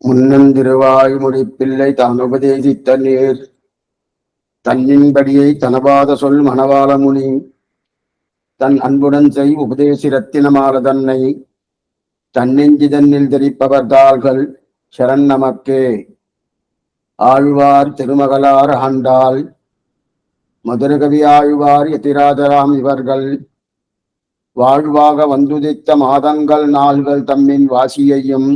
முன்னந்திருவாய்மொழி பிள்ளை தான் உபதேசித்த நேர் தன்னின்படியை தனபாத சொல் மணவாள முனி தன் அன்புடன் செய் உபதேசி ரத்தினமால தன்னை தன்னெஞ்சி தன்னில் தெரிப்பவர் தாள்கள் சரண் நமக்கே. ஆழ்வார் திருமகளார் ஆண்டாள் மதுரகவி ஆழ்வார் எதிராஜராம் இவர்கள் வாழ்வாக வந்துதித்த மாதங்கள் நாள்கள் தம்மின் வாசியையும்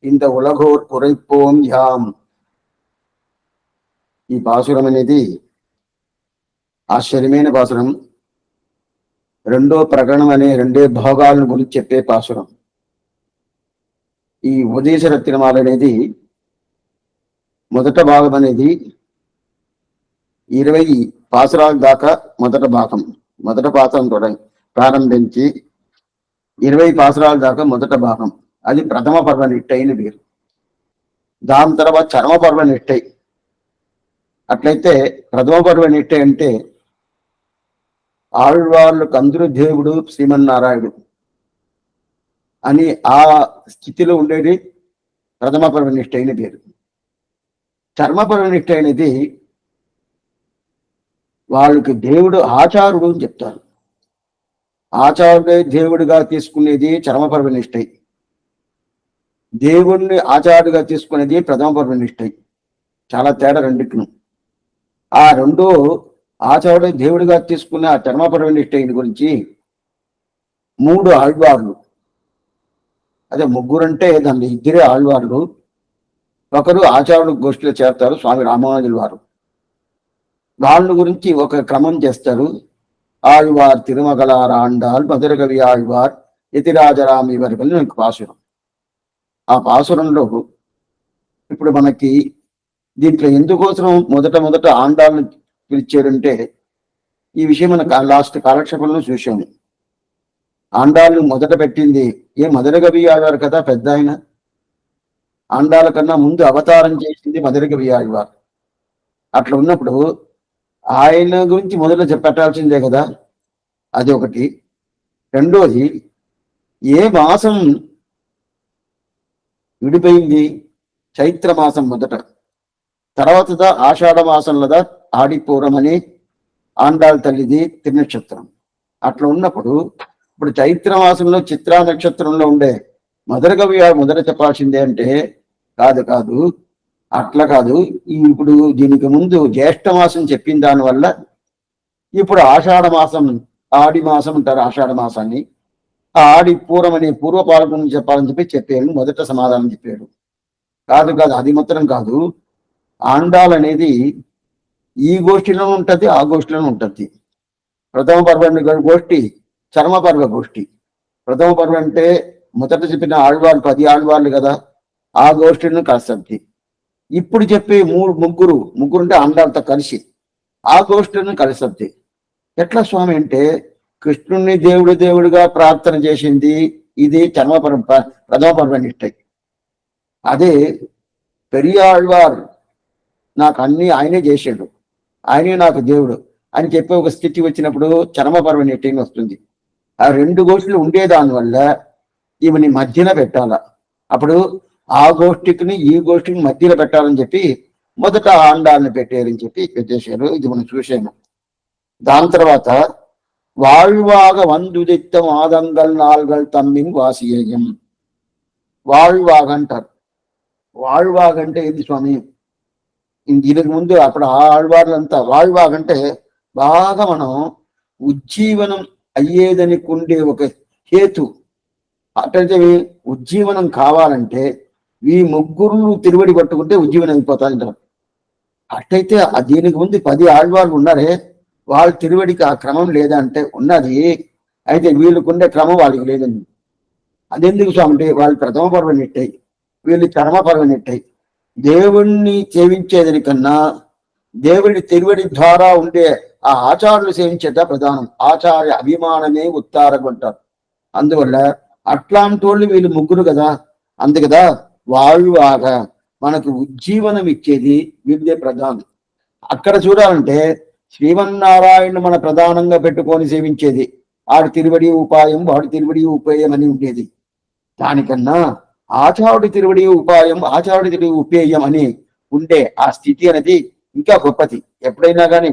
இந்த ఉలగోర్ కురైపోం యాం. ఈ పాసురం అనేది ఆశ్చర్యమైన పాసురం. రెండో ప్రకరణం అనే రెండే భోగాలను గురించి చెప్పే పాసురం. ఈ ఉపదేశ రత్నమాల అనేది మొదట భాగం అనేది 20 పాసురాల దాకా మొదట భాగం, మొదట పాత్రం ప్రారంభించి 20 పాసురాల దాకా మొదట భాగం. అది ప్రథమ పర్వ నిట్టైన పేరు. దాని తర్వాత చరమ పర్వ నిట్టై. అట్లయితే ప్రథమ పర్వ నిట్టై అంటే ఆళ్వార్లకు అందరూ దేవుడు శ్రీమన్నారాయణుడు అని ఆ స్థితిలో ఉండేది ప్రథమ పర్వ నిష్ట అయిన పేరు. చర్మ పర్వ నిష్ట అనేది వాళ్ళకి దేవుడు ఆచారుడు అని చెప్తారు. ఆచారుడే దేవుడిగా తీసుకునేది చర్మ పర్వ నిష్టై. దేవుణ్ణి ఆచారుడిగా తీసుకునేది ప్రథమ పర్వ నిష్టై. చాలా తేడా రెండిటిను. ఆ రెండో ఆచారుడు దేవుడిగా తీసుకున్న ఆ చర్మ పర్వ నిష్టైన గురించి 3 ఆళ్వార్లు, అదే ముగ్గురంటే దాన్ని ఇద్దరే ఆళ్వార్లు. ఒకరు ఆచార్యుడు గోష్ఠిలో చేరతారు, స్వామి రామానుజుల వారు. వాళ్ళ గురించి ఒక క్రమం చేస్తారు. ఆళ్వార్ తిరుమగలార్ ఆండాల్ మధురకవి ఆళ్వార్ యతిరాజరామి వరకు నాకు పాసురం. ఆ పాసురంలో ఇప్పుడు మనకి దీంట్లో ఎందుకోసం మొదట ఆండాలను పిలిచారంటే ఈ విషయం మన లాస్ట్ కాలక్షేపంలో చూసాము. ఆండాళ్ళు మొదట పెట్టింది మధురకవి ఆళ్వార్ కదా, పెద్ద ఆయన. ఆండాల కన్నా ముందు అవతారం చేసింది మధురకవి ఆళ్వార్. అట్లా ఉన్నప్పుడు ఆయన గురించి మొదట పెట్టాల్సిందే కదా, అది ఒకటి. రెండోది, ఏ మాసం విడిపోయింది? చైత్ర మాసం మొదట, తర్వాత ఆషాఢ మాసంలోదా ఆడిపూరం అని ఆండాళ్ తల్లిది తిరునక్షత్రం. అట్లా ఉన్నప్పుడు ఇప్పుడు చైత్ర మాసంలో చిత్రా నక్షత్రంలో ఉండే మధురకవి మొదట చెప్పాల్సిందే అంటే కాదు, అట్లా కాదు. ఇప్పుడు దీనికి ముందు జ్యేష్ఠ మాసం చెప్పిన దానివల్ల ఇప్పుడు ఆషాఢ మాసం, ఆడి మాసం అంటారు ఆషాఢ మాసాన్ని. ఆ ఆడి పూర్వం అనే పూర్వపాలకుని చెప్పాలని చెప్పారు. మొదట సమాధానం చెప్పాడు. కాదు, అది మాత్రం కాదు. ఆండాల్ అనేది ఈ గోష్ఠిలో ఉంటది, ఆ గోష్ఠిలో ఉంటది. ప్రథమ పర్వ గోష్ఠి, చర్మ పర్వ గోష్ఠి. ప్రథమ పర్వ అంటే మొదట చెప్పిన ఆళ్వార్లు 10 ఆళ్వార్లు కదా, ఆ గోష్ఠిని కలుస్తుంది. ఇప్పుడు చెప్పే ముగ్గురు అంటే ఆండాలతో కలిసి ఆ గోష్ఠిని కలుస్తుంది. ఎట్లా స్వామి అంటే కృష్ణుణ్ణి దేవుడిగా ప్రార్థన చేసింది ఇది ప్రథమ పర్వ నిష్ట. అదే పెరియాళ్వార్ నాకు అన్ని ఆయనే చేసాడు, ఆయనే నాకు దేవుడు అని చెప్పే ఒక స్థితి వచ్చినప్పుడు చర్మ పర్వ నిష్ట వస్తుంది. ఆ 2 గోష్ఠులు ఉండేదానివల్ల ఈమెని మధ్యన పెట్టాల. అప్పుడు ఆ గోష్ఠికి ఈ గోష్ఠికి మధ్యలో పెట్టాలని చెప్పి మొదట ఆండాలను పెట్టారని చెప్పి పెట్టేశారు. ఇది మనం చూసాము. దాని తర్వాత வாழ்வாக வந்துதித்த மாதங்கள் நாள்கள் తమ్మిన్ వాసియం. வாழ்వాగ అంటారు. வாழ்వాగ అంటే ఏంది స్వామి? దీనికి ముందు అప్పుడు ఆ ఆళ్వార్లంతా வாழ்వాగ అంటే బాగా మనం ఉజ్జీవనం అయ్యేదని ఉండే ఒక హేతు. అట్లయితే ఉజ్జీవనం కావాలంటే ఈ ముగ్గురు తిరువడి పట్టుకుంటే ఉజ్జీవనం అయిపోతాయంటారు. అట్లయితే దీనికి ముందు 10 ఆళ్వార్లు ఉన్నారే, వాళ్ళ తిరువడికి ఆ క్రమం లేదా అంటే ఉన్నది. అయితే వీళ్ళకుండే క్రమం వాళ్ళకి లేదండి. అదెందుకు స్వామి అంటే వాళ్ళు ప్రథమ పర్వ నిట్టాయి, వీళ్ళు చర్మ పర్వ నిట్టాయి. దేవుణ్ణి సేవించేదని కన్నా దేవుడి తిరువడి ద్వారా ఉండే ఆ ఆచారాలు సేవించేట ప్రధానం. ఆచార్య అభిమానమే ఉత్తారకు అంటారు. అందువల్ల అట్లాంటి వాళ్ళు వీళ్ళు ముగ్గురు కదా. అందుకదా వాళ్ళుగా మనకు ఉజ్జీవనం ఇచ్చేది వీళ్ళే ప్రధానం. అక్కడ చూడాలంటే శ్రీమన్నారాయణ మన ప్రధానంగా పెట్టుకొని సేవించేది. ఆడి తిరువడి ఉపాయం, వాడి తిరువడి ఉపాయం అని ఉండేది. దానికన్నా ఆచారుడి తిరువడి ఉపాయం ఆచారుడి తిరువడి ఉపేయం అని ఉండే ఆ స్థితి అనేది ఇంకా గొప్పది. ఎప్పుడైనా కానీ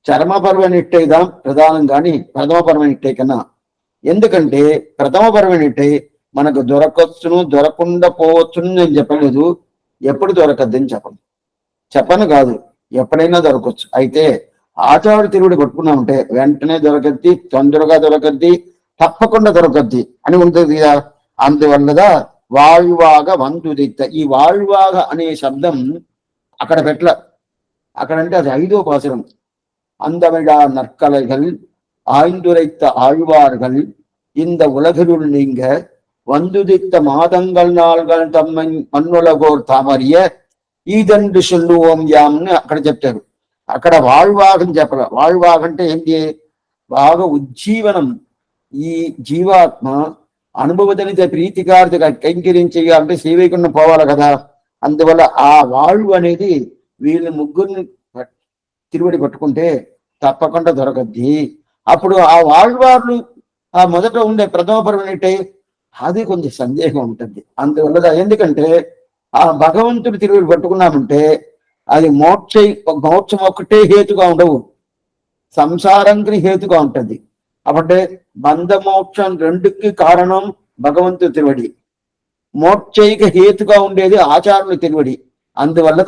చర్మపర్వం ఇట్టేదాం ప్రధానం కానీ ప్రథమ పర్వం ఇట్టే కన్నా. ఎందుకంటే ప్రథమ పర్వం ఇట్టే మనకు దొరకవచ్చును దొరకకుండా పోవచ్చును నేను చెప్పలేదు, ఎప్పుడు దొరకద్దని చెప్పను కాదు, ఎప్పుడైనా దొరకవచ్చు. అయితే ఆచార్య తిరుగుడు పట్టుకున్నామంటే వెంటనే దొరకద్ది, తొందరగా దొరకద్ది, తప్పకుండా దొరకద్ది అని ఉంటుంది కదా. అందువల్లదా వాళ్వాగ వంతుదిత్త, ఈ వాళ్వాగ అనే శబ్దం అక్కడ పెట్టల. అక్కడంటే అది 5వ పాసురం. అందమిడా నற்கலைகள் ஆய்ந்துரைத்த ஆழ்வார்கள் இந்த உலகிலுள் நீங்க வந்துதித்த மாதங்கள் நாள்கள் తమ్మ మన్నులగోర్ తామరియ ఈదండు சொல்லுவோம் యామ్ని అక్కడ చెప్తారు. అక్కడ వాళ్వాగం చెప్పాల. వాళ్వాగంటే ఏంటి? బాగా ఉజ్జీవనం. ఈ జీవాత్మ అనుభవజనిత ప్రీతికార్థగా కైంకర్యం శ్రీవైకుంఠం పోవాలి కదా. అందువల్ల ఆ వాళ్ళు అనేది వీళ్ళ ముగ్గురిని తిరువడి పట్టుకుంటే తప్పకుండా దొరకద్ది. అప్పుడు ఆ వాళ్ళు ఆ మొదట ఉండే ప్రథమ పర్వనిటే అది కొంచెం సందేహం ఉంటుంది. అందువల్ల ఎందుకంటే ఆ భగవంతుడి తిరువడి పట్టుకున్నామంటే అది మోక్షం ఒకటే హేతుగా ఉండవు, సంసారంకి హేతుగా ఉంటుంది. అప్పుడే బంధమోక్షం రెండుకి కారణం భగవంతుడి తిరువడి, మోక్షైక హేతుగా ఉండేది ఆచార్యుల తిరువడి. అందువల్ల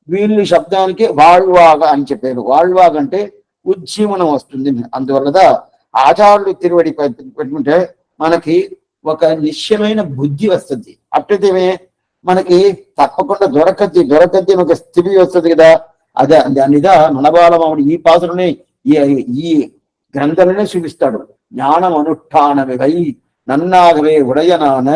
వీళ్ళు శబ్దానికి వాళ్వాగ అని చెప్పారు. వాళ్వాగ అంటే ఉజ్జీవనం వస్తుంది. అందువల్ల ఆచార్యులు తిరువడి పెట్టుకుంటే మనకి ఒక నిశ్చయమైన బుద్ధి వస్తుంది. అట్లయితే మనకి తప్పకుండా దొరకద్ది ఒక స్థితి వస్తుంది కదా. అదే దానిదా మనబాలమావుడు ఈ పాత్రనే ఈ గ్రంథాలనే చూపిస్తాడు. ஞானம் அனுஷ்டானவை நன்னாகவே உடையனான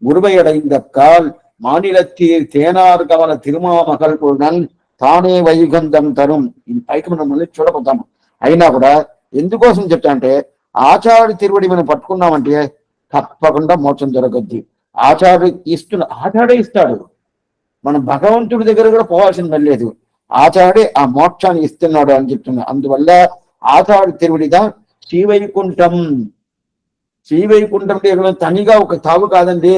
முருமையடைந்தக்கால் మానిలత్తీర్ తేనార్ కమల తిరుమామకల్ పూర్ణన్ తానే వైగంధం తరుం. ఇది పైకి మనం మళ్ళీ చూడబోతాము. అయినా కూడా ఎందుకోసం చెప్తా అంటే ఆచార్య తిరువడి మనం పట్టుకున్నామంటే తప్పకుండా మోక్షం దొరకద్ది. ఆచార్యుడే ఇస్తాడు. మనం భగవంతుడి దగ్గర కూడా పోవాల్సిన లేదు, ఆచార్యుడే ఆ మోక్షాన్ని ఇస్తున్నాడు అని చెప్తున్నాడు. అందువల్ల ఆచార్య తిరువడిదా శ్రీవైకుంఠం. శ్రీవైకుంఠం తనిగా ఒక తావు కాదండి.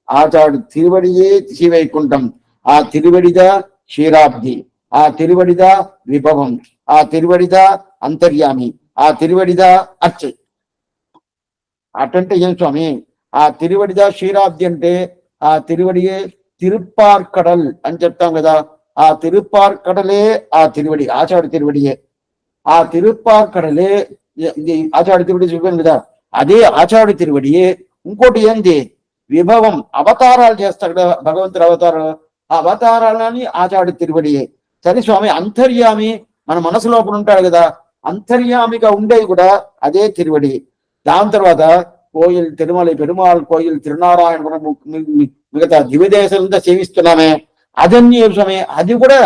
ఆచార్యుడు తిరువడియే శ్రీవైకుంఠం. ఆ తిరువడిదా క్షీరాబ్ది, ఆ తిరువడిదా విభవం, ఆ తిరువడిదా అంతర్యామి, ఆ తిరువడిదా అర్చై. అటంటే ఏం స్వామి? ఆ తిరువడిదా క్షీరాబ్ది అంటే ఆ తిరువడియే తిరుప్పార్కడల్ అని చెప్తాం కదా. ఆ తిరుప్పార్కడలే ఆ తిరువడి, ఆచార్య తిరువడియే. ఆ తిరుప్పార్కడలే ఆచార్య తిరువడి చూపాను కదా, అదే ఆచార్య తిరువడియే. ఇంకోటి ఏంది? విభవం, అవతారాలు చేస్తాడు కదా భగవంతుడు. అవతారాలు, ఆ అవతారాలని ఆచార్య తిరువడియే. సరే స్వామి, అంతర్యామి మన మనసు లోపల ఉంటాడు కదా, అంతర్యామిగా ఉండేది కూడా అదే తిరువడి. దాని తర్వాత కోయిల్ తిరుమల పెరుమాళ్ కోయిల్ తిరునారాయణ మిగతా దివ్యదేశాలంతా సేవిస్తున్నామే, అదన్నీ స్వామి అది కూడా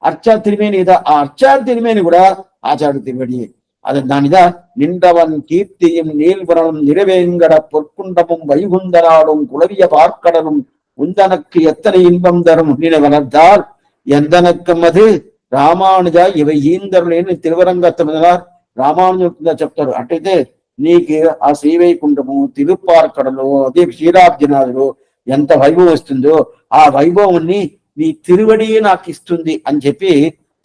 అర్చా తిరుమేని. ఆ అర్చా తిరుమేని కూడా ఆచార్య తిరువడి. அது தானிதா நின்றவன் கீர்த்தியும் நீள்புறனும் நிறைவேங்கட பொற்குண்டமும் வைகுந்தனாடும் குளவிய பார்க்கடலும் உந்தனக்கு எத்தனை இன்பம் தரும் நினைவளர்ந்தால் ఎందనక్కం అది రామానుజ ఇవి ఈందరులేని తిరువరంగత్తున్నారు. రామానుజ చెప్తారు. అట్టయితే నీకు ఆ శ్రీవైకుంఠము తిరుప్పార్కడలు అదే క్షీరాబ్జనాథులు ఎంత వైభవం వస్తుందో ఆ వైభవాన్ని నీ తిరువడి నాకు ఇస్తుంది అని చెప్పి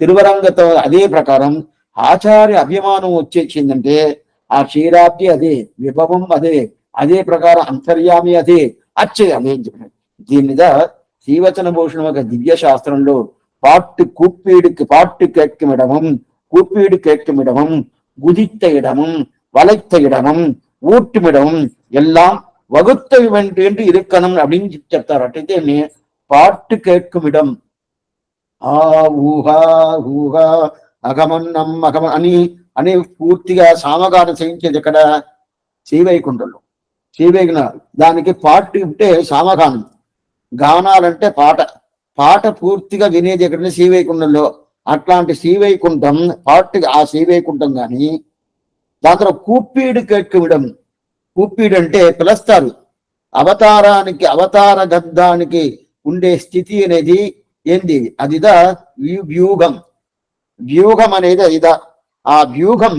తిరువరంగతో అదే ప్రకారం ఆచార్య అభిమానం వచ్చేసిందంటే ఆ క్షీరాబ్ది అదే, విభవం అదే, అదే ప్రకారం అంతర్యామి అదే, అచ్చే అదే అని చెప్పినాడు. దీని మీద శ్రీవచన భూషణం ఒక దివ్య శాస్త్రంలో பாட்டு கேட்கும் இடமும் கூப்பீடு கேட்கும் இடமும் குதித்த இடமும் வளைத்த இடமும் ஊட்டும் இடமும் எல்லாம் வகுத்த என்று இருக்கணும் அப்படின்னு చెప్తారు. అట్టయితే పాటు కేట్కుం ఇడం ఆ ఊహా ఊహా అగమన్నం అగమ అని పూర్తిగా సామగానం చేయించేది ఇక్కడ శ్రీవైకుంఠంలో. శ్రీవైకుంఠ దానికి పాటు ఉంటే సామగానం, గానాలంటే పాట పూర్తిగా వినేది ఎక్కడంటే శ్రీవైకుంఠంలో. అట్లాంటి శ్రీవైకుంఠం పాటుగా ఆ శ్రీవైకుంఠం కానీ దాని తర్వాత కూప్పీడు కేట్కుమిడం. కూప్పీడు అంటే పిలుస్తారు. అవతార గద్దానికి ఉండే స్థితి అనేది ఏంది? అదిదా వ్యూహం. వ్యూహం అనేది ఇదా. ఆ వ్యూహం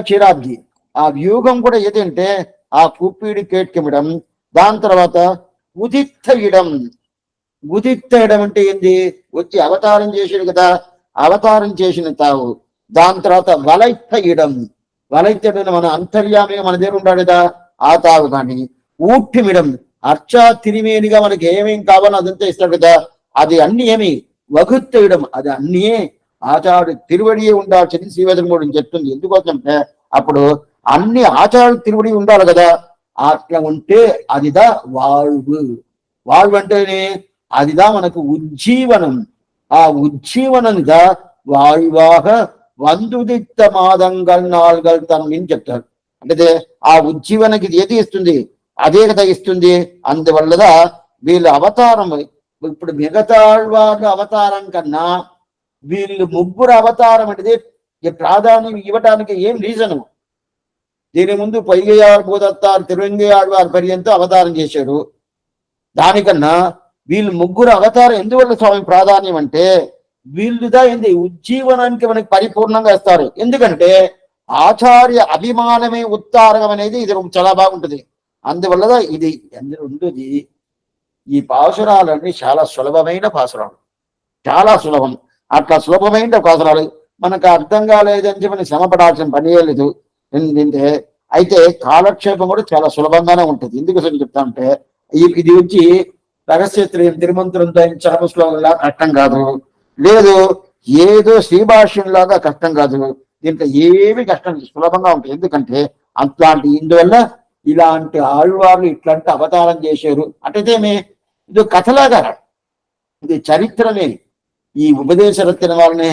క్షీరాబ్ది. ఆ వ్యూహం కూడా ఏదంటే ఆ కూప్పీడు కేట్కుమిడం దాని తర్వాత ఉదిత్త ఇడం. ఉదిత్త ఇడం అంటే ఏంది? వచ్చి అవతారం చేసాడు కదా, అవతారం చేసిన తావు. దాని తర్వాత వలైత్త ఇడం. వలైత్తడు మన అంతర్యామిగా మన దగ్గర ఉంటాడు కదా, ఆ తావు. కానీ ఊట్టిమిడం అర్చా తిరిమేనిగా మనకి ఏమేం కావాలో అదంతా ఇస్తాడు కదా, అది అన్ని ఏమి వగుత్తేయడం, అది అన్నీ ఆచార్య తిరువడియే ఉండాల్సింది శ్రీవేదం కూడా చెప్తుంది. ఎందుకోసంటే అప్పుడు అన్ని ఆచార్య తిరువడి ఉండాలి కదా, అట్లా ఉంటే అదిదా வாழ்வு. வாழ்வு అంటేనే అదిదా మనకు ఉజ్జీవనం. ఆ ఉజ్జీవనంగా வாழ்வாக వందుదిత్త మాదంగల్ నాలుగల్ తన్మిని చెప్తారు. అంటే ఆ ఉజ్జీవనకి ఏది ఇస్తుంది? అదే కదా ఇస్తుంది. అందువల్ల వీళ్ళు అవతారం, ఇప్పుడు మిగతా వాళ్ళ అవతారం కన్నా వీళ్ళు ముగ్గురు అవతారం అనేది ప్రాధాన్యం ఇవ్వటానికి ఏం రీజను? దీని ముందు పొయ్యయారు భూదత్తారు తిరువెంగయాழ்వారు పర్యంతం అవతారం చేశారు. దానికన్నా వీళ్ళు ముగ్గురు అవతారం ఎందువల్ల స్వామి ప్రాధాన్యం అంటే, వీళ్ళుదా ఏంది ఉజ్జీవనానికి మనకి పరిపూర్ణంగా ఇస్తారు. ఎందుకంటే ఆచార్య అభిమానమే ఉత్తారకం అనేది ఇది చాలా బాగుంటుంది. అందువల్ల ఇది రెండుది. ఈ పాసురాలన్నీ చాలా సులభమైన పాసురాలు, చాలా సులభం. అట్లా సులభమైన పాసురాలు మనకు అర్థం కాలేదని చెప్పి శ్రమ పడాల్సిన పని లేదు. ఏంటంటే అయితే కాలక్షేపం కూడా చాలా సులభంగానే ఉంటుంది. ఎందుకు చెప్తా అంటే ఇది వచ్చి రహస్యత్రయం తిరుమంత్రంతో చరమ శ్లోకంలా కష్టం కాదు, లేదు ఏదో శ్రీభాష్యంలాగా కష్టం కాదు. దీంట్లో ఏమి కష్టం, సులభంగా ఉంటుంది. ఎందుకంటే అట్లాంటి ఇందువల్ల ఇలాంటి ఆళ్వార్లు ఇట్లాంటి అవతారం చేశారు అంటే ఇది కథలాగా, ఇది చరిత్రనే. ఈ ఉపదేశ రత్న వాళ్ళనే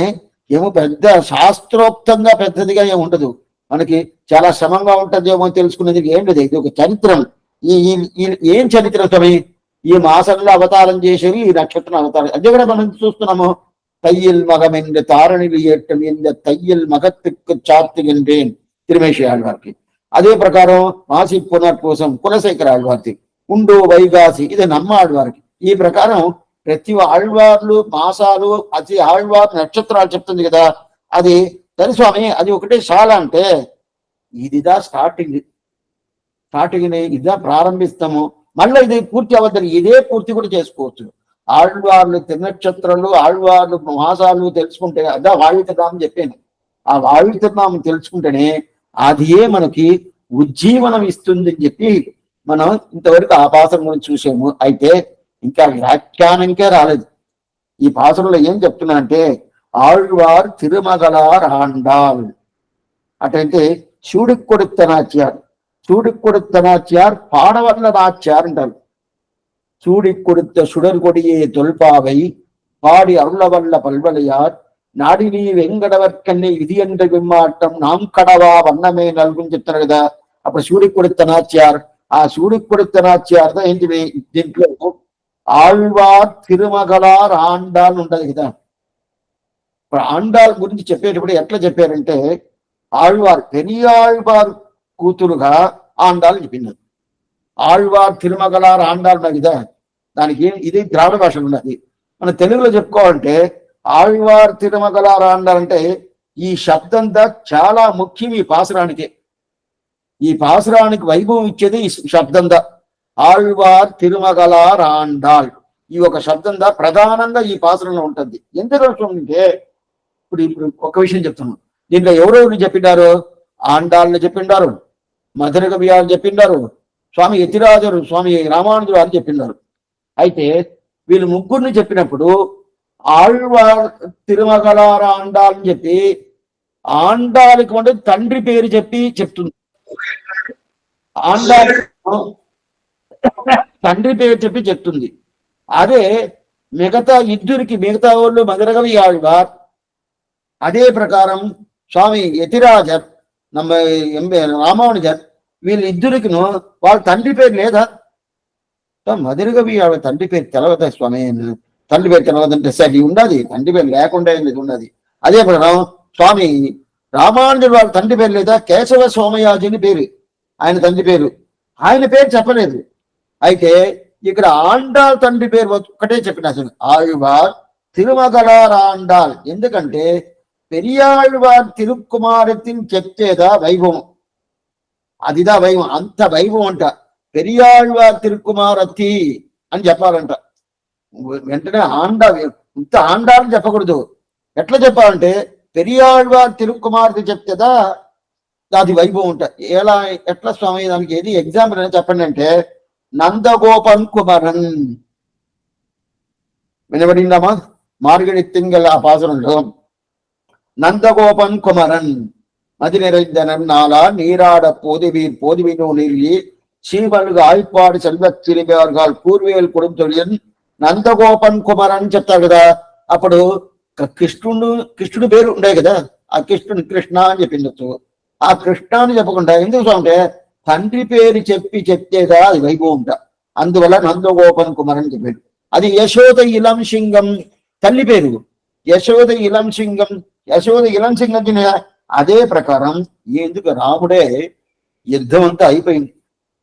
ఏమో పెద్ద శాస్త్రోక్తంగా పెద్దదిగా ఏమి ఉండదు, మనకి చాలా శ్రమంగా ఉంటుందేమో తెలుసుకునేది ఏం లేదు. ఇది ఒక చరిత్రం. ఏం చరిత్ర స్వామి? ఈ మాసంలో అవతారం చేసేది ఈ నక్షత్రం అవతారం. అదే కూడా మనం చూస్తున్నాము. தையில் மகமென்று தாரணில் ஏற்றம் இந்த தையில் மகத்துக்கு சாத்துகின்றேன் திருமேஷி ஆழ்வார்க்கு. அதே ప్రకారం మాసి పునర్పూసం కులశేఖర ఆళ్వార్కి. ఉండు వైగాసి ఇది నమ్మ ఆళ్వార్కి. ఈ ప్రకారం ప్రతి ఆళ్వార్లు మాసాలు అది ఆళ్వార్ నక్షత్రాలు చెప్తుంది కదా, అది సరే స్వామి అది ఒకటే చాలా అంటే ఇదిదా స్టార్టింగ్ ఇదా ప్రారంభిస్తాము. మళ్ళీ ఇది పూర్తి అవ్వద్దని ఇదే పూర్తి కూడా చేసుకోవచ్చు. ఆళ్వార్లు తిరునక్షత్రాలు ఆళ్వార్లు మాసాలు తెలుసుకుంటే అదా వాయుతనామం చెప్పాను. ఆ వాయుతనామం తెలుసుకుంటేనే అదే మనకి ఉజ్జీవనం ఇస్తుంది అని చెప్పి మనం ఇంతవరకు ఆ పాసరం గురించి చూసాము. అయితే ఇంకా వ్యాఖ్యానంకే రాలేదు. ఈ పాసరంలో ఏం చెప్తున్నా అంటే ఆళ్వార్ తిరుమగలార్ ఆండాల్ అంటే சூடிக் பாடவல்ல நாச்சியார் என்றார். சூடிக் கொடுத்த சுடர் கொடியே தொல்பாவை பாடி அருளவல்ல பல்வலையார் నాడి నీ వెంకటవర్కన్ని విధి ఎன்ற విమ్మాటం నాం కడవా వన్నమే నల్గుని చెప్తారు కదా. అప్పుడు సూడికి కొడుత నాచ్యార్, ఆ సూడికి కొడుత నాచ్యార్ ఏంటి దీంట్లో ఆళ్వార్ తిరుమగలార్ ఆండాల్ ఉంటది కదా. ఇప్పుడు ఆండాల్ గురించి చెప్పేటప్పుడు ఎట్లా చెప్పారంటే ఆళ్వార్ పెరియాళ్వార్ కూతురుగా ఆండాల్ చెప్పినారు. ఆళ్వార్ తిరుమగలార్ ఆండాల్ కదా, దానికి ఇది ద్రావిడ భాషలో ఉన్నది. మన తెలుగులో చెప్పుకోవాలంటే ఆళ్వార్ తిరుమగలార్ ఆండాల్ అంటే ఈ శబ్దంతా చాలా ముఖ్యం ఈ పాసురానికి. ఈ పాసురానికి వైభవం ఇచ్చేది ఈ శబ్దందా ఆళ్వార్ తిరుమగలార్ ఆండాల్. ఈ ఒక శబ్దందా ప్రధానంగా ఈ పాసురంలో ఉంటుంది. ఎందుకు అంటే ఇప్పుడు ఒక విషయం చెప్తున్నాను. దీంట్లో ఎవరెవరు చెప్పినారు? ఆండాల్ని చెప్పిండారు, మధుర కవియాలు చెప్పిండారు, స్వామి యతిరాజరు, స్వామి రామానుజులు అని చెప్పిండారు. అయితే వీళ్ళు ముగ్గురిని చెప్పినప్పుడు ఆళ్వార్ తిరుమగలార్ ఆండాల్ అని చెప్పి ఆండాలికి అంటే తండ్రి పేరు చెప్పి చెప్తుంది. ఆండాల్ తండ్రి పేరు చెప్పి చెప్తుంది. అదే మిగతా ఇద్దరికి మిగతా వాళ్ళు మధురకవి ఆళ్వార్, அதே பிரகாரம் சுவாமி యతిరాజర్ நம்ம రామానుజర్ వీళ్ళిద్దరికిను వాళ్ళ తండ్రి పేరు లేదా? మధురకవి ఆవిడ తండ్రి పేరు తెలవదా స్వామి? తండ్రి పేరు తెలవదంటే సరే ఉన్నది, తండ్రి పేరు లేకుండా ఉన్నది. అదే ప్రకారం స్వామి రామానుజుడు వాళ్ళ తండ్రి పేరు లేదా? కేశవ సోమయాజుని పేరు ఆయన తండ్రి పేరు, ఆయన పేరు చెప్పలేదు. అయితే ఇక్కడ ఆండాల్ తండ్రి పేరు ఒక్కటే చెప్పిన అసలు ఆళ్వార్ తిరుమగలార్ ఆండాల్. ఎందుకంటే పెరియాళ్వార్ తిరుక్కుమారతిని చెప్తేదా వైభవం, అదిదా వైభవం. అంత వైభవం అంట పెరియాళ్వార్ తిరుకుమారతి అని చెప్పాలంట. వెంటనే ఇంత ఆండాలని చెప్పకూడదు. ఎట్లా చెప్పాలంటే పెరియాళ్వార్ తిరుకుమారతి చెప్తేదా అది వైభవం ఉంటుంది. ఎట్లా స్వామి దానికి ఏది ఎగ్జాంపుల్ అని చెప్పండి అంటే నందగోపన్ కుమరన్ వినబడిందమ్మా? మార్గడి తింగల్ ఆ పాసరంలో నందగోపన్ కుమరన్ மதி நிறைந்தனன் நாளா நீராட போதுவினோ நீரிலே சீவல்கு ஆய்ப்பாடு செல்வச் சிறுமியார்கள் కూర్వేలు కొడుంతొలియన్ నందగోపన్ కుమారన్ చెప్తారు కదా. అప్పుడు కృష్ణుడు పేరు ఉండే కదా, ఆ కృష్ణుని కృష్ణ అని చెప్పిండొచ్చు. ఆ కృష్ణ అని చెప్పకుండా ఎందుకు అంటే తండ్రి పేరు చెప్తేదా అది వైభవం ఉంట. అందువల్ల నందగోపన్ కుమారన్ చెప్పాడు. అది యశోద ఇలం సింగం తల్లి పేరు. యశోద ఇలం సింగం తినే అదే ప్రకారం ఎందుకు రాముడే యుద్ధం అంతా అయిపోయింది.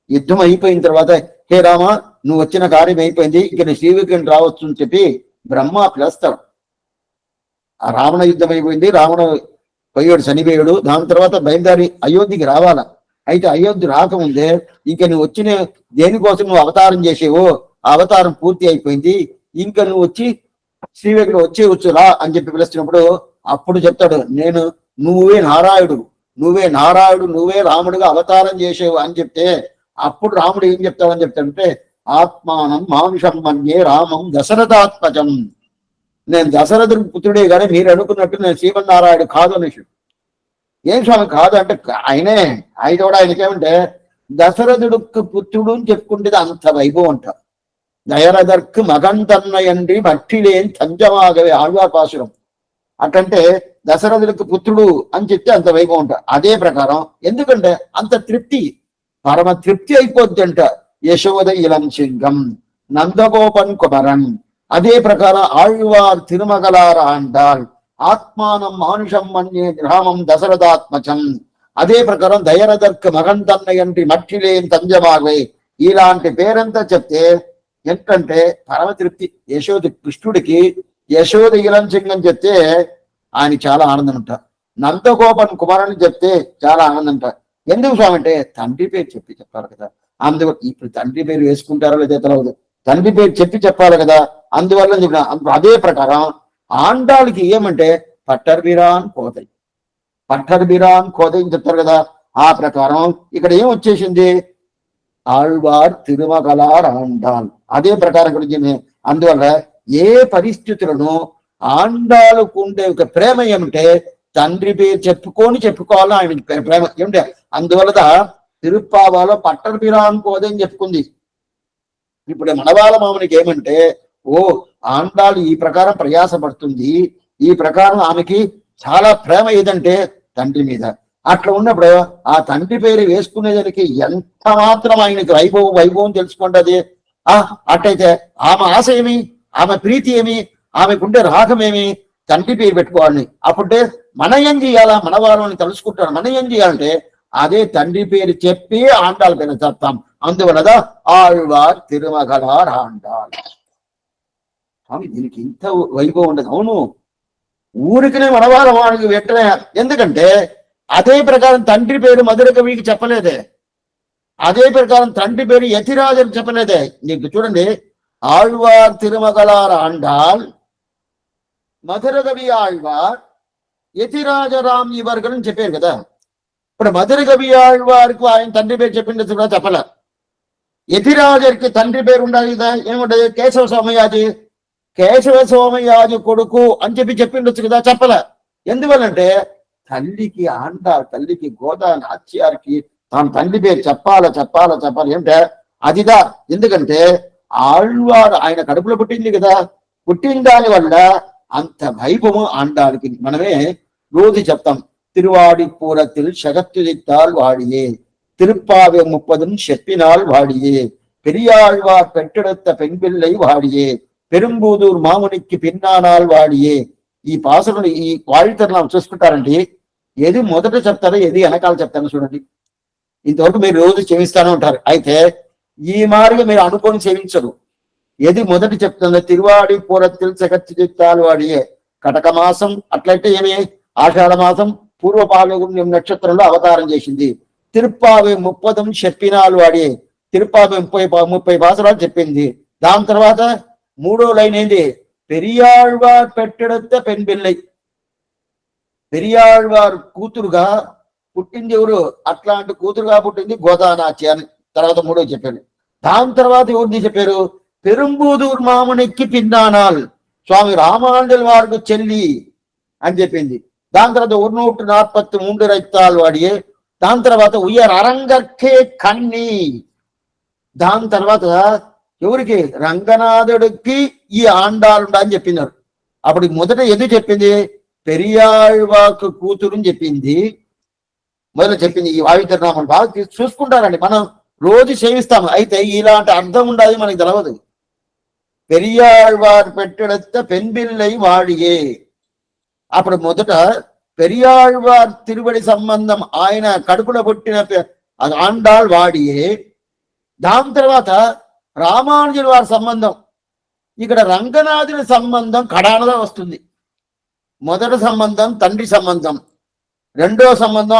యుద్ధం అయిపోయిన తర్వాత హే రామ నువ్వు వచ్చిన కార్యం అయిపోయింది, ఇక నీ శ్రీవిగ్రహం రావచ్చు అని చెప్పి బ్రహ్మ పిలుస్తాడు. ఆ రావణ యుద్ధం అయిపోయింది, రావణ పోయాడు, చనిపోయాడు. దాని తర్వాత బయలుదేరి అయోధ్యకి రావాలా. అయితే అయోధ్య రాకముందే ఇంక నువ్వు వచ్చిన దేనికోసం నువ్వు అవతారం చేసేవో ఆ అవతారం పూర్తి అయిపోయింది, ఇంకా నువ్వు వచ్చి శ్రీవిగ్రహం వచ్చేవచ్చు రా అని చెప్పి పిలుస్తున్నప్పుడు అప్పుడు చెప్తాడు నువ్వే నారాయణుడు, నువ్వే రాముడిగా అవతారం చేసేవు అని చెప్తే అప్పుడు రాముడు ఏం చెప్తావని చెప్తాడంటే ఆత్మానం మానుషం మన్యే రామం దశరథాత్మజం. నేను దశరథుడి పుత్రుడే కానీ మీరు అనుకున్నట్టు నేను శ్రీమన్నారాయణుడు కాదు అనేసి. ఏం స్వామి కాదు అంటే ఆయన కూడా ఆయనకేమంటే దశరథుడికి పుత్రుడు అని చెప్పుకుంటే అంత వైభవం అంట. దయరథర్కు మగన్ తన్నయండి మట్టిలేని తంజమాగవే ఆళ్వార్ పాసురం. అటంటే దశరథుడికి పుత్రుడు అని చెప్తే అంత వైభవం అంట. అదే ప్రకారం ఎందుకంటే అంత తృప్తి, పరమ తృప్తి అయిపోద్ది అంట. యశోద ఇలం సింగం నందగోపన్ కుమరన్. అదే ప్రకారం ఆళ్వార్ తిరుమగలార ఆండాల్ ఆత్మానం మానుషం మన్యే రామం దశరథాత్మజం. అదే ప్రకారం దయరథర్కు మగన్ తన్నయంటి మట్టిలేని తంజమాగవే ఇలాంటి పేరంతా చెప్తే ఏంటంటే పరమ తృప్తి. కృష్ణుడికి యశోద ఇలం సింగం చెప్తే ఆయన చాలా ఆనందం అంట. నందగోపన్ కుమారుని చెప్తే చాలా ఆనందం అంట. ఎందుకు స్వామి అంటే తండ్రి పేరు చెప్పాలి కదా. అందువల్ల ఇప్పుడు తండ్రి పేరు వేసుకుంటారో లేదో తెలియదు, తండ్రి పేరు చెప్పాలి కదా. అందువల్ల అదే ప్రకారం ఆండాళ్ళకి ఏమంటే పట్టర్బిరాన్ కోదై అని చెప్తారు కదా. ఆ ప్రకారం ఇక్కడ ఏం వచ్చేసింది ఆళ్వార్ తిరుమగలార్ ఆండాల్. అదే ప్రకారం గురించి అందువల్ల ఏ పరిస్థితులను ఆండాలకు ఉండే ఒక ప్రేమ ఏమంటే తండ్రి పేరు చెప్పుకోవాలని ఆయన ప్రేమ ఏమిటే. అందువల్ల తిరుప్పావాలో పట్టర్బిరాన్ కోదని చెప్పుకుంది. ఇప్పుడు మనవాళ్ళ మామనికి ఏమంటే ఆండాలు ఈ ప్రకారం ప్రయాసపడుతుంది, ఈ ప్రకారం ఆమెకి చాలా ప్రేమ ఏదంటే తండ్రి మీద. అట్లా ఉన్నప్పుడు ఆ తండ్రి పేరు వేసుకునేదానికి ఎంత మాత్రం ఆయనకి వైభవం తెలుసుకుంటది. అట్టయితే ఆమె ఆశ ఏమి, ఆమె ప్రీతి ఏమి, ఆమెకుండే రాగం ఏమి, తండ్రి పేరు పెట్టుకోవాలని. అప్పుడే మనం ఏం చేయాలా, మన వాళ్ళని తెలుసుకుంటారు. మనం ఏం చేయాలంటే అదే తండ్రి పేరు చెప్పి ఆండాల పేరు చెప్తాం. అందువల్ల ఆళ్వార్ తిరుమగలార్ ఆండాల్. స్వామి దీనికి ఇంత వైభవం ఉండదు. అవును, ఊరికినే మనవాళ్ళ వాడికి వెంటనే. ఎందుకంటే అదే ప్రకారం తండ్రి పేరు మధుర కవికి చెప్పలేదే, అదే ప్రకారం తండ్రి పేరు యతిరాజని చెప్పలేదే. నీకు చూడండి ఆళ్వార్ తిరుమగలార్ ఆండాల్, మధుర కవి ఆళ్వార్, యతిరాజరామ్ ఇవర్గం చెప్పారు కదా. ఇప్పుడు మధుర కవి ఆళ్వారికి ఆయన తండ్రి పేరు చెప్పిండొచ్చు కూడా చెప్పలే. యతిరాజరికి తండ్రి పేరు ఉండాలి కదా, ఏముంటది కేశవ సోమయాజు కొడుకు అని చెప్పిండొచ్చు కదా, చెప్పలే. ఎందువల్లంటే తల్లికి తల్లికి గోదా నాచ్యారికి తన తండ్రి పేరు చెప్పాలి ఏమిటే అదిదా. ఎందుకంటే ఆళ్వారు ఆయన కడుపులో పుట్టింది కదా, పుట్టిన దాని వల్ల అంత వైభవం ఆండాలికి. మనమే రోజు చెప్తాం తిరువాడిపూరத்தில் శగత్తుదిత్తాల్ వాడియే, తిరుప్పావే 30 చెప్పినాల్ వాడియే, పెరియాళ్వార్ పెట్టెడుத்த పెంపిల్లై వాడియే, పెరుంబూదూర్ మామునికి పిన్నానాల్ వాడియే. ఈ పాసలను ఈ వాడితనం చూసుకుంటారండి. ఏది మొదట చెప్తారో ఏది వెనకాల చెప్తారో చూడండి. ఇంతవరకు మీరు రోజు చెవిస్తానే ఉంటారు. అయితే ఈ మార్గం మీరు అనుకొని సేవించరు. ఏది మొదటి చెప్తుందో తిరువాడి పూరத்தில் శగత్తుదిత్తాల్ వాడియే. కటక మాసం అట్లయితే ఏమి ఆషాఢ మాసం పూర్వ పాల్గొన నక్షత్రంలో అవతారం చేసింది. తిరుప్పావే 30 చెప్పినాలు వాడియే, తిరుపావి 30 పాసురాలు చెప్పింది. దాని తర్వాత 3వ లైన్ ఏంది? పెరియాళ్వార్ పెట్టెడొత్త పెన్ పిల్లై. పెరియాళ్వార్ కూతురుగా పుట్టింది ఎవరు? అట్లాంటి కూతురుగా పుట్టింది గోదానాచి అని తర్వాత 3వ చెప్పారు. దాని తర్వాత ఎవరిని చెప్పారు? పెరుంబూదూర్ మామునెక్కి పిన్నానాల్, స్వామి రామానుజుల వారికి చెల్లి అని చెప్పింది. దాని తర్వాత 143 రైతాలు వాడియే. దాని తర్వాత ఉయ్యర్ అరంగర్కే కన్ని. దాని తర్వాత ఎవరికి? రంగనాథుడికి ఈ ఆండాలుండ అని చెప్పినారు. అప్పుడు మొదట ఎందుకు చెప్పింది? పెరియాళ్వాకు కూతురు అని చెప్పింది. మొదలు చెప్పింది ఈ వాయు తిరునామాలు బాగా చూసుకుంటారండి. మనం రోజు సేవిస్తాము, అయితే ఇలాంటి అర్థం ఉండదు మనకి తెలవదు. పెరియాళ్వారు పెట్టెడెత్త పెన్బిల్లై వాడియే. అప్పుడు మొదట పెరియాళ్వార్ తిరువడి సంబంధం, ఆయన కడుపులో పుట్టిన ఆండాళ్ వాడియే. దాని తర్వాత రామానుజుల వారి సంబంధం, ఇక్కడ రంగనాథుని సంబంధం కడానలో వస్తుంది. మొదటి సంబంధం తండ్రి సంబంధం, రెండో సంబంధం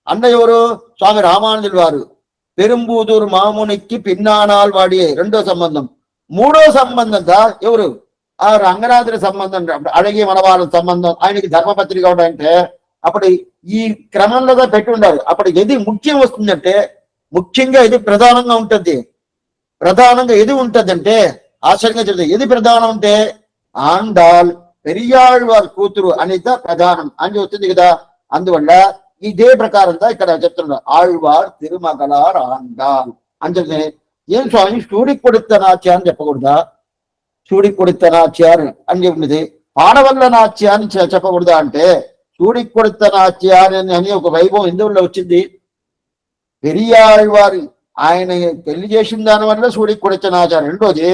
అన్న ఎవరు? స్వామి రామానుజుల వారు. పెరుంబూదూరు మామునికి పిన్నానాల్ వాడియే రెండో సంబంధం. 3వ సంబంధం ఎవరు? ఆ రంగనాథుని సంబంధం, అడిగి మన వాళ్ళ సంబంధం. ఆయనకి ధర్మపత్రిక ఉండాలంటే అప్పుడు ఈ క్రమంలో పెట్టి ఉండాలి. అప్పుడు ఏది ముఖ్యం వస్తుందంటే, ముఖ్యంగా ఇది ప్రధానంగా ఉంటుంది. ప్రధానంగా ఏది ఉంటుందంటే ఆశ్చర్యంగా చెప్తుంది. ఏది ప్రధానం అంటే ఆండాల్ పెరియాళ్వార్ కూతురు అనేది ప్రధానం అని వస్తుంది కదా. అందువల్ల ఇదే ప్రకారంగా ఇక్కడ చెప్తున్నారు ఆళ్వార్ తిరుమగలార్ ఆండాల్ అని చెప్తే, ఏం స్వామి సూడి కొడుత నాట్య అని చెప్పకూడదా? సూడి కొడుత నాట్యారు అని చెప్పింది. పాడవల్ల నాట్య అని చెప్పకూడదా అంటే, సూడి కొడుత నాట్య అని ఒక వైభవం ఎందువల్ల వచ్చింది? పెరియాళ్వారి ఆయన పెళ్లి చేసిన దాని వల్ల సూడి కొడుత నాచారు. రెండోది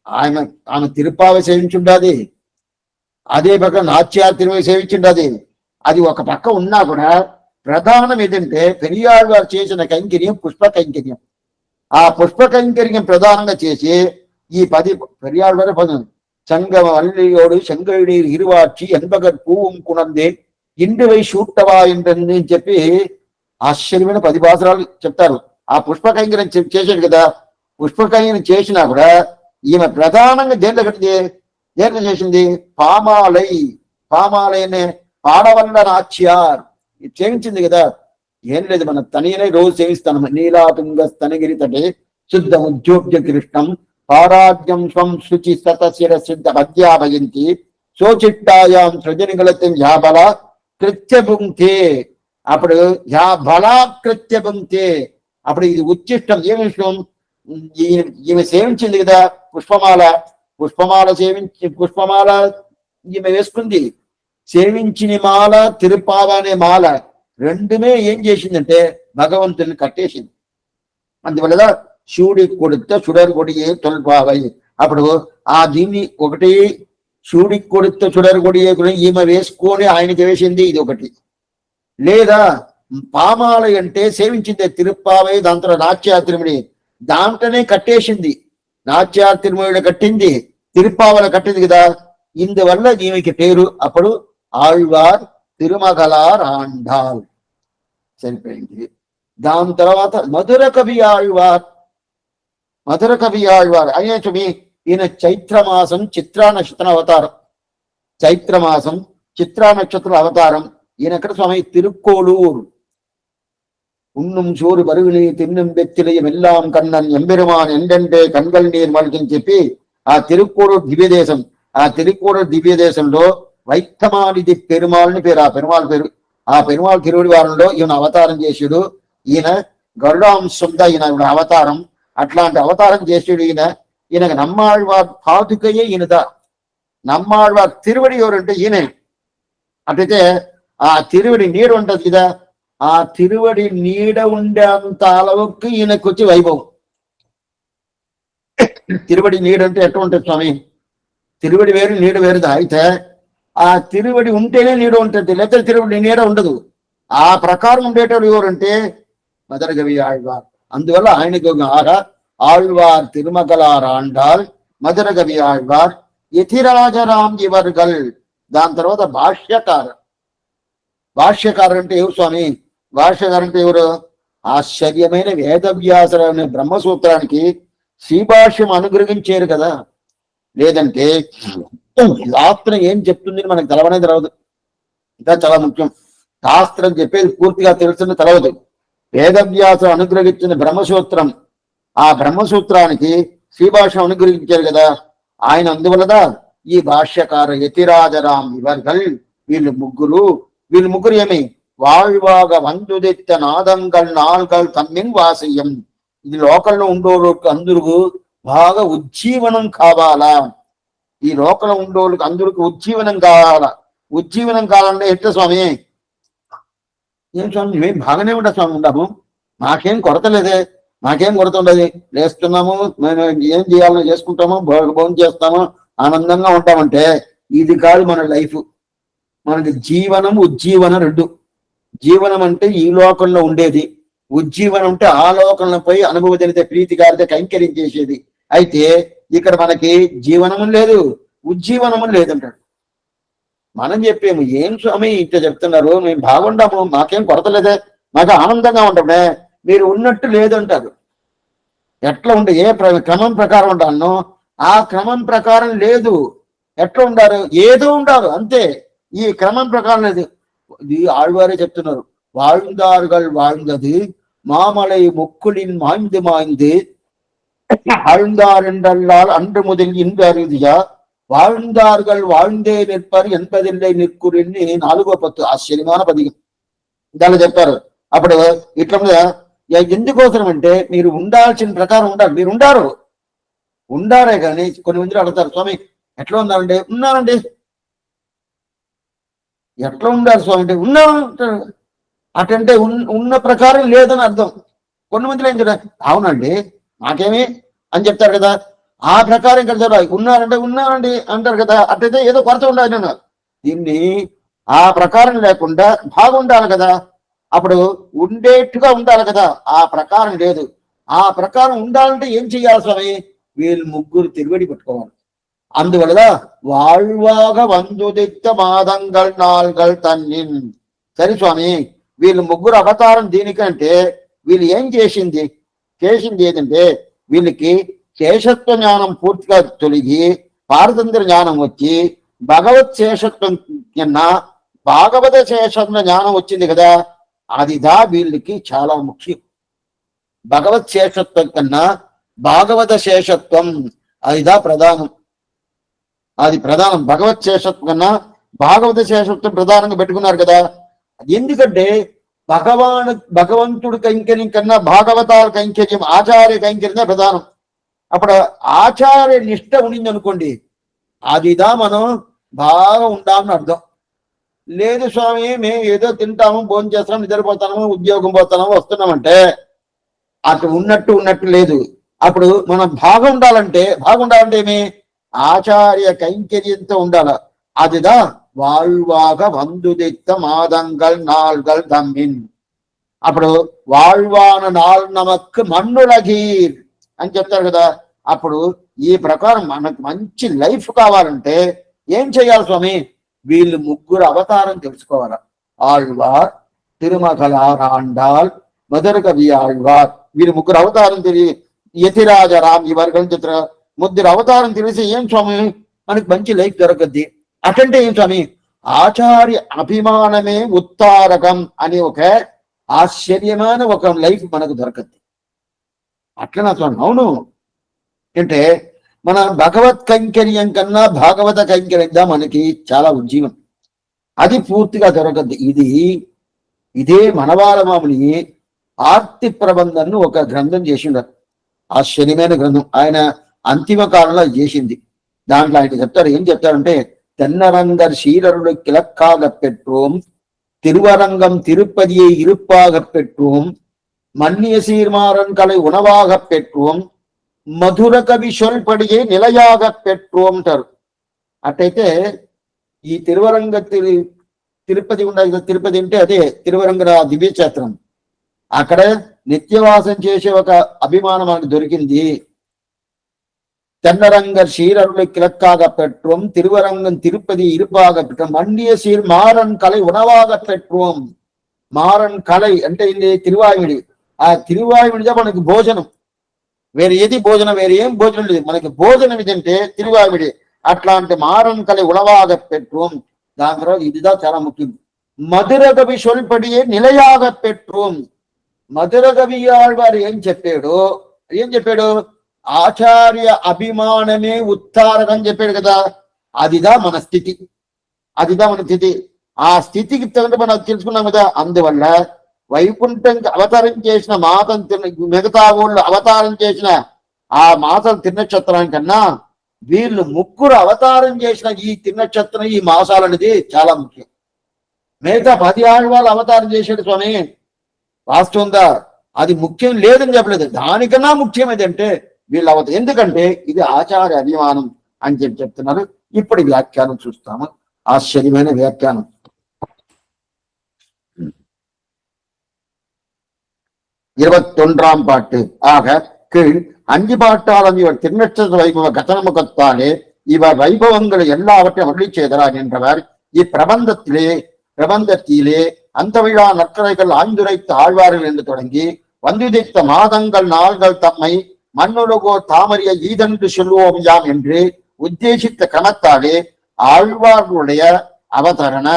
ఆమె తిరుపావి సేవించుండది, అదే పక్క నాట్య తిరుమల సేవించుండది. అది ఒక పక్క ఉన్నా కూడా ప్రధానం ఏంటంటే పెరియాళ్వారు చేసిన కైంకర్యం పుష్ప కైంకర్యం. ఆ పుష్ప కైంకర్యం ప్రధానంగా చేసి ఈ 10 పెరియాళ్వారు 10 సంగ వల్లియోడు శంకరుడి ఇరువాచి ఎన్బగర్ పూవం కుణందే ఇండివై షూట్టవా ఏంటని చెప్పి ఆశ్చర్యమైన 10 పాసురాలు చెప్తారు. ఆ పుష్ప కైంకర్యం చేశాడు కదా. పుష్ప కైంకర్యం చేసినా కూడా ఈమె ప్రధానంగా దేంట్లో కట్టింది? దేంట్లో చేసింది? పామాలై అనే పాడవల్ల నాచ్యార్ చేయించింది కదా. ఏం లేదు, మన తనయనే రోజు సేవిస్తాను. నీలాతుంగ స్తనగిరి తటే శుద్ధ ఉద్యోగ్య కృష్ణం పారాజ్యం స్వం శుచి సతశిర సిద్ధ పద్యాభయంతి సోచిట్టాయాం సృజనిగలతం యాబల కృత్యభుంక్తే. అప్పుడు యా బలా కృత్యభుంక్తే. అప్పుడు ఇది ఉచ్చిష్టం. ఏమి విషయం? ఈమె సేవించింది కదా పుష్పమాల ఈమె వేసుకుంది. సేవించిన మాల తిరుపావ అనే మాల రెండుమే ఏం చేసిందంటే భగవంతుని కట్టేసింది. అందువల్ల శివుడి కొడుత చుడరు కొడియే తొలపావై. అప్పుడు ఆ దీన్ని ఒకటి శివుడి కొడుత చుడరు కొడియే ఈమె వేసుకొని ఆయనకి వేసింది, ఇది ఒకటి. లేదా పామాల అంటే సేవించింది తిరుప్పావై, దాంతో నాట్య తిరుమడి దాంట్లోనే కట్టేసింది. నాట్య తిరుమడి కట్టింది, తిరుప్పావల కట్టింది కదా. ఇందువల్ల ఈమెకి పేరు అప్పుడు ఆళ్వార్ తిరుమగలార్ ఆండాల్ సరిపోయింది. దాని తర్వాత మధుర కవి ఆళ్వార్ అయ్యే చూమి ఈయన చైత్రమాసం చిత్రా నక్షత్రం అవతారం. చైత్రమాసం చిత్రా నక్షత్రం అవతారం. ఈయన ఎక్కడ స్వామి? తిరుక్కోలూరు. ఉన్నం చోరు బరువుని తిన్నం వ్యక్తిలయం ఎల్లాం కన్నన్ ఎంబెరుమాన్ ఎండంటే కన్గల్ నీరు మలికని చెప్పి ఆ తిరుక్కోలూరు దివ్యదేశం. ఆ తిరుక్కోలూరు దివ్యదేశంలో వైత్తమానిది పెరుమాళ్ళని పేరు. ఆ పెరుమాళ్ పేరు. ఆ పెరుమాళ్ తిరువుడి వారంలో ఈయన అవతారం చేసాడు. ఈయన గరుడాంశంగా ఈయన అవతారం. అట్లాంటి అవతారం చేసాడు ఈయనకు నమ్మాళ్వార్ పాదుకయే ఈయనదా. నమ్మాళ్వార్ తిరువడి ఎవరంటే ఈయనే. అట్లయితే ఆ తిరువడి నీడ ఉంటది కదా, ఆ తిరువడి నీడ ఉండేంత అలవుకి ఈయనకు వచ్చి వైభవం. తిరువడి నీడ అంటే ఎట్లా ఉంటుంది స్వామి? తిరువడి వేరు నీడ వేరుదా. అయితే ఆ తిరువడి ఉంటేనే నీడ ఉంటుంది, లేకపోతే తిరువడి నీడ ఉండదు. ఆ ప్రకారం ఉండేటోడు ఎవరంటే మదరగవి ఆళ్వార్. అందువల్ల ఆయనకు ఆళ్వార్ తిరుమగలార్ ఆండాల్ మదరగవి ఆళ్వార్ యతిరాజరామ్ ఇవర్గల్. దాని తర్వాత భాష్యకారు అంటే ఎవరు స్వామి? భాష్యకారు అంటే ఎవరు? ఆశ్చర్యమైన వేదవ్యాసుల అనే బ్రహ్మసూత్రానికి శ్రీభాష్యం అనుగ్రహించారు కదా. లేదంటే శాస్త్రం ఏం చెప్తుంది మనకు తెలవనే తెలవదు. ఇంకా చాలా ముఖ్యం, శాస్త్రం చెప్పేది పూర్తిగా తెలుసుని తెలవదు. వేదవ్యాసం అనుగ్రహించిన బ్రహ్మసూత్రం, ఆ బ్రహ్మసూత్రానికి శ్రీభాష్యం అనుగ్రహించారు కదా. ఆయన అందువలన ఈ భాష్యకార యతిరాజరాం ఇవర్గల్ వీళ్ళు ముగ్గురు ఏమి வாழ்வாக வந்துதித்த నాదంగల్ నాల్గల్ తమ్మిన్ వాసయం. ఇది లోకంలో ఉండేవాళ్ళకి అందరికి బాగా ఉజ్జీవనం కావాలా, ఈ లోకంలో ఉండేవాళ్ళకి అందరికి ఉజ్జీవనం కావాలా. ఉజ్జీవనం కావాలంటే ఎట్లా స్వామి? ఏం స్వామి మేము బాగానే ఉంటా స్వామి, ఉండము, మాకేం కొరత లేదే, మాకేం కొరత ఉండదు, లేస్తున్నాము, మేము ఏం చేయాలో చేసుకుంటాము, భోజనం చేస్తాము, ఆనందంగా ఉంటామంటే ఇది కాదు మన లైఫ్. మనకి జీవనం ఉజ్జీవనం రెండు. జీవనం అంటే ఈ లోకంలో ఉండేది, ఉజ్జీవనం అంటే ఆ లోకంలో పోయి అనుభవం తెలితే ప్రీతికారితే కైంకర్యం చేసేది. అయితే ఇక్కడ మనకి జీవనము లేదు, ఉజ్జీవనము లేదంటాడు. మనం చెప్పేము ఏం స్వామి ఇంత చెప్తున్నారు, మేము బాగుండాము, మాకేం కొరత లేదే, మాకు ఆనందంగా ఉంటామే, మీరు ఉన్నట్టు లేదంటారు. ఎట్లా ఉండే ఏ క్రమం ప్రకారం ఉంటాను ఆ క్రమం ప్రకారం లేదు. ఎట్లా ఉండారు? ఏదో ఉండారు అంతే, ఈ క్రమం ప్రకారం లేదు. ఇది ఆళ్వారే చెప్తున్నారు, வாழ்ந்தார்கள் வாழ்ந்தது மாமலை முக்குளின் மாய்ந்து மாய்ந்து ஆழ்ந்தார் என்றல்லால் அன்று முதல் இன்று அறுதியா வாழ்ந்தார்கள் வாழ்ந்தே నిற்பర్ என்பதில்லை నిற்కురిని 4:10 ఆశ్చర్యమైన పదికం దాన్ని చెప్పారు. అప్పుడు ఇట్లా ఎందుకోసం అంటే మీరు ఉండాల్సిన ప్రకారం ఉండాలి. మీరు ఉండారే కానీ కొన్ని మంది అడుగుతారు, స్వామి ఎట్లా ఉన్నారంటే, ఉన్నానండి. ఎట్లా ఉండాలి స్వామి అంటే ఉన్నాను అటంటే ఉన్న ప్రకారం లేదని అర్థం. కొన్ని మందిలో ఏం చెప్తారు, అవునండి నాకేమి అని చెప్తారు కదా, ఆ ప్రకారం కదా ఉన్నారంటే ఉన్నానండి అంటారు కదా, అట్లయితే ఏదో కొరత ఉండాలి. నేను దీన్ని ఆ ప్రకారం లేకుండా బాగుండాలి కదా, అప్పుడు ఉండేట్టుగా ఉండాలి కదా, ఆ ప్రకారం లేదు. ఆ ప్రకారం ఉండాలంటే ఏం చెయ్యాలి స్వామి? వీళ్ళు ముగ్గురు తిరువడి పెట్టుకోవాలి. అందువల్ల வாழ்வாக வந்துதித்த మాదంగల్ నాల్గల్ తన్నిన్. సరే స్వామి, వీళ్ళు ముగ్గురు అవతారం దీనికంటే వీళ్ళు ఏం చేసింది ఏదంటే వీళ్ళకి శేషత్వ జ్ఞానం పూర్తిగా తొలగి పారతంత్ర జ్ఞానం వచ్చి భగవత్ శేషత్వం కన్నా భాగవత శేషత్వ జ్ఞానం వచ్చింది కదా, అదిదా వీళ్ళకి చాలా ముఖ్యం. భగవత్ శేషత్వం కన్నా భాగవత శేషత్వం అదిదా ప్రధానం. అది ప్రధానం. భగవత్ శేషత్వం కన్నా భాగవత శేషత్వం ప్రధానంగా పెట్టుకున్నారు కదా. ఎందుకంటే భగవంతుడు కైంకర్యం కన్నా భాగవతాల కైంకర్యం, ఆచార్య కైంకర్యమే ప్రధానం. అప్పుడు ఆచార్య నిష్ట ఉండింది అనుకోండి, అదిదా మనం బాగా ఉండాలని అర్థం. లేదు స్వామి మేము ఏదో తింటాము, భోజనం చేస్తాము, నిద్రపోతాము, ఉద్యోగం పోతాము, వస్తున్నామంటే అటు ఉన్నట్టు లేదు. అప్పుడు మనం బాగుండాలంటే ఏమి? ఆచార్య కైంకర్యంతో ఉండాల. అదిదా வாழ்வாக வந்துதித்த మాదంగల్ నాల్గల్ తమ్మిన్. అప్పుడు வாழ்வான నాల్ నమక్ మన్నులగీర్ అని చెప్తారు కదా. అప్పుడు ఈ ప్రకారం మనకు మంచి లైఫ్ కావాలంటే ఏం చేయాలి స్వామి? వీళ్ళు ముగ్గురు అవతారం తెలుసుకోవాలి. ఆళ్వార్, తిరుమగలారాండాల్, మధురకవి ఆళ్వార్, వీళ్ళు ముగ్గురు అవతారం తెలియ యతిరాజరాం ఈ వర్గం చిత్ర ముగ్గురు అవతారం తెలిసి ఏం స్వామి మనకి మంచి లైఫ్ దొరకద్ది. అటంటే ఏం స్వామి? ఆచార్య అభిమానమే ఉత్తారకం అని ఒక ఆశ్చర్యమైన ఒక లైఫ్ మనకు దొరకద్ది. అట్లనా స్వామి? అవును. అంటే మన భగవత్ కైంకర్యం కన్నా భాగవత కైంకర్యం మనకి చాలా ఉజ్జీవం, అది పూర్తిగా దొరకద్ది. ఇదే మనవాళమాముని ఆర్తి ప్రబంధను ఒక గ్రంథం చేసిండారు, ఆశ్చర్యమైన గ్రంథం. ఆయన అంతిమ కాలంలో చేసింది. దాంట్లో ఆయన చెప్తారు, ఏం చెప్తారంటే, தென்னரங்கர் சீரருளை கிழக்காக பெற்றோம், திருவரங்கம் திருப்பதியை இருப்பாக பெற்றோம், மன்னிய சீர்மாறன் கலை உணவாக பெற்றோம், మధుర కవి సొల్పడియే నిలయాగ పెట్రోంటారు. అట్టయితే ఈ తిరువరంగ తిరుపతి ఉండదు, తిరుపతి అంటే అదే తిరువరంగ దివ్యక్షేత్రం. అక్కడ నిత్యవాసం చేసే ఒక అభిమానం మనకు దొరికింది. தென்னரங்கர் சீரருளை கிழக்காக பெற்றோம், திருவரங்கம் திருப்பதி இருப்பாக பெற்றோம், மன்னிய சீர் மாறன் கலை உணவாக பெற்றோம். మారన్ కళై అంటే ఇది తిరువాయుడి. ఆ తిరువాయుడిదే మనకి భోజనం. వేరే ఏది భోజనం, వేరే ఏం భోజనం లేదు. మనకి భోజనం ఇదంటే తిరువాయుడి. అట్లాంటి మారం కలి ఉళవాగ పెట్టుం. దాని తర్వాత ఇదిదా చాలా ముఖ్యం. మధురగవి సొల్పడియే నిలయాగ పెట్టుం. మధురగవి ఆళ్వారు ఏం చెప్పాడు? ఆచార్య అభిమానమే ఉత్తారకం చెప్పాడు కదా. అదిదా మన స్థితి. ఆ స్థితికి తగ్గ మనం తెలుసుకున్నాం కదా. అందువల్ల వైకుంఠం అవతారం చేసిన మాతం మిగతా ఊళ్ళో అవతారం చేసిన ఆ మాసం తిరునక్షత్రానికన్నా వీళ్ళు ముగ్గురు అవతారం చేసిన ఈ తిరునక్షత్రం, ఈ మాసాలు అనేది చాలా ముఖ్యం. మిగతా 10 ఆళ్వాళ్ళు అవతారం చేశాడు స్వామి, వాస్తవంగా అది ముఖ్యం లేదని చెప్పలేదు. దానికన్నా ముఖ్యం ఏదంటే వీళ్ళు అవతారం. ఎందుకంటే ఇది ఆచార్య అభిమానం అని చెప్తున్నారు. ఇప్పుడు వ్యాఖ్యానం చూస్తాము. ఆశ్చర్యమైన వ్యాఖ్యానం. 21ஆம் பாட்டு. ஆக கீழ் 5 பாட்டாளம் இவர் திருநட்சத்திர வைபவ கதனமுகத்தாலே இவர் வைபவங்களை எல்லாவற்றையும் அருளி செய்தார் என்றவர் பிரபந்தத்திலே அந்த விழா நற்கரைகள் ஆய்ந்துரைத்த ஆழ்வார்கள் என்று தொடங்கி வந்துதைத்த மாதங்கள் நாள்கள் தம்மை மண்ணுலகோர் தாமரிய ஈதென்று சொல்லுவோம் யாம் என்று உத்தேசித்த கிரமத்தாலே ஆழ்வார்களுடைய அவதரண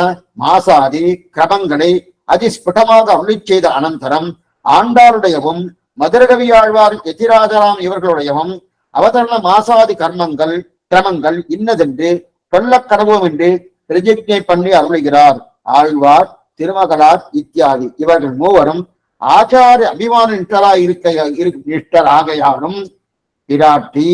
மாசாதி கிரமங்களை அதிஸ்புடமாக அருளி செய்த அனந்தரம் ஆண்டாருடையவும் மதுரகவி ஆழ்வார் எதிராஜராம் இவர்களுடையவும் அவதரண மாசாதி கிரமங்கள் இன்னதென்று சொல்லக் கடவோம் என்று பிரதிஜை பண்ணி அருளுகிறார். ஆழ்வார், திருமகளார் இத்தியாதி இவர்கள் மூவரும் ஆச்சாரிய அபிமான நிஷ்டராகையாலும் பிராட்டி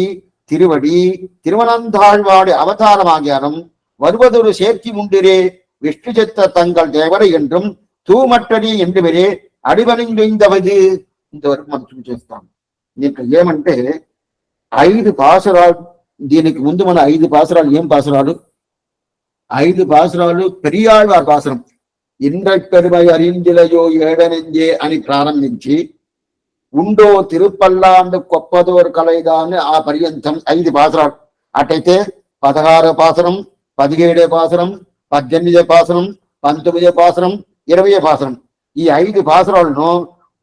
திருவடி திருவனந்தாழ்வாடு அவதாரமாகியாலும் வருவதொரு சேர்த்தி உண்டிரே விஷ்ணு சித்த தங்கள் தேவரை என்றும் తూమట్టడి ఎండివరే అడివనిందవది ఇంతవరకు మనం చూసేస్తాం. ఇక్కడ ఏమంటే 5 పాసురాలు. దీనికి ముందు మన 5 పాసురాలు ఏం పాసురాలు? 5 పాసురాలు పెరియాళ్వార్ పాసురం. ఇంద్రపెరుమై అరిందిలయో ఏడనెంజే అని ప్రారంభించి ఉండో తిరుపల్లాండు కొప్పదోరు కలైదా అని ఆ పర్యంతం 5 పాసురాలు. అటైతే 16 పాసురం, 17 పాసురం, 18 పాసురం, 19 పాసురం, 20 పాసురం. ఈ 5 పాసురాలను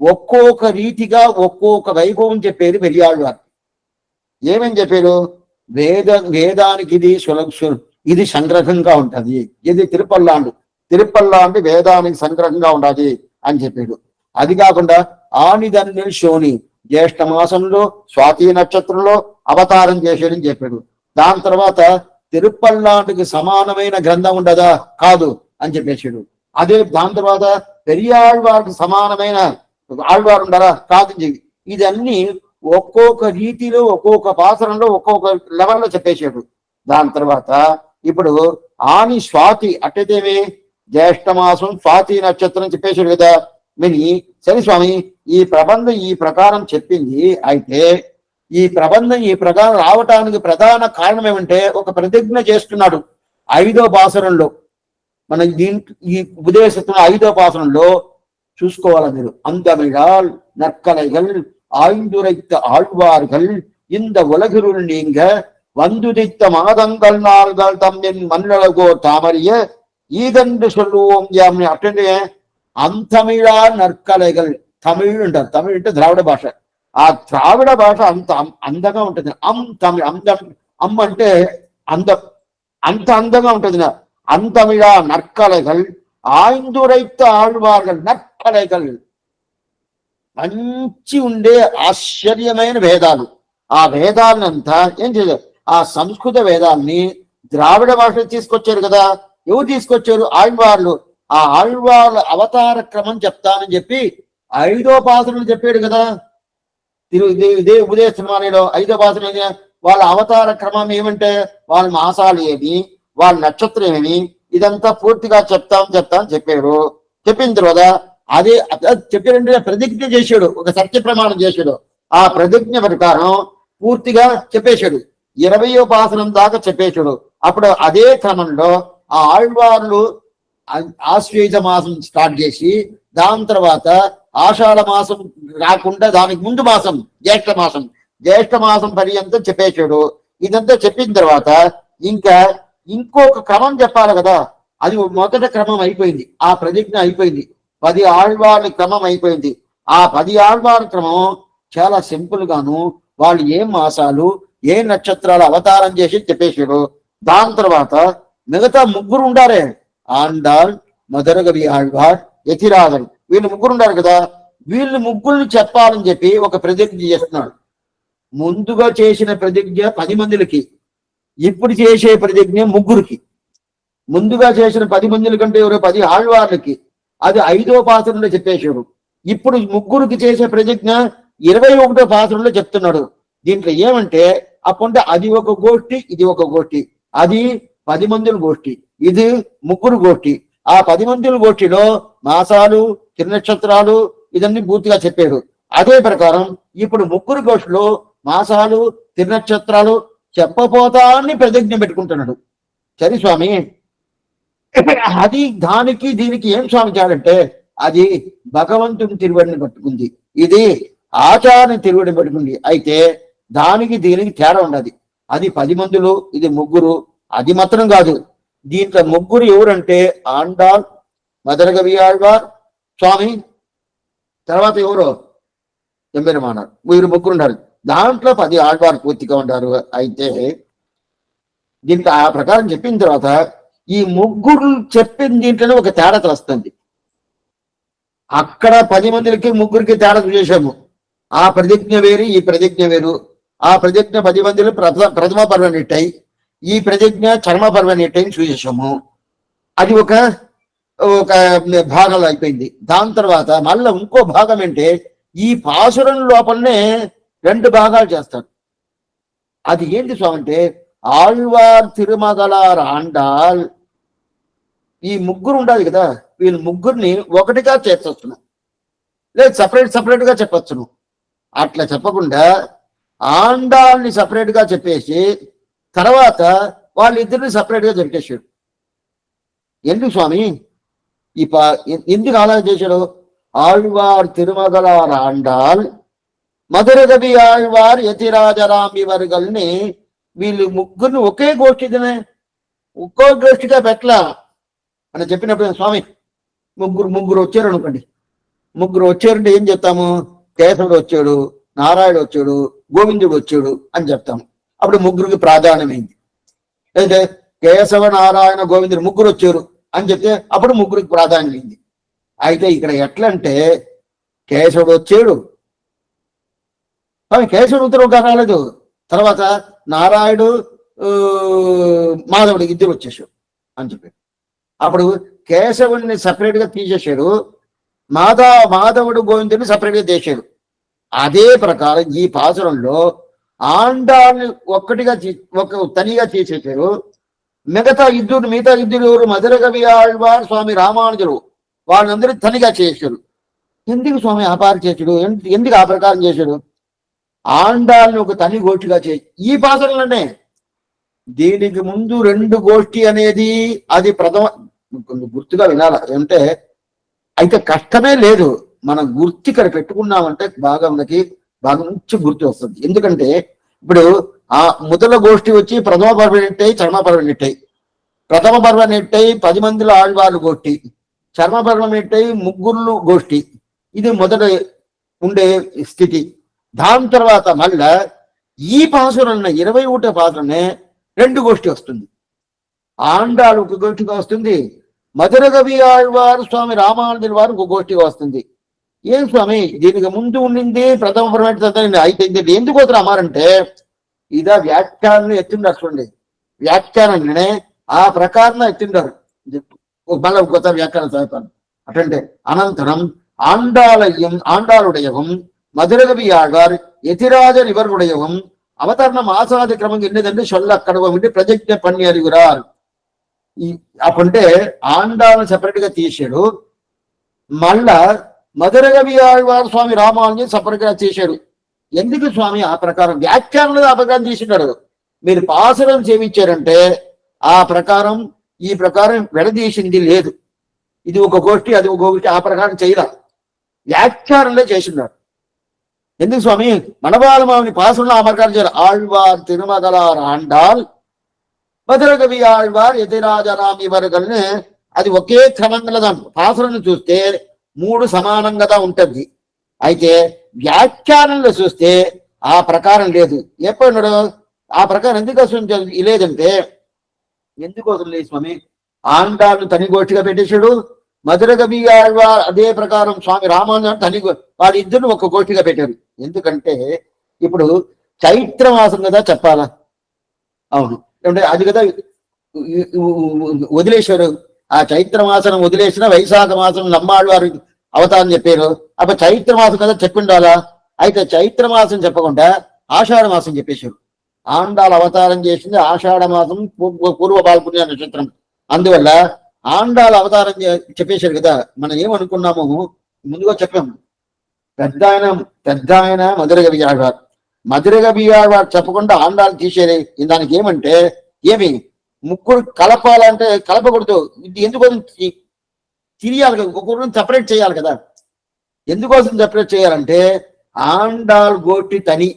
ఒక్కొక్క రీతిగా ఒక్కొక్క వైభవం చెప్పేది పెరియాళ్వార్. ఏమని చెప్పారు? వేదానికి ఇది సంగ్రహంగా ఉంటది. ఇది తిరుపల్లాండు వేదానికి సంగ్రహంగా ఉండాలి అని చెప్పాడు. అది కాకుండా ఆనిదన్ని శోని జ్యేష్ఠ మాసంలో స్వాతి నక్షత్రంలో అవతారం చేశాడని చెప్పాడు. దాని తర్వాత తిరుపల్లాండుకి సమానమైన గ్రంథం ఉండదా? కాదు అని చెప్పేశాడు. అదే దాని తర్వాత పెరియాళ్వారికి సమానమైన ఆళ్వారు ఉండరా? కాదు. ఇదన్నీ ఒక్కొక్క రీతిలో ఒక్కొక్క పాసరంలో ఒక్కొక్క లెవెల్లో చెప్పేశాడు. దాని తర్వాత ఇప్పుడు ఆని స్వాతి అట్టయితేమే జ్యేష్ఠ మాసం స్వాతి నక్షత్రం చెప్పేశాడు కదా. మిని సరే స్వామి, ఈ ప్రబంధం ఈ ప్రకారం చెప్పింది. అయితే ఈ ప్రబంధం ఈ ప్రకారం రావటానికి ప్రధాన కారణం ఏమంటే ఒక ప్రతిజ్ఞ చేస్తున్నాడు 5వ పాసురంలో. మన ఈ ఉపదేశిస్తున్న 5వ పాసురంలో చూసుకోవాలి మీరు. அந்தமிழால் நற்கலைகள் ஆய்ந்துரைத்த ஆழ்வார்கள் இந்த உலகிருள் நீங்க வந்துதித்த மாதங்கள் நாள்கள் தம்மின் மண்ணழகோ தாமரிய ஈதென்று சொல்லுவோம் யாம். అంటే అంతమిళా నర్కలైகள். తమిళ్ అంటారు. తమిళ్ అంటే ద్రావిడ భాష. ఆ ద్రావిడ భాష అంత అందంగా ఉంటుంది. తమిళ్ అమ్మ అంటే అందం, అంత అందంగా ఉంటుంది. అంతమిళా నర్కలైகள் ఆయిందురైత ఆళ్వాர்கள். నర్కలైகள் మంచి ఉండే ఆశ్చర్యమైన వేదాలు. ఆ వేదాలనంతా ఏం చేశారు? ఆ సంస్కృత వేదాల్ని ద్రావిడ భాష తీసుకొచ్చారు కదా. ఎవరు తీసుకొచ్చారు? ఆళ్వార్లు. ఆ ఆళ్వార్ల అవతార క్రమం చెప్తానని చెప్పి 5వ పాసురం చెప్పాడు కదా. ఇదే ఉపదేశమాలలో 5వ పాసురం వాళ్ళ అవతార క్రమం ఏమంటే వాళ్ళ మాసాలు ఏమి, వాళ్ళ నక్షత్రం ఏమి, ఇదంతా పూర్తిగా చెప్తామని చెప్పాడు. చెప్పిన తర్వాత అదే చెప్పారంటే ప్రతిజ్ఞ చేశాడు, ఒక సత్య ప్రమాణం చేశాడు. ఆ ప్రతిజ్ఞ ప్రకారం పూర్తిగా చెప్పేశాడు. 20వ పాసురం దాకా చెప్పేశాడు. అప్పుడు అదే క్రమంలో ఆ ఆళ్వార్లు ఆశ్వేజ మాసం స్టార్ట్ చేసి దాని తర్వాత ఆషాఢ మాసం రాకుండా దానికి ముందు మాసం జ్యేష్ఠ మాసం పర్యంతం చెప్పేశాడు. ఇదంతా చెప్పిన తర్వాత ఇంకా ఇంకొక క్రమం చెప్పాలి కదా. అది మొదట క్రమం అయిపోయింది. ఆ ప్రతిజ్ఞ అయిపోయింది. 10 ఆళ్వార్ల క్రమం అయిపోయింది. ఆ 10 ఆళ్వార్ క్రమం చాలా సింపుల్ గాను వాళ్ళు ఏ మాసాలు ఏ నక్షత్రాలు అవతారం చేసి చెప్పేశారు. దాని తర్వాత మిగతా ముగ్గురు ఉండారే, ఆండాల్, మధురగవి ఆళ్వార్, యతిరాజన్, వీళ్ళు ముగ్గురు ఉండారు కదా, వీళ్ళు ముగ్గురిని చెప్పాలని చెప్పి ఒక ప్రతిజ్ఞ చేస్తున్నాడు. ముందుగా చేసిన ప్రతిజ్ఞ 10 మందికి, ఇప్పుడు చేసే ప్రతిజ్ఞ ముగ్గురికి. ముందుగా చేసిన 10 మంది కంటే ఎవరో 10 ఆళ్వార్లకి అది 5వ పాత్రలో చెప్పేశాడు. ఇప్పుడు ముగ్గురికి చేసే ప్రతిజ్ఞ 21వ పాత్రలో చెప్తున్నాడు. దీంట్లో ఏమంటే అప్పుంటే అది ఒక గోష్ఠి, ఇది ఒక గోష్ఠి. అది 10 మందుల గోష్ఠి, ఇది ముగ్గురు గోష్ఠి. ఆ 10 మందుల గోష్ఠిలో మాసాలు, తిరునక్షత్రాలు ఇదన్నీ పూర్తిగా చెప్పాడు. అదే ప్రకారం ఇప్పుడు ముగ్గురు గోష్ఠిలో మాసాలు, తిరునక్షత్రాలు చెప్పపోతా అని ప్రతిజ్ఞ పెట్టుకుంటున్నాడు. సరే స్వామి, అది దానికి దీనికి ఏం స్వామి చేయాలంటే అది భగవంతుని తిరువడిని పట్టుకుంది, ఇది ఆచార్య తిరువడిని పట్టుకుంది. అయితే దానికి దీనికి తేడా ఉండదు. అది 10 మందులు, ఇది ముగ్గురు. అది మాత్రం కాదు, దీంట్లో ముగ్గురు ఎవరంటే ఆండాల్, మధురగవి ఆళ్వార్ స్వామి, తర్వాత ఎవరో ఎంబెరమానారు, వీరు ముగ్గురు ఉన్నారు. దాంట్లో 10 ఆళ్వార్ పూర్తిగా ఉంటారు. అయితే దీంట్లో ఆ ప్రకారం చెప్పిన తర్వాత ఈ ముగ్గురు చెప్పిన దీంట్లోనే ఒక తేడా వస్తుంది. అక్కడ 10 మందికి ముగ్గురికి తేడా చేశాము. ఆ ప్రతిజ్ఞ వేరు, ఈ ప్రతిజ్ఞ వేరు. ఆ ప్రతిజ్ఞ 10 మందిలో ప్రథమ పర్వ నెట్టాయి, ఈ ప్రతిజ్ఞ చర్మ పర్వ నెట్టాయి చూసేసాము. అది ఒక ఒక భాగం అయిపోయింది. దాని తర్వాత మళ్ళీ ఇంకో భాగం అంటే ఈ పాసురం లోపలనే 2 భాగాలు చేస్తారు. అది ఏంటి స్వామి అంటే ఆళ్వార్ తిరుమగలార్ ఆండాల్, ఈ ముగ్గురు ఉండాలి కదా, వీళ్ళు ముగ్గురిని ఒకటిగా చేర్చొచ్చును, లేదు సపరేట్ గా చెప్పొచ్చును. అట్లా చెప్పకుండా ఆండాల్ని సపరేట్ గా చెప్పేసి తర్వాత వాళ్ళిద్దరిని సపరేట్ గా చెప్పేశాడు. ఎందుకు స్వామి ఎందుకు అలా చేశాడు? ఆళ్వార్ తిరుమగలార్ ఆండాల్, మధురగవి ఆళ్వార్, యతిరాజరామి వర్గల్ని వీళ్ళు ముగ్గురిని ఒకే గోష్ఠినే ఒక్కో గోష్ఠిగా పెట్టలా అని చెప్పినప్పుడు స్వామి ముగ్గురు వచ్చారు అనుకోండి, ముగ్గురు వచ్చారంటే ఏం చెప్తాము? కేశవుడు వచ్చాడు, నారాయణుడు వచ్చాడు, గోవిందుడు వచ్చాడు అని చెప్తాము. అప్పుడు ముగ్గురికి ప్రాధాన్యమైంది. అయితే కేశవ, నారాయణ, గోవిందుడు ముగ్గురు వచ్చారు అని చెప్తే అప్పుడు ముగ్గురికి ప్రాధాన్యమైంది. అయితే ఇక్కడ ఎట్లా అంటే కేశవుడు వచ్చాడు, కేశవుడు ఉత్తరం రాలేదు, తర్వాత నారాయణుడు, మాధవుడు ఇద్దరు వచ్చేసాడు అని చెప్పాడు. అప్పుడు కేశవుడిని సపరేట్ గా తీసేశాడు, మాధవుడు గోవిందుడిని సపరేట్ గా చేశాడు. అదే ప్రకారం ఈ పాసురంలో ఆండాల్ని ఒక్కటిగా తనిగా చేసేసారు. మిగతా ఇద్దరు ఎవరు? మధురగవి ఆళ్వార్, స్వామి రామానుజులు, వాళ్ళందరూ తనిగా చేశారు. ఎందుకు స్వామి అపారం చేశాడు? ఎందుకు ఆ ప్రకారం చేశాడు? ఆండాల్ని ఒక తని గోష్ఠిగా చేసి ఈ పాసురంలోనే. దీనికి ముందు 2 గోష్ఠి అనేది అది ప్రథమ, గుర్తుగా వినాల అంటే అయితే కష్టమే లేదు. మనం గుర్తు ఇక్కడ పెట్టుకున్నామంటే బాగా మనకి బాగా మంచి గుర్తు వస్తుంది. ఎందుకంటే ఇప్పుడు ఆ మొదల గోష్ఠి వచ్చి ప్రథమ పర్వ నెట్టాయి, చర్మ పర్వ నెట్టాయి. ప్రథమ పర్వ నెట్టాయి 10 మందిలో ఆళ్వార్లు గోష్ఠి, చర్మ పర్వ నెట్టాయి ముగ్గురు గోష్ఠి. ఇది మొదట ఉండే స్థితి. దాని తర్వాత మళ్ళా ఈ పాసురన్న 21వ పాసురనే 2 గోష్ఠి వస్తుంది. ఆండాలు ఒక గోష్ఠిగా వస్తుంది, మధురగవి ఆళ్వారు, స్వామి రామానుజుల వారు ఒక గోష్ఠిగా వస్తుంది. ఏం స్వామి దీనికి ముందు ఉండింది ప్రథమ పర్వ అయితే ఎందుకు వద్దు అమ్మారంటే ఇదా వ్యాఖ్యానం ఎత్తుండారు. చూడండి, వ్యాఖ్యానాన్ని ఆ ప్రకారం ఎత్తుండారు. మళ్ళీ కొత్త వ్యాఖ్యానం చదువుతాను. అటంటే అనంతరం ఆండాలుడయవం, మధురగవి ఆళ్వార్, యతిరాజర్ ఇవరుడయవం అవతరణ మాసాది క్రమం ఎన్నిదంటే సొల్ల అక్కడ ఉండి ప్రజజ్ఞ పన్ని అరుగురారు. అప్పుంటే ఆండాలను సెపరేట్ గా తీసాడు, మళ్ళా మధురగవి ఆళ్వార్, స్వామి రామానుజుని సపరేట్ గా చేశాడు. ఎందుకు స్వామి ఆ ప్రకారం? వ్యాఖ్యానంలో ఆ ప్రకారం తీసినాడు. మీరు పాసురం సేవించారంటే ఆ ప్రకారం ఈ ప్రకారం విడదీసింది లేదు. ఇది ఒక గోష్ఠి, అది ఒక గోష్ఠి, ఆ ప్రకారం చేయరా, వ్యాఖ్యానంలో చేసినాడు. ఎందుకు స్వామి? మనబాలమావిని పాసురంలో ఆ ప్రకారం చేయాలి. ఆళ్వార్ తిరుమగలార్ ఆండాల్, మధురగవి ఆళ్వార్, యతిరాజరామి వర్గల్ని అది ఒకే క్రమంగా దాంట్లో పాసులను చూస్తే 3 సమానంగా ఉంటుంది. అయితే వ్యాఖ్యానంలో చూస్తే ఆ ప్రకారం లేదు. ఎప్పుడు ఆ ప్రకారం ఎందుకోసం లేదంటే, ఎందుకోసం లేదు స్వామి, ఆండాలను తనిగోష్ఠిగా పెట్టేశాడు. మధుర కవి అదే ప్రకారం స్వామి రామానుజన్ వాళ్ళిద్దరిని ఒక గోష్ఠిగా పెట్టారు. ఎందుకంటే ఇప్పుడు చైత్ర మాసం కదా చెప్పాలా, అవును అంటే అది కదా వదిలేశారు. ఆ చైత్ర మాసం వదిలేసిన వైశాఖ మాసం నమ్మాళ్ళు వారు అవతారం చెప్పారు. అప్పుడు చైత్ర మాసం కదా చెప్పిండాలా. అయితే చైత్ర మాసం చెప్పకుండా ఆషాఢ మాసం చెప్పేశారు. ఆండాల అవతారం చేసింది ఆషాఢ మాసం, పూర్వ పాల్పుణ్య నక్షత్రం. అందువల్ల ఆండాల అవతారం చెప్పేశారు కదా. మనం ఏమనుకున్నాము, ముందుగా చెప్పాము, పెద్ద ఆయన మధుర కవి ఆళ్వార్. మధుర కవి ఆళ్వార్ చెప్పకుండా ఆండాలు తీసేది. దానికి ఏమంటే, ఏమి ముగ్గురు కలపాలంటే కలపకూడదు. ఇది ఎందుకోసం తిరియాలి కదా, ఒక్కొక్కరిని సపరేట్ చేయాలి కదా. ఎందుకోసం సపరేట్ చేయాలంటే ఆండాల్ గోటి తని,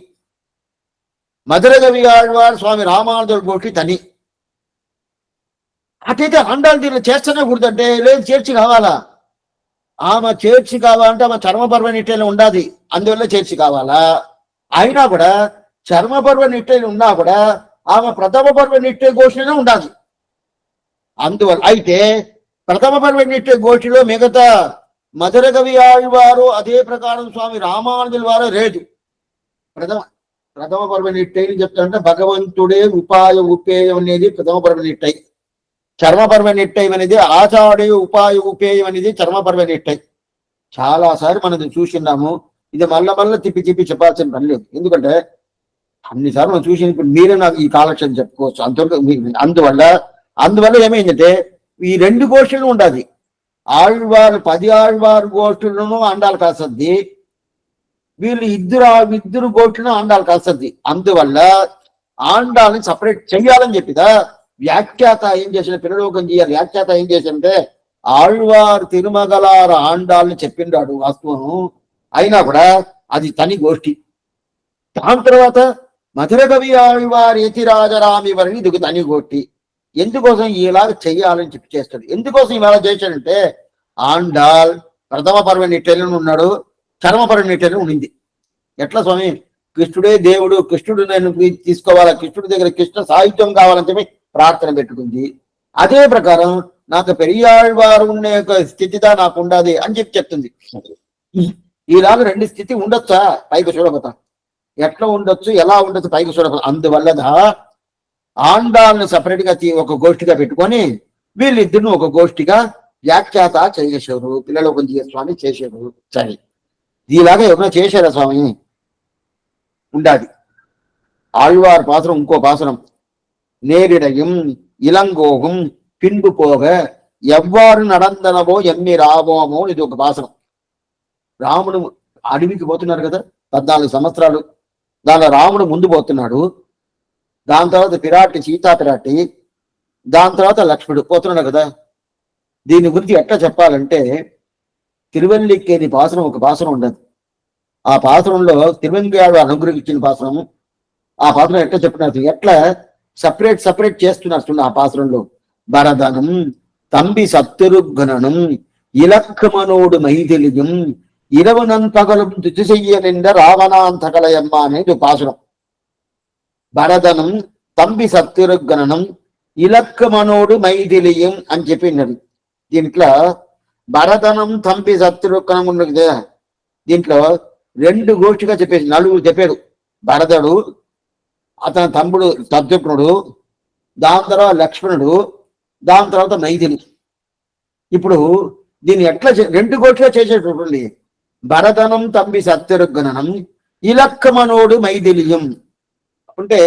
మధుర కవి ఆళ్వార్ స్వామి రామానుజుల గోటి తని. అటైతే ఆండాలు దీన్ని చేస్తూనే కూడదంటే, లేదు చేర్చి కావాలా. ఆమె చేర్చి కావాలంటే ఆమె చర్మపర్వ నిట్టేలు ఉండాలి, అందువల్ల చేర్చి కావాలా. అయినా కూడా చర్మపర్వ నిట్టేలు ఉన్నా కూడా ఆమె ప్రథమ పర్వ నిట్టే గోష్ఠిలోనే ఉండాలి. అందువల్ల అయితే ప్రథమ పర్వ నిట్టే గోష్ఠిలో మిగతా మధుర కవి ఆళ్వారు అదే ప్రకారం స్వామి రామానుజుల వారు లేదు. ప్రథమ పర్వ నిట్టై చెప్తారంటే భగవంతుడే ఉపాయ ఉపేయం అనేది ప్రథమ పర్వ నిట్టై. చర్మపర్వ నిట్టై అనేది ఆచాడే ఉపాయ ఉపేయం అనేది చర్మపర్వ నిట్టై. చాలాసార్లు మనం చూసిన్నాము. ఇది మళ్ళా తిప్పి చెప్పాల్సిన పని లేదు. ఎందుకంటే అన్నిసార్లు మనం చూసి మీరే నాకు ఈ కాలక్షేపం చెప్పుకోవచ్చు. అందువల్ల ఏమైందంటే ఈ రెండు గోష్ఠులు ఉండాలి. ఆళ్వారు 10 ఆళ్వారు గోష్ఠులను అండాలు కాసద్ది, వీళ్ళు ఇద్దరు గోష్ఠులను అండాలు కాసద్ది. అందువల్ల ఆండాలని సపరేట్ చెయ్యాలని చెప్పిదా వ్యాఖ్యాత ఏం చేసిన, పిల్లలోకం చేయాలి. వ్యాఖ్యాత ఏం చేసిందంటే ఆళ్వారు తిరుమగలార ఆండాలని చెప్పిండాడు వాస్తవం. అయినా కూడా అది తని గోష్ఠి. దాని తర్వాత మధుర కవి ఆళ్వారు యతిరాజరామి వారిని ఇది తని గోష్ఠి. ఎందుకోసం ఇలాగ చెయ్యాలని చెప్పి చేస్తాడు. ఎందుకోసం ఇవాళ చేశాడంటే ఆండాల్ ప్రథమ పర్వ నిట్టెలను ఉన్నాడు, చర్మపర్వ నిట్టెలను ఉండింది. ఎట్లా స్వామి, కృష్ణుడే దేవుడు, కృష్ణుడు నేను తీసుకోవాలా, కృష్ణుడి దగ్గర కృష్ణ సాహిత్యం కావాలని చెప్పి ప్రార్థన పెట్టుకుంది. అదే ప్రకారం నాకు పెరియాళ్వారు ఉండే స్థితిదా నాకు ఉండాలి అని చెప్పి చెప్తుంది. ఈలాగ రెండు స్థితి ఉండొచ్చా పైకి చూడబోతా, ఎట్లా ఉండొచ్చు, ఎలా ఉండొచ్చు పైకి చూడబోతా. అందువల్ల ఆండాలను సపరేట్ గా ఒక గోష్ఠిగా పెట్టుకొని వీళ్ళిద్దరిని ఒక గోష్ఠిగా వ్యాఖ్యాత చేసేశారు. పిల్లలోకం స్వామి చేశారు. సరే, ఇలాగా ఎవరైనా చేశారా స్వామి? ఉండాలి. ఆళ్వార్ పాత్రం ఇంకో పాసనం, నేరిడయం ఇలంగోగం పిండు పోగ ఎవ్వారు నడందనవో ఎమ్మి రాబోమో, ఇది ఒక పాసనం. రాముడు అడవికి పోతున్నారు కదా 14 సంవత్సరాలు. దానిలో రాముడు ముందు పోతున్నాడు, దాని తర్వాత పిరాటి సీతా పిరాటి, దాని తర్వాత లక్ష్మణుడు పోతున్నాడు కదా. దీని గురించి ఎట్లా చెప్పాలంటే తిరువల్లికేని పాసనం ఒక పాసనం ఉండదు. ఆ పాసనంలో తిరువెంగాడు అనుగ్రహించిన పాసనము. ఆ పాసనం ఎట్లా చెప్పినారు, ఎట్లా సపరేట్ చేస్తున్నారు ఆ పాసనంలో. భరదనం తంబి సత్తురుఘ్నం ఇలక్కమనోడు మైథిలియం ఇరవనంతగలం తుచిసెయ్య నిండ రావణాంతకలయమ్మ అనేది పాసనం. భరదనం తంబి సత్తురుఘ్నం ఇలక్కమనోడు మైథిలియం అని చెప్పినారు. దీంట్లో భరదనం తంబి సత్తురుఘ్నం ఉన్నది కదా. దీంట్లో 2 గోష్ఠిగా చెప్పేసి 4 చెప్పాడు. భరతుడు, అతని తమ్ముడు శత్రుఘ్నుడు, దాని తర్వాత లక్ష్మణుడు, దాని తర్వాత మైథిలి. ఇప్పుడు దీన్ని ఎట్లా 2 గోష్ఠిగా చేసేటటువంటి భరదనం తంబి సత్యరుఘ్నం ఇలక్కమనోడు మైథిలియం అంటే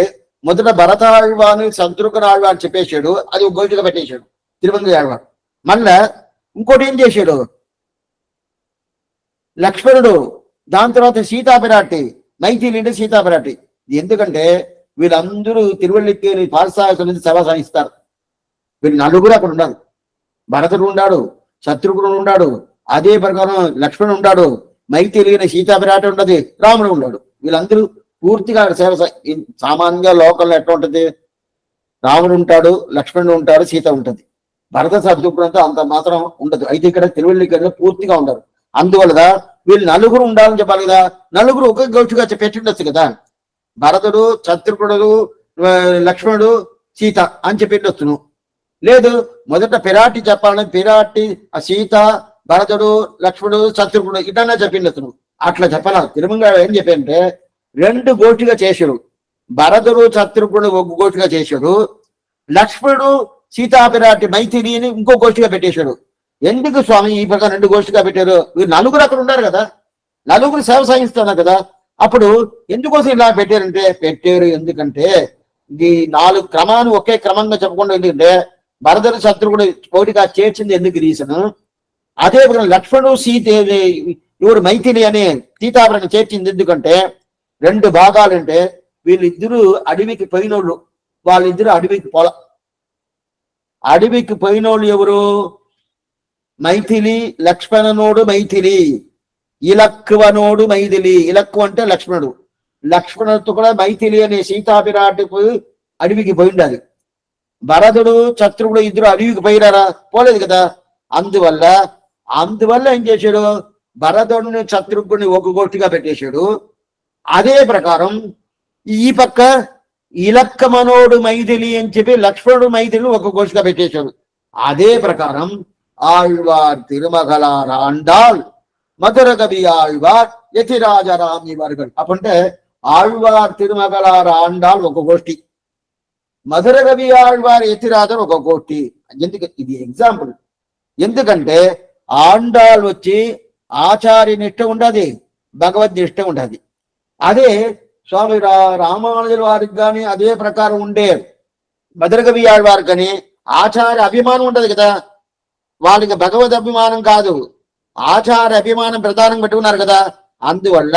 మొదట భరత ఆళ్వాను శత్రుఘ్న ఆళ్వాను చెప్పేశాడు, అది ఒక గోష్ఠిగా పెట్టేశాడు తిరుమంగ ఆళ్వాడు. మళ్ళా ఇంకోటి ఏం చేశాడు, లక్ష్మణుడు, దాని తర్వాత సీతాపిరాటి, మైథిలి అంటే సీతాపిరాటి. ఎందుకంటే వీళ్ళందరూ తిరువల్లికేని పాఠశాల సభ సాగిస్తారు. వీళ్ళు 4 అక్కడ ఉన్నారు. భరతుడు ఉన్నాడు, శత్రుఘ్నుడు ఉన్నాడు, అదే ప్రకారం లక్ష్మణుడు ఉన్నాడు, మైథిలి సీతాపిరాటి ఉండదు, రాముడు ఉన్నాడు. వీళ్ళందరూ పూర్తిగా సేవ. సామాన్యంగా లోకంలో ఎట్లా ఉంటుంది, రాముడు ఉంటాడు, లక్ష్మణుడు ఉంటాడు, సీత ఉంటుంది. భరత శత్రుఘ్నుడు అంతా అంత మాత్రం ఉండదు. అయితే ఇక్కడ తిరువల్లికేణిలో పూర్తిగా ఉండరు. అందువల్ల వీళ్ళు నలుగురు ఉండాలని చెప్పాలి కదా, నలుగురు ఒక గోష్ఠిగా పెట్టిండొచ్చు కదా. భరతుడు, శత్రుఘ్నుడు, లక్ష్మణుడు, సీత అని చెప్పిండొచ్చును. లేదు మొదట పిరాటి చెప్పాలని పిరాటి సీత, భరతుడు, లక్ష్మణుడు, శత్రుఘ్నుడు ఇటన్నా చెప్పిండొచ్చును. అట్లా చెప్పాల. తిరుమల ఏం చెప్పంటే రెండు గోష్ఠిగా చేశాడు. భరతుడు, శత్రుఘ్నుడు ఒక గోష్ఠిగా చేశాడు. లక్ష్మణుడు, సీతాపిరాటి మైథిలిని ఇంకో గోష్ఠిగా పెట్టేశాడు. ఎందుకు స్వామి ఈ ప్రకారం రెండు గోష్ఠిగా పెట్టారు? వీరు నలుగురు అక్కడ ఉన్నారు కదా, నలుగురు సేవ సాగిస్తున్నారు కదా. అప్పుడు ఎందుకోసం ఇలా పెట్టారంటే పెట్టారు ఎందుకంటే ఈ 4 క్రమాన్ని ఒకే క్రమంగా చెప్పకుండా ఎందుకంటే భరతుడు, శత్రుఘ్నుడు పోటీగా చేర్చింది ఎందుకు రీజన్. అదే లక్ష్మణుడు, సీత ఎవరు మైథిలి అనే సీతాపరాన్ని చేర్చింది ఎందుకంటే 2 భాగాలంటే వీళ్ళిద్దరూ అడవికి పోయినోళ్ళు, వాళ్ళిద్దరు అడవికి అడవికి పోయినోళ్ళు ఎవరు? మైథిలి, లక్ష్మణనోడు మైథిలి, ఇలక్కువనోడు మైథిలి. ఇలక్కు అంటే లక్ష్మణుడు. లక్ష్మణుడితో కూడా మైథిలి అనే సీతాపిరాటి అడవికి పోయిండాలి. భరతుడు, శత్రుఘ్నుడు ఇద్దరు అడవికి పోయినారా? పోలేదు కదా. అందువల్ల ఏం చేశాడు? భరతుడిని, శత్రుఘ్నుడిని ఒక గోష్ఠిగా పెట్టేశాడు. అదే ప్రకారం ఈ పక్క ఇలక్కమనోడు మైథిలి అని చెప్పి లక్ష్మణుడు, మైథిలిని ఒక గోష్ఠిగా పెట్టేశాడు. అదే ప్రకారం ఆళ్వార్ తిరుమగలార ఆండాళ్ మధుర కవి ఆళ్వార్ యతిరాజరామి వర్గల్. అప్పుంటే ఆళ్వార్ తిరుమగలార ఆండాళ్ ఒక గోష్ఠి, మధుర కవి ఆళ్వార్ యతిరాజర్ ఒక గోష్ఠి. ఎందుకు ఇది ఎగ్జాంపుల్? ఎందుకంటే ఆండాళ్ వచ్చి ఆచార్య నిష్ట ఉండదు, భగవద్ నిష్ట ఉండదు. అదే స్వామి రామానుజుల వారికి కానీ అదే ప్రకారం ఉండే మధుర కవి ఆళ్వారికి కానీ ఆచార్య అభిమానం ఉండదు కదా. వాళ్ళకి భగవద్ అభిమానం కాదు, ఆచార అభిమానం ప్రధానం పెట్టుకున్నారు కదా. అందువల్ల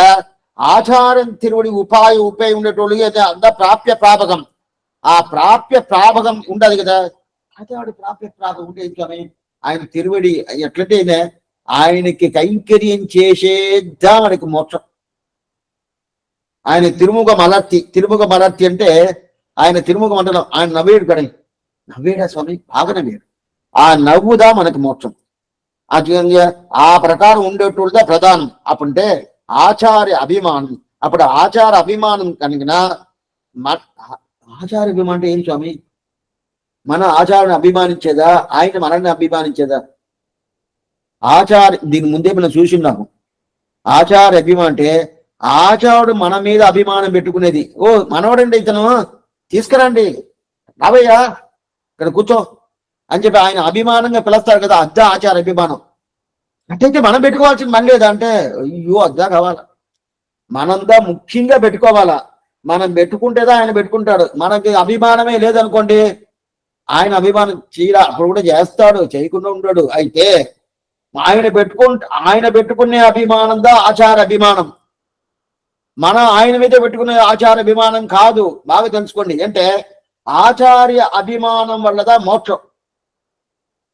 ఆచారం తిరువడి ఉపయోగం ఉండేటోళ్ళకి అంత ప్రాప్య ప్రాపకం, ఆ ప్రాప్య ప్రాపకం ఉండదు కదా. అదే వాడు ప్రాప్య ప్రాపకం ఉండేది స్వామి. ఆయన తిరువడి ఎట్లంటే ఆయనకి కైంకర్యం చేసేద్దా మనకి మోక్షం. ఆయన తిరుముఖ మలర్తి అంటే ఆయన తిరుముఖ మండలం, ఆయన నవ్వేడు కడ నవ్వేడా స్వామి, బాగా నవ్వేడు. ఆ నవ్వుదా మనకి మోక్షం. ఆ ప్రకారం ఉండేటోళ్ళదా ప్రధానం. అప్పుంటే ఆచార్య అభిమానం. అప్పుడు ఆచార అభిమానం కలిగిన ఆచార అభిమానం అంటే ఏం స్వామి? మన ఆచారాన్ని అభిమానించేదా, ఆయన మనల్ని అభిమానించేదా? దీని ముందే మనం చూసిన్నాము. ఆచార అభిమానం అంటే ఆచారుడు మన మీద అభిమానం పెట్టుకునేది. ఓ మనవడండి ఇతను, తీసుకురండి, రావయ్యా ఇక్కడ కూర్చో అని చెప్పి ఆయన అభిమానంగా పిలుస్తారు కదా, అద్దా ఆచార అభిమానం. అంటే మనం పెట్టుకోవాల్సింది మన లేదా అంటే అయ్యో అద్దా కావాలా, మనందా ముఖ్యంగా పెట్టుకోవాలా. మనం పెట్టుకుంటేదా ఆయన పెట్టుకుంటాడు. మనకి అభిమానమే లేదనుకోండి, ఆయన అభిమానం అప్పుడు కూడా చేస్తాడు, చేయకుండా ఉంటాడు. అయితే ఆయన పెట్టుకునే అభిమానందా ఆచార అభిమానం. ఆయన మీద పెట్టుకునే ఆచార అభిమానం కాదు. బాగా తెలుసుకోండి. అంటే ఆచార్య అభిమానం వల్లదా మోక్షం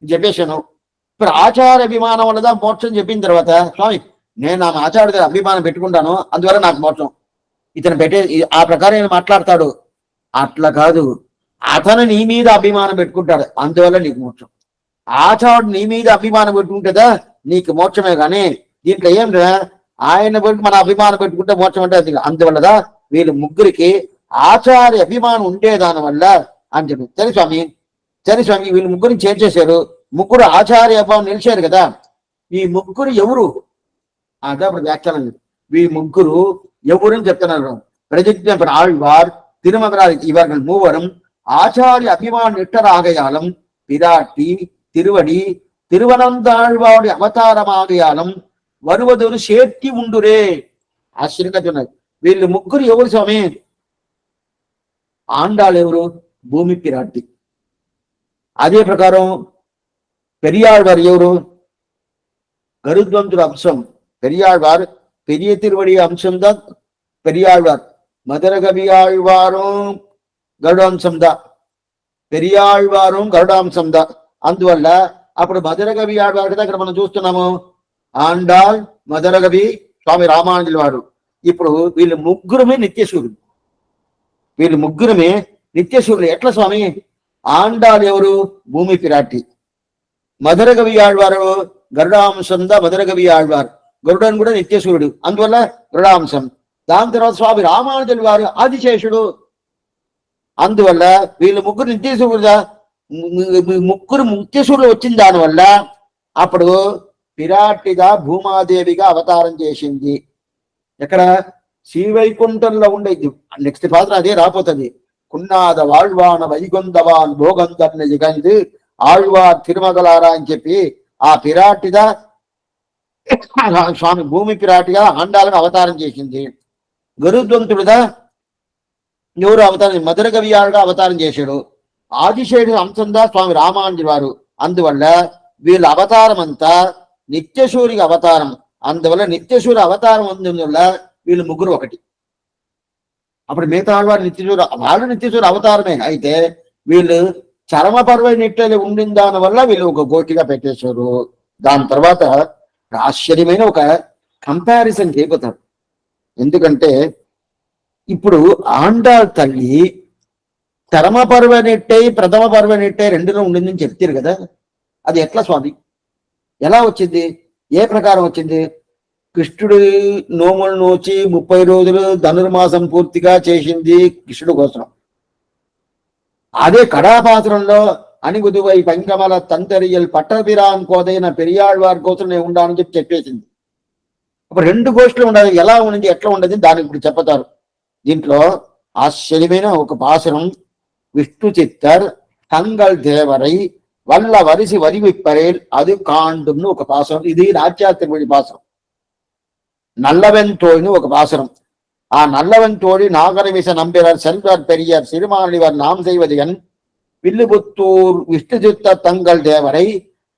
చెప్పేశాను. ఇప్పుడు ఆచార అభిమానం వల్లదా మోక్షం చెప్పిన తర్వాత స్వామి నేను నా ఆచార్య అభిమానం పెట్టుకుంటాను, అందువల్ల నాకు మోక్షం. ఇతను ఆ ప్రకారం నేను మాట్లాడతాడు. అట్లా కాదు, అతను నీ మీద అభిమానం పెట్టుకుంటాడు, అందువల్ల నీకు మోక్షం. ఆచార్యుడు నీ మీద అభిమానం పెట్టుకుంటుందా నీకు మోక్షమే. కానీ దీంట్లో ఏం ఆయన మన అభిమానం పెట్టుకుంటే మోక్షం అంటే అది. అందువల్లదా వీళ్ళు ముగ్గురికి ఆచార్య అభిమానం ఉండే దాని వల్ల అని చెప్పి సరే స్వామి వీళ్ళు ముగ్గురిని చేర్చేశారు. ముగ్గురు ఆచార్య అభావం నిలిచారు కదా. ఈ ముగ్గురు ఎవరు? అదే అప్పుడు వ్యాఖ్యానం. ఈ ముగ్గురు ఎవరని చెప్తున్నారు. ప్రతిజ్ఞ ఆళ్వార్ తిరుమగరాజు ఇవர்கள் மூவரும் ஆச்சாரிய அபிமான நிட்டராகையாலும் பிராட்டி திருவடி திருவனந்தாழ்வாருடைய అవతారమాగయాలం வருவதொரு சேர்த்தி ఉండురే. ఆశ్చర్యంగా చెప్తున్నారు. వీళ్ళు ముగ్గురు ఎవరు స్వామి? ఆండాళ్ ఎవరు? భూమి పిరాట్టి. అదే ప్రకారం పెరియాళ్వారు ఎవరు? గరుత్మంతుడు అంశం. பெரியாழ்வார் பெரிய திருவடி அம்சம்தான் பெரியாழ்வார். மதுர கவியாழ்வாரும் గరుడాంశం దా, పెరియాళ్వారం గరుడాంశం దా. అందువల్ల అప్పుడు మధుర కవి ఆళ్వారు కదా ఇక్కడ మనం చూస్తున్నాము. ఆండాళ్, మధుర కవి, స్వామి రామానుజుల వారు. ఇప్పుడు వీళ్ళు ముగ్గురమే నిత్యసూరులు. ఎట్లా స్వామి? ఆండాళ్ ఎవరు? భూమి పిరాటి. మధుర కవి ఆళ్వారు గరుడాంశం దా. మధుర కవి ఆళ్వార్ గరుడని కూడా నిత్యసూర్యుడు, అందువల్ల గరుడాంశం. దాని తర్వాత స్వామి రామానుజుల వారు ఆదిశేషుడు, అందువల్ల వీళ్ళు ముగ్గురు నిత్యసూర్యుడు, ముగ్గురు నిత్యసూర్యులు వచ్చిన దానివల్ల అప్పుడు పిరాటిగా భూమాదేవిగా అవతారం చేసింది. ఎక్కడ? శ్రీవైకుంఠంలో ఉండే నెక్స్ట్ పాత్ర అదే రాపోతుంది. కున్నాద వాళ్వాన వైగుందవాన్ భోగంధర్ని జిగంది ఆళ్వార్ తిరుమగలారా అని చెప్పి ఆ పిరాటిగా స్వామి భూమి పిరాటిగా ఆండాలను అవతారం చేసింది. గరుద్వంతుడుగా ఎవరు అవతారం? మధుర కవియారుగా అవతారం చేశాడు. ఆదిశేషు అంశంగా స్వామి రామానుజుల వారు. అందువల్ల వీళ్ళ అవతారం అంతా నిత్యసూరి అవతారం. అందువల్ల నిత్యసూరి అవతారం అందువల్ల వీళ్ళు ముగ్గురు ఒకటి. అప్పుడు మిగతా వారు నిత్యసూరి, వాళ్ళు నిత్యసూరి అవతారమే. అయితే వీళ్ళు చరమ పర్వ నిట్టలు ఉండిన దాని వల్ల వీళ్ళు ఒక గోటిగా పెట్టేశారు. దాని తర్వాత ఆశ్చర్యమైన ఒక కంపారిజన్ చేయబోతారు. ఎందుకంటే ఇప్పుడు ఆండాళ్ తల్లి చరమ పర్వ నెట్టై ప్రథమ పర్వ నెట్టై రెండులో ఉండిందని చెప్తారు కదా, అది ఎట్లా స్వామి? ఎలా వచ్చింది? ఏ ప్రకారం వచ్చింది? కృష్ణుడు నోములు నోచి 30 రోజులు ధనుర్మాసం పూర్తిగా చేసింది కృష్ణుడు కోసం. అదే కడాపాత్రంలో అణిగుదువై పంకమల తంతరియల్ పట్టపిరాన్ కోదైన పెరియాళ్వారి కోసం నేను ఉండాలని చెప్పి చెప్పేసింది. అప్పుడు 2 గోష్ఠులు ఉండాలి. ఎలా ఉండింది, ఎట్లా ఉండదు దానికి ఇప్పుడు చెప్తారు. దీంట్లో ఆశ్చర్యమైన ఒక పాసరం. విష్ణు చిత్తర్ తంగల్ దేవరై వల్ల వరిసి వరి విప్పరేల్ అది కాండును ఒక పాసరం. ఇది నాట్యాత్రి పాసరం. నల్లవెంతోడిని ఒక పాసరం. ఆ నల్లవెంతోడి నాగరవిస నంబిరర్ செல்வர் பெரியர் சிறுமானிவர் நாம் செய்வதியன் విల్లుబుత్తూర్ విష్ణు చిత్త తంగల్ దేవరై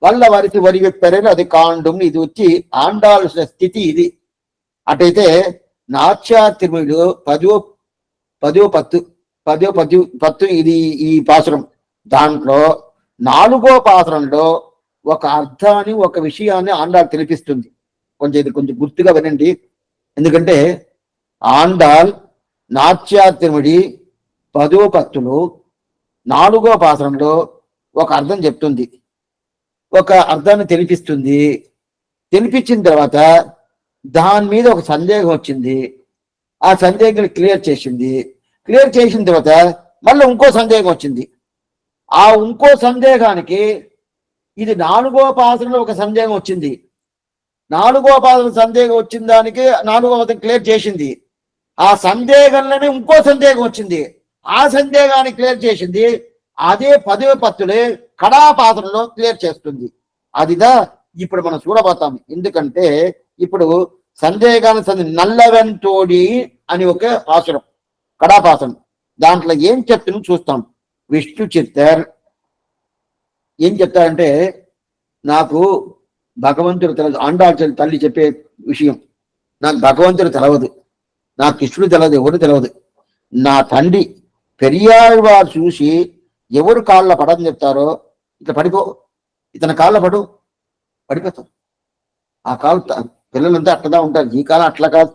వల్ల వరిసి వరి విప్పరేల్ అది కాండును. ఇది వచ్చి ఆండాల్సిన స్థితి ఇది. అటైతే నాట్యాత్రిముడు 10 ఇది ఈ పాసురం. దాంట్లో 4వ పాసురంలో ఒక అర్థాన్ని ఒక విషయాన్ని ఆండాళ్ తెలిపిస్తుంది. కొంచెం గుర్తుగా వినండి. ఎందుకంటే ఆండాళ్ నాట్యాత్రిముడి 10వ పత్తులు 4వ పాసురంలో ఒక అర్థం చెప్తుంది, ఒక అర్థాన్ని తెలిపిస్తుంది. తెలిపించిన తర్వాత దాని మీద ఒక సందేహం వచ్చింది. ఆ సందేహం క్లియర్ చేసింది. క్లియర్ చేసిన తర్వాత మళ్ళీ ఇంకో సందేహం వచ్చింది. ఆ ఇంకో సందేహానికి ఇది 4వ పాత్రలో ఒక సందేహం వచ్చింది. 4వ పాత్ర సందేహం వచ్చిన దానికి 4వ పాత్ర క్లియర్ చేసింది. ఆ సందేహంలోనే ఇంకో సందేహం వచ్చింది. ఆ సందేహాన్ని క్లియర్ చేసింది. అదే 10వ పత్తులే కడాపాత్రలో క్లియర్ చేస్తుంది. అదిదా ఇప్పుడు మనం చూడబోతాం. ఎందుకంటే ఇప్పుడు సందేహాన్ని నల్లవెంతోడి అని ఒక పాసురం, కడాపాసనం. దాంట్లో ఏం చెప్తున్నా చూస్తాం. విష్ణు చిత్తర్ ఏం చెప్తారంటే, నాకు భగవంతుడు తెలదు. ఆండాళ్ తల్లి చెప్పే విషయం, నాకు భగవంతుడు తెలవదు, నాకు కృష్ణుడు తెలవదు, ఎవరు తెలవదు. నా తండ్రి పెరియాళ్ వారు చూసి ఎవరు కాళ్ళ పడని చెప్తారో ఇట్లా పడిపో, ఇతని కాళ్ళ పడిపోతారు. ఆ కాలు పిల్లలంతా అట్లదా ఉంటారు. ఈ కాలం అట్లా కాదు,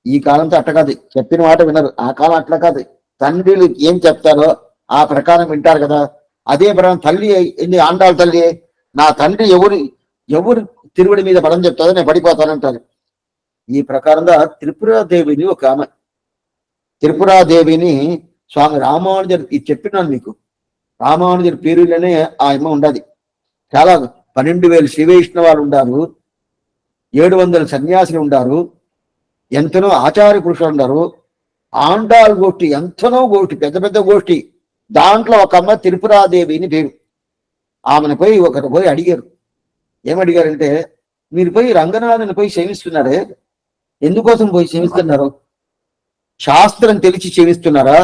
ఈ కాలంతో అట్ట కాదు. చెప్పిన మాట వినరు. ఆ కాలం అట్లా కాదు. తండ్రిలు ఏం చెప్తారో ఆ ప్రకారం వింటారు కదా. అదే ప్రకారం తల్లి ఎన్ని ఆండాళ్ తల్లి, నా తండ్రి ఎవరు తిరువుడి మీద పడని చెప్తారో నేను పడిపోతానంటారు. ఈ ప్రకారంగా త్రిపురాదేవిని ఒక ఆమె, త్రిపురాదేవిని స్వామి రామానుజర్ ఇది చెప్పినాను మీకు. రామానుజర్ పేరులోనే ఆ అమ్మ ఉండదు. చాలా 12,000 శ్రీ వైష్ణవాలు ఉండారు, 700 సన్యాసులు ఉండారు, ఎంతనో ఆచార్య పురుషులు ఉన్నారు. ఆండాళ్ గోష్ఠి ఎంతనో గోష్ఠి, పెద్ద పెద్ద గోష్ఠి. దాంట్లో ఒక అమ్మ త్రిపురాదేవిని పేరు. ఆమెను పోయి ఒకరు పోయి అడిగారు. ఏమడిగారంటే, మీరు పోయి రంగనాథుని పోయి సేవిస్తున్నారే, ఎందుకోసం పోయి సేవిస్తున్నారు? శాస్త్రం తెలిసి సేవిస్తున్నారా?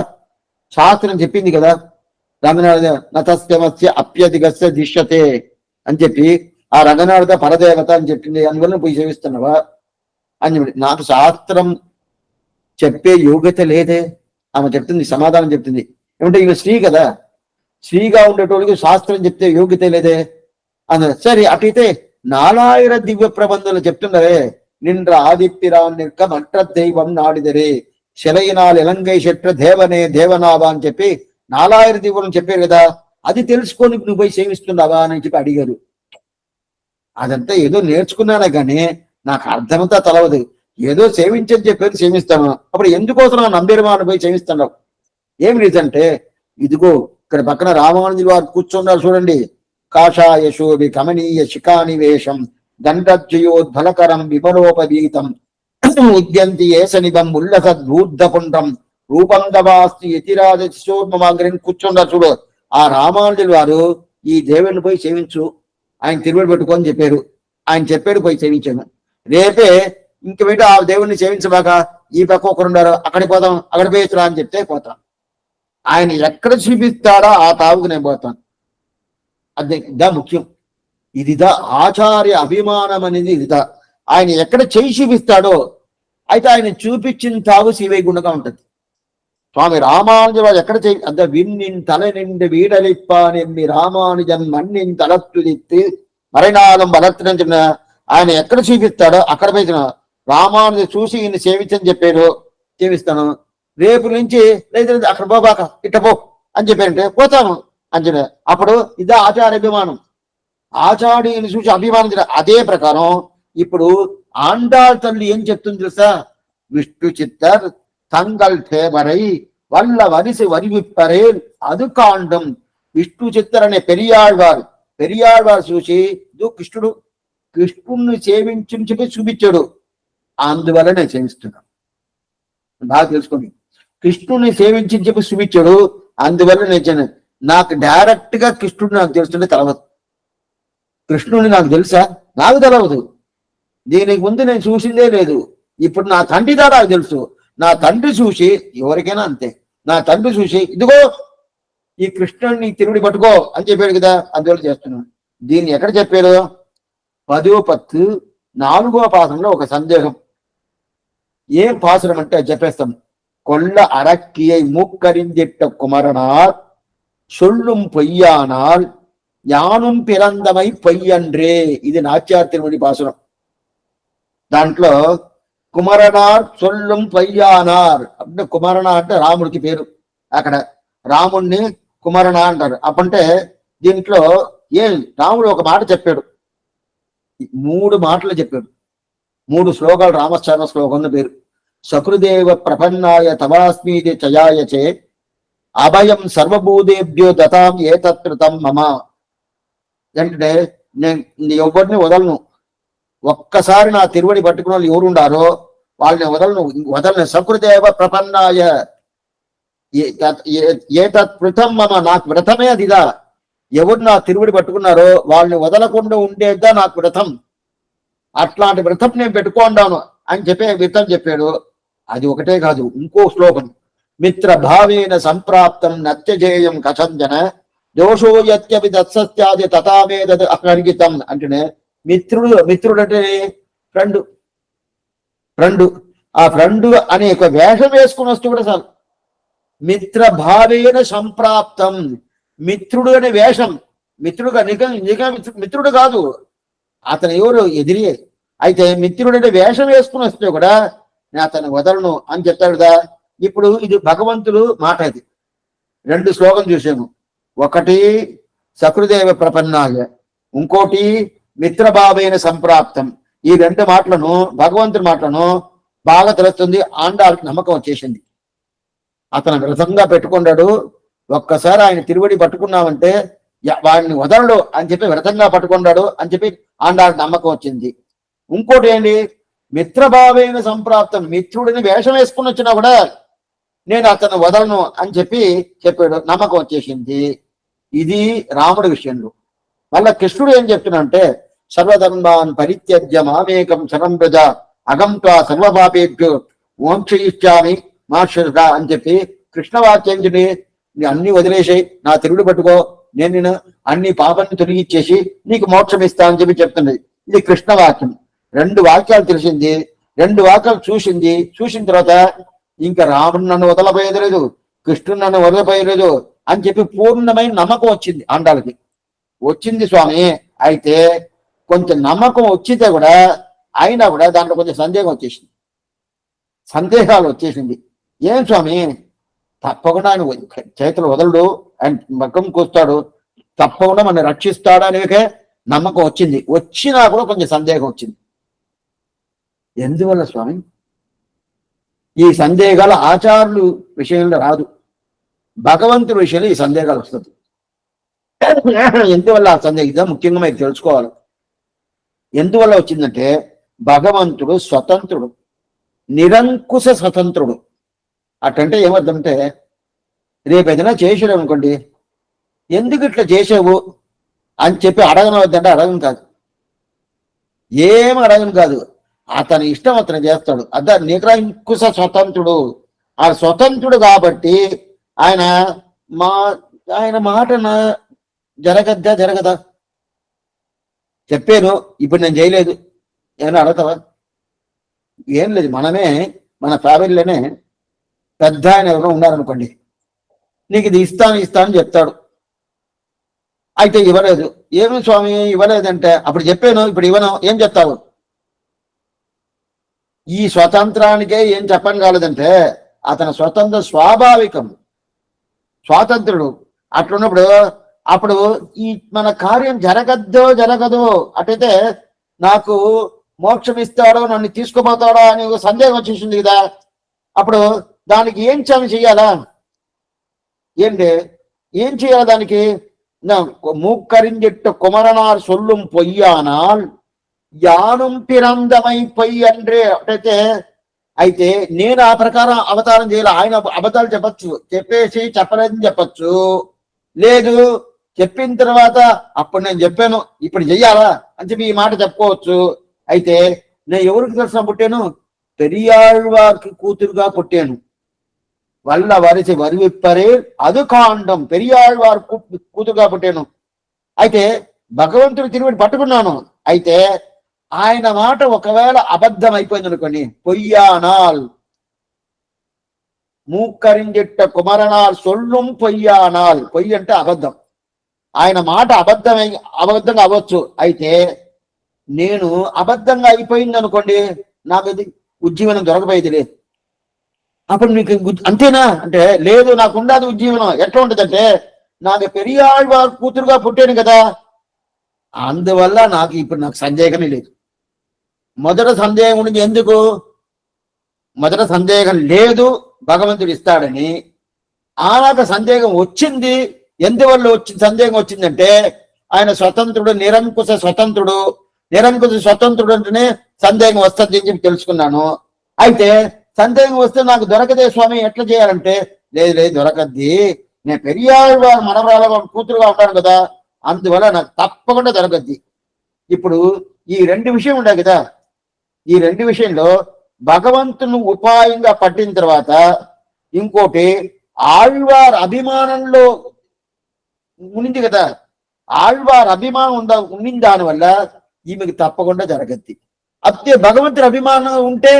శాస్త్రం చెప్పింది కదా, రంగనాథ నతస్యమస్య అప్యధిగస్య దిశ్యతే అని చెప్పి, ఆ రంగనాథ పరదేవత అని చెప్పింది, అందువల్ల పోయి సేవిస్తున్నావా అని చెప్పి. నాకు శాస్త్రం చెప్పే యోగ్యత లేదే. ఆమె చెప్తుంది, సమాధానం చెప్తుంది. ఏమంటే ఇక స్త్రీ కదా, స్త్రీగా ఉండేటోళ్ళకి శాస్త్రం చెప్తే యోగ్యత లేదే అన్న. సరే అటైతే 4000 దివ్య ప్రబంధులు చెప్తున్నారే, నిండ్ర ఆదిత్యరాన్ నిక్క మట్ర దైవం నాడిదరే శలయినాలు ఎలంగై శెట్ర దేవనే దేవనావా అని చెప్పి 4000 దివ్యం చెప్పారు కదా, అది తెలుసుకొని నువ్వు పోయి సేవిస్తున్నావా అని చెప్పి అడిగారు. అదంతా ఏదో నేర్చుకున్నానే కానీ నాకు అర్థమంతా తెలవదు, ఏదో సేవించని చెప్పేది సేవిస్తాను. అప్పుడు ఎందుకోసం నంబెరుమాను పోయి సేవిస్తున్నావు? ఏం రీజన్ అంటే, ఇదిగో ఇక్కడ పక్కన రామానుజులు వారు కూర్చున్నారు చూడండి. కాషాయ శోభి కమనీయ శిఖాని వేషం దండజ్జయోద్భలకరం విమలోపవీతం ఉద్యంతి ఏసనిభం ఉల్లసద్భూర్ధపుండ్రం రూపం దవాస్తి యతిరాజ శిశోర్మమాగ్రని కూర్చున్నారు చూడు. ఆ రామానుజులు వారు ఈ దేవుడిని పోయి సేవించు, ఆయన తిరువడి పెట్టుకొని చెప్పారు. ఆయన చెప్పాడు, పోయి సేవించాను. రేపే ఇంక పెట్టి ఆ దేవుడిని సేవించబాక ఈ పక్క ఒకరుండారు, అక్కడికి పోతాం, అక్కడ పోయిరా అని చెప్తే పోతాం. ఆయన ఎక్కడ చూపిస్తాడో ఆ తావుకు నేను పోతాను. అది ఇదా ముఖ్యం. ఇదిదా ఆచార్య అభిమానం అనేది. ఇదిదా ఆయన ఎక్కడ చేయి చూపిస్తాడో అయితే ఆయన చూపించిన తావు శ్రీవైగుండగా ఉంటుంది. స్వామి రామానుజ ఎక్కడ చేయి అంత విన్నిన్ తల నిండి వీడలిప్పానెమ్మి రామానుజన్ మన్నిన్ తలత్తుదిత్తి మరణాలం బలత్తునని చెప్పిన ఆయన ఎక్కడ చూపిస్తాడో అక్కడ పోయిన రామానుజ చూసి ఈయన సేవించని చెప్పారు, సేవిస్తాను. రేపు నుంచి లేదు అక్కడ పోబాక ఇట్ట పో అని చెప్పారంటే పోతాను అంచనా. అప్పుడు ఇదే ఆచార్య అభిమానం. ఆచార్యుని చూసి అభిమానించిన అదే ప్రకారం ఇప్పుడు ఆండాళ్ తల్లి ఏం చెప్తుంది తెలుసా? విష్ణు చిత్తర్ తంగల్ ఫేవరై వల్ల వరిసి వరివిప్పరే అది కాండం. విష్ణు చిత్తర్ అనే పెరియాళ్వారు చూసి కృష్ణుడిని సేవించుని చెప్పి చూపించాడు. అందువల్ల నేను సేవిస్తున్నాను. బాగా తెలుసుకోండి, కృష్ణుడిని సేవించి చెప్పి చూపించాడు, అందువల్ల నేను నాకు డైరెక్ట్ గా కృష్ణుడు నాకు తెలుస్తుంటే తెలవదు. కృష్ణుడిని నాకు తెలుసా? నాకు తెలవదు. దీనికి ముందు నేను చూసిందే లేదు. ఇప్పుడు నా తండ్రి ద్వారా నాకు తెలుసు. నా తండ్రి చూసి, ఎవరికైనా అంతే, నా తండ్రి చూసి ఇదిగో ఈ కృష్ణుడిని తిరుడి పట్టుకో అని చెప్పాడు కదా, అందువల్ల చేస్తున్నాను. దీన్ని ఎక్కడ చెప్పారు? 10వ పత్తు 4వ పాసంలో ఒక సందేహం. ఏం పాసురం అంటే చెప్పేస్తాం. కొల్ల అరక్కియై మూక్కరిందిట్ట కుమరనార్ సొల్లుం పొయ్యానాల్ యానుం పిరందమై పొయ్యండ్రే. ఇది నాట్యార్ తిరుమణి పాసురం. దాంట్లో కుమరనార్ సొల్లుం పొయ్యానార్ అంటే కుమరణ అంటే రాముడికి పేరు. అక్కడ రాముణ్ణి కుమరణ అంటారు. అప్పుంటే దీంట్లో రాముడు ఒక మాట చెప్పాడు, 3 మాటలు చెప్పాడు. 3 శ్లోకాలు రామచరణ శ్లోకం పేరు. సకృదేవ ప్రపన్నాయ తవాస్మీతి చయాయచే అభయం సర్వభూదేభ్యో దతాం ఏతత్కృతం మమ. అంటే నేను ఎవరిని వదలను, ఒక్కసారి నా తిరువడి పట్టుకున్న వాళ్ళు ఎవరుండారో వాళ్ళని వదలను. సకృదేవ ప్రపన్నాయ ఏతత్కృతం మమ. నాకు వ్రతమే అదిదా. ఎవరు నా తిరువడి పట్టుకున్నారో వాళ్ళని వదలకుండా ఉండేదా నాకు వ్రతం. అట్లాంటి వ్రతం నేను పెట్టుకుంటాను అని చెప్పే వ్రతం చెప్పాడు. అది ఒకటే కాదు, ఇంకో శ్లోకం. మిత్ర భావేన సంప్రాప్తం నత్యజేయం కథంజన దోషో యత్యపి తత్సత్యాది తథామే తద్ అకర్గితం. అంటేనే మిత్రుడు అంటే ఫ్రెండ్. ఆ ఫ్రెండ్ అనే ఒక వేషం వేసుకుని వస్తే కూడా చాలు. మిత్ర భావేన సంప్రాప్తం, మిత్రుడు అనే వేషం. మిత్రుడుగా నిజంగా మిత్రుడు కాదు, అతను ఎవరు ఎదిరియే. అయితే మిత్రుడు అంటే వేషం వేసుకుని వస్తే కూడా నేను అతను వదలను అని చెప్తాడు కదా. ఇప్పుడు ఇది భగవంతుడు మాట. ఇది 2 శ్లోకం చూసాము. ఒకటి సకృదేవ ప్రపన్నాయ, ఇంకోటి మిత్రభావైన సంప్రాప్తం. ఈ 2 మాటలను భగవంతుడి మాటలను బాగా తెలుస్తుంది. ఆండాళ్ళకి నమ్మకం వచ్చేసింది. అతను వ్రతంగా పెట్టుకున్నాడు. ఒక్కసారి ఆయన తిరువడి పట్టుకున్నామంటే వాడిని వదలడు అని చెప్పి వ్రతంగా పట్టుకున్నాడు అని చెప్పి ఆండాళ్ళకి నమ్మకం వచ్చింది. ఇంకోటి ఏంటి? మిత్రభావైన సంప్రాప్తం. మిత్రుడిని వేషం వేసుకుని వచ్చినా కూడా నేను అతను వదలను అని చెప్పాడు. నమ్మకం వచ్చేసింది. ఇది రాముడి విషయంలో. మళ్ళా కృష్ణుడు ఏం చెప్తున్నాడంటే సర్వధర్మాన్ పరిత్యజ్య మామేకం శరణం ప్రజ అగం త్వా సర్వపాపేభ్యో మోక్షయిష్యామి మా శ్రద్ధ అని చెప్పి కృష్ణవాక్యం చెప్పి అన్ని వదిలేసాయి, నా తిరుడు పట్టుకో, నేను అన్ని పాపాన్ని తొలగిచ్చేసి నీకు మోక్షం ఇస్తా అని చెప్తున్నది. ఇది కృష్ణవాక్యం. 2 వాక్యాలు తెలిసింది, 2 వాక్యాలు చూసింది. చూసిన తర్వాత ఇంకా రాముడు నన్ను వదలపోయేది లేదు, కృష్ణుడు నన్ను వదలపోయలేదు అని చెప్పి పూర్ణమైన నమ్మకం వచ్చింది. ఆండాళ్ళకి వచ్చింది స్వామి. అయితే కొంచెం నమ్మకం వచ్చితే కూడా అయినా కూడా దాంట్లో కొంచెం సందేహాలు వచ్చేసింది. ఏం స్వామి, తప్పకుండా ఆయన చేతులు వదలడు, ఆయన మగ్గం కూస్తాడు, తప్పకుండా మన రక్షిస్తాడు అనేకే నమ్మకం వచ్చింది. వచ్చినా కూడా కొంచెం సందేహం వచ్చింది. ఎందువల్ల స్వామి? ఈ సందేహాలు ఆచారులు విషయంలో రాదు, భగవంతుడి విషయంలో ఈ సందేహాలు వస్తుంది. ఎందువల్ల ఆ సందేహం ముఖ్యంగా మీరు తెలుసుకోవాలి. ఎందువల్ల వచ్చిందంటే భగవంతుడు స్వతంత్రుడు, నిరంకుశ స్వతంత్రుడు. అటంటే ఏమర్థంటే రేపు ఏదైనా చేసాడు అనుకోండి, ఎందుకు ఇట్లా చేసావు అని చెప్పి అడగను వద్దంటే అడగను కాదు, ఏం అడగను కాదు, అతని ఇష్టం అతను చేస్తాడు. నిరంకుశ స్వతంత్రుడు. ఆ స్వతంత్రుడు కాబట్టి ఆయన ఆయన మాట జరగద్దా జరగదా చెప్పాను, ఇప్పుడు నేను చేయలేదు, ఏమైనా అడగతావా? ఏం లేదు. మనమే మన ఫ్యామిలీలోనే పెద్ద ఆయన ఎవరో ఉన్నారనుకోండి, నీకు ఇది ఇస్తాను చెప్తాడు, అయితే ఇవ్వలేదు. ఏమి స్వామి ఇవ్వలేదంటే అప్పుడు చెప్పాను, ఇప్పుడు ఇవ్వను, ఏం చెప్తావు? ఈ స్వతంత్రానికే ఏం చెప్పని కాలేదంటే అతని స్వతంత్ర స్వాభావికం, స్వాతంత్రుడు. అట్లున్నప్పుడు అప్పుడు ఈ మన కార్యం జరగదో అటైతే నాకు మోక్షం ఇస్తాడో నన్ను తీసుకుపోతాడో అని ఒక సందేహం వచ్చేసింది కదా. అప్పుడు దానికి ఏం చెయ్యాలా? ఏం చేయాలి దానికి? మూక్కరింజెట్టు కుమరనార్ సొల్లుం పొయ్యానాల్ యానం పిరందమై పొయ్యి అంటే అయితే నేను ఆ ప్రకారం అవతారం చేయాలి. ఆయన అబద్ధాలు చెప్పచ్చు, చెప్పేసి చెప్పలేదని చెప్పచ్చు, లేదు చెప్పిన తర్వాత అప్పుడు నేను చెప్పాను ఇప్పుడు చెయ్యాలా అని చెప్పి ఈ మాట చెప్పుకోవచ్చు. అయితే నేను ఎవరికి తెలిసిన పుట్టాను? పెరియాళ్వారికి కూతురుగా పుట్టాను. వల్ల వరిసి వరివిప్పరే అది కాండం, పెరియాళ్వారు కూతురుగా పుట్టాను. అయితే భగవంతుడు తిరిగి పట్టుకున్నాను. అయితే ఆయన మాట ఒకవేళ అబద్ధం అయిపోయింది అనుకోండి, పొయ్యానాల్ మూక్కరింజెట్ట కుమరనాల్ సొల్లుం పొయ్యానాల్. పొయ్యి అంటే అబద్ధం. ఆయన మాట అబద్ధంగా అవ్వచ్చు. అయితే నేను అబద్ధంగా అయిపోయింది అనుకోండి, నాకు అది ఉజ్జీవనం దొరకపోయేది లేదు. అప్పుడు మీకు అంతేనా అంటే లేదు, నాకు ఉండదు ఉజ్జీవనం. ఎట్లా ఉంటుందంటే నాకు పెరియాళ్వారు కూతురుగా పుట్టాను కదా, అందువల్ల నాకు సందేహమే లేదు. మొదట సందేహం ఉంది. ఎందుకు మొదట సందేహం లేదు? భగవంతుడు ఇస్తాడని. ఆనాక సందేహం వచ్చింది. ఎందువల్ల సందేహం వచ్చిందంటే ఆయన స్వతంత్రుడు, నిరంకుశ స్వతంత్రుడు. నిరంకుశ స్వతంత్రుడు అంటేనే సందేహం వస్తుంది అని చెప్పి తెలుసుకున్నాను. అయితే సందేహం వస్తే నాకు దొరకదే స్వామి, ఎట్లా చేయాలంటే లేదు దొరకద్ది, నేను పెరియాళ్వారు మనవరాల కూతురుగా ఉంటాను కదా, అందువల్ల నాకు తప్పకుండా దొరకద్ది. ఇప్పుడు ఈ రెండు విషయం ఉండే కదా, ఈ రెండు విషయంలో భగవంతుని ఉపాయంగా పట్టిన తర్వాత ఇంకోటి ఆళ్వార్ అభిమానంలో ఉండింది కదా, ఆళ్వార్ అభిమానం ఉండింది, దానివల్ల ఈమెకి తప్పకుండా జరగద్ది. అదే భగవంతుడి అభిమానం ఉంటే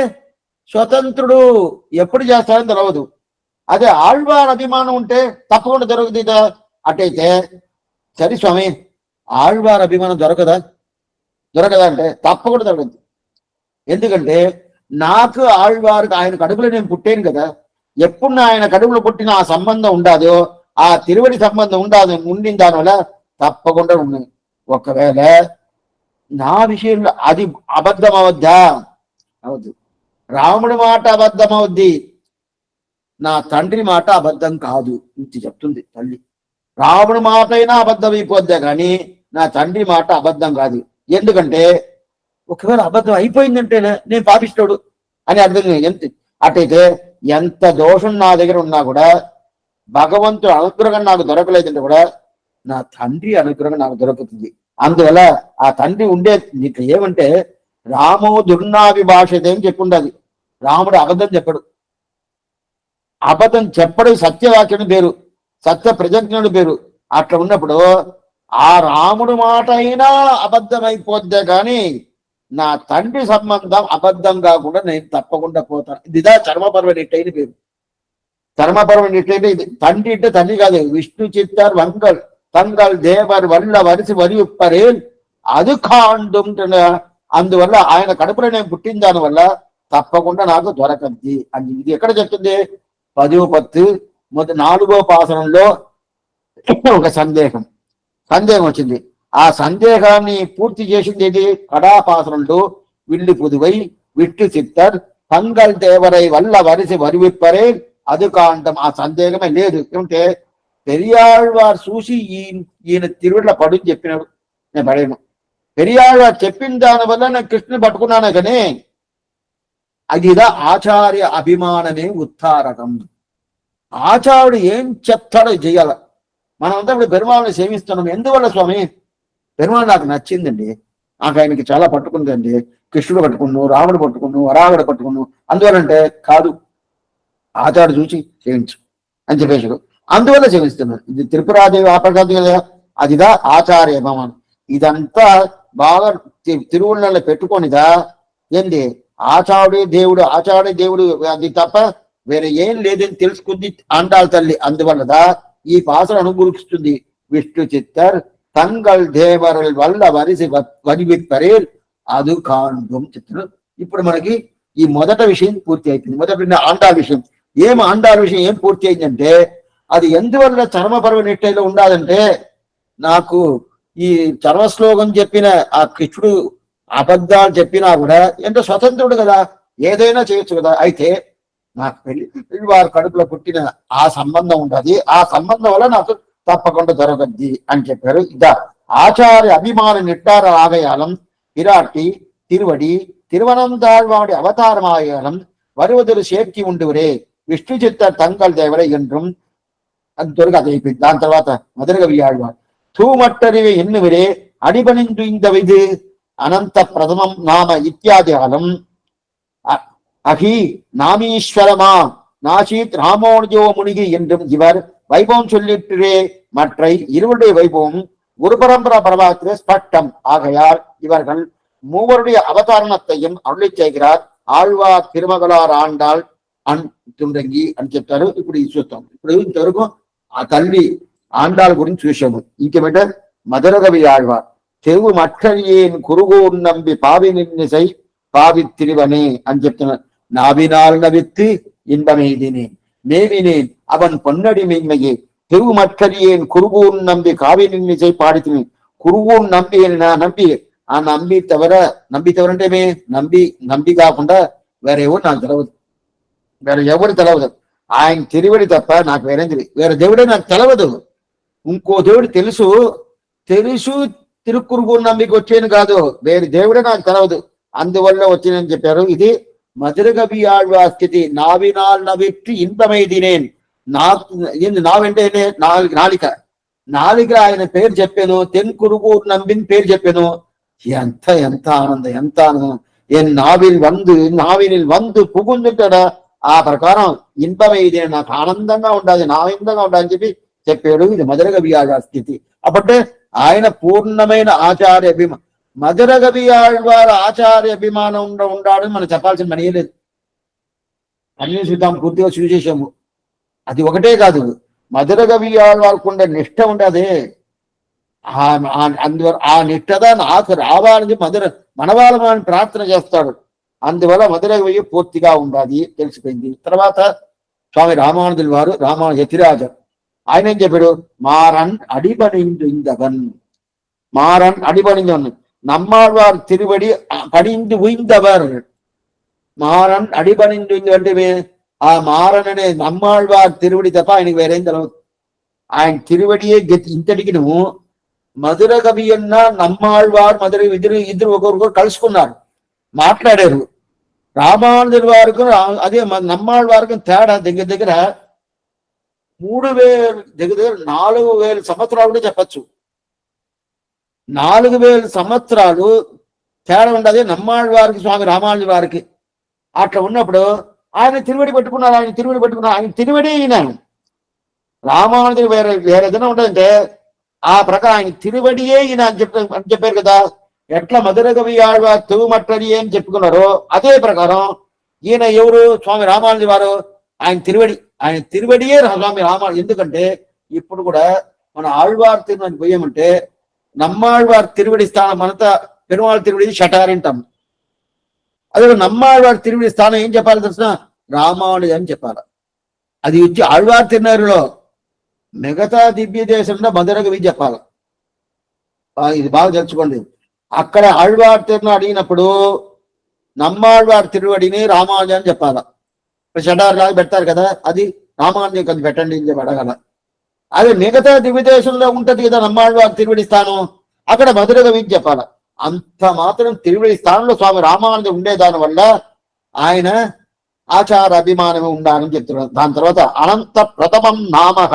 స్వతంత్రుడు ఎప్పుడు చేస్తాడని తెలవదు. అదే ఆళ్వార్ అభిమానం ఉంటే తప్పకుండా దొరకదు. అటైతే సరే స్వామి, ఆళ్వార్ అభిమానం దొరకదా అంటే తప్పకుండా దొరకదు. ఎందుకంటే నాకు ఆళ్వారికి ఆయన కడుపులో నేను పుట్టాను కదా, ఎప్పుడు ఆయన కడుపులో పుట్టిన ఆ సంబంధం ఉండదు, ఆ తిరువడి సంబంధం ఉండింది, దానివల్ల తప్పకుండా ఉన్నాయి. ఒకవేళ నా విషయంలో అది అబద్ధం అవద్దా? అవద్దు. రాముడి మాట అబద్ధం అవుద్ది, నా తండ్రి మాట అబద్ధం కాదు ఇది చెప్తుంది తల్లి. రాముడి మాట అయినా అబద్ధం అయిపోద్దా కానీ నా తండ్రి మాట అబద్ధం కాదు. ఎందుకంటే ఒకవేళ అబద్ధం అయిపోయిందంటే నేను పాపిస్తాడు అని అర్థం. అటైతే ఎంత దోషం నా దగ్గర ఉన్నా కూడా భగవంతుడు అనుగ్రహం నాకు దొరకలేదంటే కూడా నా తండ్రి అనుగ్రహం నాకు దొరుకుతుంది. అందువల్ల ఆ తండ్రి ఉండే నీకు ఏమంటే రామో దుర్నాభిభాషతే అని చెప్పుండదు. రాముడు అబద్ధం చెప్పడు. అబద్ధం చెప్పడు సత్యవాక్యుని పేరు, సత్య ప్రజజ్ఞుడి పేరు. అట్లా ఉన్నప్పుడు ఆ రాముడు మాట అయినా అబద్ధం అయిపోద్దే కానీ నా తండ్రి సంబంధం అబద్ధం కాకుండా నేను తప్పకుండా పోతాను. ఇదిదా చర్మపర్వ నిట్టయిన పేరు. చర్మపర్వ నిట్టయితే ఇది తండ్రి అంటే తండ్రి కాదు, విష్ణు చిత్తార్ వంకల్ తంగల్ దేవర్ వల్ల వరిసి వరి ఉప్పరే అది కాండం. అందువల్ల ఆయన కడుపులో నేను పుట్టిన దానివల్ల తప్పకుండా నాకు దొరకద్ది అని ఇది ఎక్కడ చెప్తుంది? 10వ పత్తు 4వ పాసనంలో ఒక సందేహం వచ్చింది. ఆ సందేహాన్ని పూర్తి చేసింది ఏది? కడాపాసనంలో విల్లి పొదువై విష్ణు చిత్తర్ పంగల్ దేవరై వల్ల వరిసి వరివిప్పరే అది కాండం. ఆ సందేహమే లేదు. ఏమంటే పెరియాళ్వారు చూసి ఈయన తిరువిళ్ళ పడుని చెప్పినాడు, నేను పడేను. పెరియాళ్వారు చెప్పిన దాని వల్ల నేను కృష్ణుని పట్టుకున్నాను. కానీ అదిదా ఆచార్య అభిమానమే ఉత్తారకం. ఆచార్యుడు ఏం చెప్తాడో చేయాల. మనమంతా ఇప్పుడు పెరుమాళని సేవిస్తున్నాం. ఎందువల్ల స్వామి? పెరుమాళ్ నాకు నచ్చిందండి, నాకు ఆయనకి చాలా పట్టుకుందండి. కృష్ణుడు పట్టుకున్నావు, రాముడు పట్టుకున్నావు, వరాహుడు పట్టుకున్నావు. అందువల్లంటే కాదు, ఆచార్యుడు చూసి సేవించు అని చెప్పేసాడు. అందువల్ల సేవిస్తున్నాడు. ఇది త్రిపురాదేవి ఆపకాది కదా, అదిదా ఆచార్య అభిమానం. ఇదంతా బాగా తిరువుళ్ళలో పెట్టుకొనిదా ఏంది ఆచార్యుడే దేవుడు, ఆచార్య దేవుడు అది తప్ప వేరే ఏం లేదని తెలుసుకుంది ఆండాళ్ తల్లి. అందువల్లదా ఈ పాసను అనుభూతిస్తుంది. విష్ణు చిత్తర్ తంగల్ దేవరల్ వల్ల వరిసి వరివిప్పరేల్ అది కాండం చిత్రం. ఇప్పుడు మనకి ఈ మొదట విషయం పూర్తి అయిపోయింది. మొదటి ఆండాళ్ విషయం. ఆండాళ్ విషయం ఏం పూర్తి అయిందంటే, అది ఎందువల్ల చర్మపర్వ నిట్టైలో ఉండాలంటే, నాకు ఈ చర్మశ్లోకం చెప్పిన ఆ కృష్ణుడు అబద్ధాలు చెప్పినా కూడా ఎంతో స్వతంత్రుడు కదా, ఏదైనా చేయొచ్చు కదా. అయితే నాకు పెళ్లి వారి కడుపులో పుట్టిన ఆ సంబంధం ఉండదు, ఆ సంబంధం వల్ల నాకు తప్పకుండా జరగద్ది అని చెప్పారు. ఇదా ఆచార్య అభిమాన నిట్టార ఆగయాలం విరాటి తిరువడి తిరువనంతాழ்వాడి అవతారమాయాలం வருவதொரு சேர்த்தி ఉండువరే విష్ణు చిత్త తంగల్ దేవరే என்றும் అంతవరకు అది అయిపోయింది. దాని తర్వాత మధురకవి ఆళ్వార్ తూమట్టరివి ఎన్నువరే అడిపనిందు ఇంద ఇది అనంత ప్రథమం నామ ఇత్యాది ఆలం அகி நாமீஸ்வரமா நாசீத் ராமோஜோ முனிகி என்றும் இவர் வைபவம் சொல்லிட்டே மற்ற இருவருடைய வைபவம் குரு பரம்பரா பிரபாத்திர ஸ்பஷ்டம். ஆகையால் இவர்கள் மூவருடைய அவதாரணத்தையும் அருளை செய்கிறார். ఆళ్వార్ తిరుమగలార్ ఆండాళ్ అన్ తుండంగి అని చెప్తారు. ఇప్పుడు ఇది చూస్తాం. ఇప్పుడు ఇంతవరకు ఆ తల్లి ఆండాళ్ గురించి చూసాము. ఇంకేమిట మధురకవి ఆళ్వార్ తెరువు మట్టరియேன் குருகூர் நம்பி பாவி நின்னிசை பாவி திரிவனே అని చెప్తున్నారు. நாவினால் நவித்து இன்பமெய்தினேன் மேவினேன் அவன் பொன்னடி மெய்மையே தெருவு மற்றறியேன் குருகூர் நம்பி காவி நின்னிசை பாடித்தினேன். కురుగూరు నంబి నమ్మి ఆ నమ్మి తవరంటే నమ్మి కాకుండా వేరే ఎవరు నాకు తెలవదు, వేరే ఎవరు తెలవదు. ఆయన తిరువడి తప్ప నాకు వేరే దేవుడే నాకు తెలవదు. ఇంకో దేవుడు తెలుసు తిరుక్కురుగూరు నమ్మికి వచ్చేది కాదు, వేరే దేవుడే నాకు తెలవదు. అందువల్ల వచ్చిందని చెప్పారు. ఇది మధురకవి ఆళ్వార్ స్థితి. నావినాల్ నవిట్టి ఇన్పమైదినేన్. నావంటే నాలిక ఆయన పేరు చెప్పాను, తెన్కురుగూరు నంబిని పేరు చెప్పాను. ఎంత ఆనందం. నావినిల్ వందు పుగుందుంటాడా ఆ ప్రకారం ఇన్పమైదే, నాకు ఆనందంగా ఉండాలి, ఆనందంగా ఉండాలని చెప్పాడు. ఇది మధురకవి ఆళ్వార్ స్థితి. అప్పటే ఆయన పూర్ణమైన ఆచార్య అభిమానం. మధురకవి ఆళ్వార్ ఆచార్య అభిమానం ఉండాలని మనం చెప్పాల్సిన పని లేదు. అన్ని చూద్దాం, పూర్తిగా చూసేసాము. అది ఒకటే కాదు, మధురకవి ఆళ్వార్కు ఉండే నిష్ట ఉండదే. అందువల్ల ఆ నిష్టద నాకు రావాలని మనవాళ్ళని ప్రార్థన చేస్తాడు. అందువల్ల మధురకవి పూర్తిగా ఉండాలి తెలిసిపోయింది. తర్వాత స్వామి రామానుజుల వారు యతిరాజ ఆయన ఏం చెప్పాడు? మారన్ అడిపణిందు ఇందవన్, మారన్ అడిపణిందు நம்மாழ்வார் திருவடி పడింది ఉయిందవర్. మారన్ అడిపణిందు అంటే ఆ మారన్ అనే நம்மாழ்வார் తిరువడి తప్ప ఆయనకి వేరేం తెలవదు. ఆయన తిరువడియే గతి. ఇంతటికి నువ్వు మధురకవి అన్న நம்மாழ்வார் ఇద్దరు ఒకరికొకరు కలుసుకున్నారు, మాట్లాడారు. రామానుజుల వారికి అదే நம்மாழ்వారికి తేడా దగ్గర 4,000 సంవత్సరాలు కూడా చెప్పచ్చు. 4,000 సంవత్సరాలు తేడా ఉండదు நம்மாழ்వారికి స్వామి రామానుజుల వారికి. అట్లా ఉన్నప్పుడు ఆయన తిరువడి పట్టుకున్నారు. ఆయన తిరువడి ఈయన. రామానుజులు వేరే ఏదైనా ఉంటుందంటే ఆ ప్రకారం ఆయన తిరువడియే ఈయన అని చెప్పారు కదా. ఎట్లా మధురకవి ఆళ్వార్ తూమట్టడి అని చెప్పుకున్నారో అదే ప్రకారం ఈయన ఎవరు? స్వామి రామానుజుల వారు. ఆయన తిరువడియే స్వామి రామానుజు. ఎందుకంటే ఇప్పుడు కూడా మన ఆళ్వార్ తిరుమలని పోయామంటే நம்மாழ்வார் తిరువడి స్థానం అంతా పెరుమాళ్ తిరువడి షటారింటాం. అదే நம்மாழ்వార్ తిరువడి స్థానం ఏం చెప్పాలి తెలిసిన? రామానుజు అని చెప్పాలి. అది వచ్చి ఆళ్వార్ తిరునారులో మిగతా దివ్య దేశంలో మధురకవి చెప్పాలి. ఇది బాగా తెలుసుకోండి. అక్కడ ఆళ్వార్ తిరునాడు అడిగినప్పుడు నమ్మాళ్వారి తిరువడిని రామానుజం అని చెప్పాలా. ఇప్పుడు షడార్లాగా పెడతారు కదా, అది రామానుజం కొంచెం పెట్టండి అని చెప్పి అడగాల. అదే మిగతా దివ్యదేశంలో ఉంటది కదా నమ్మాళ్వారి తిరువడి స్థానం, అక్కడ మధురగా వీధి చెప్పాల. అంత మాత్రం తిరువడి స్థానంలో స్వామి రామానుజం ఉండేదాని వల్ల ఆయన ఆచార అభిమానమే ఉండాలని చెప్తున్నారు. దాని తర్వాత అనంత ప్రథమం నామః,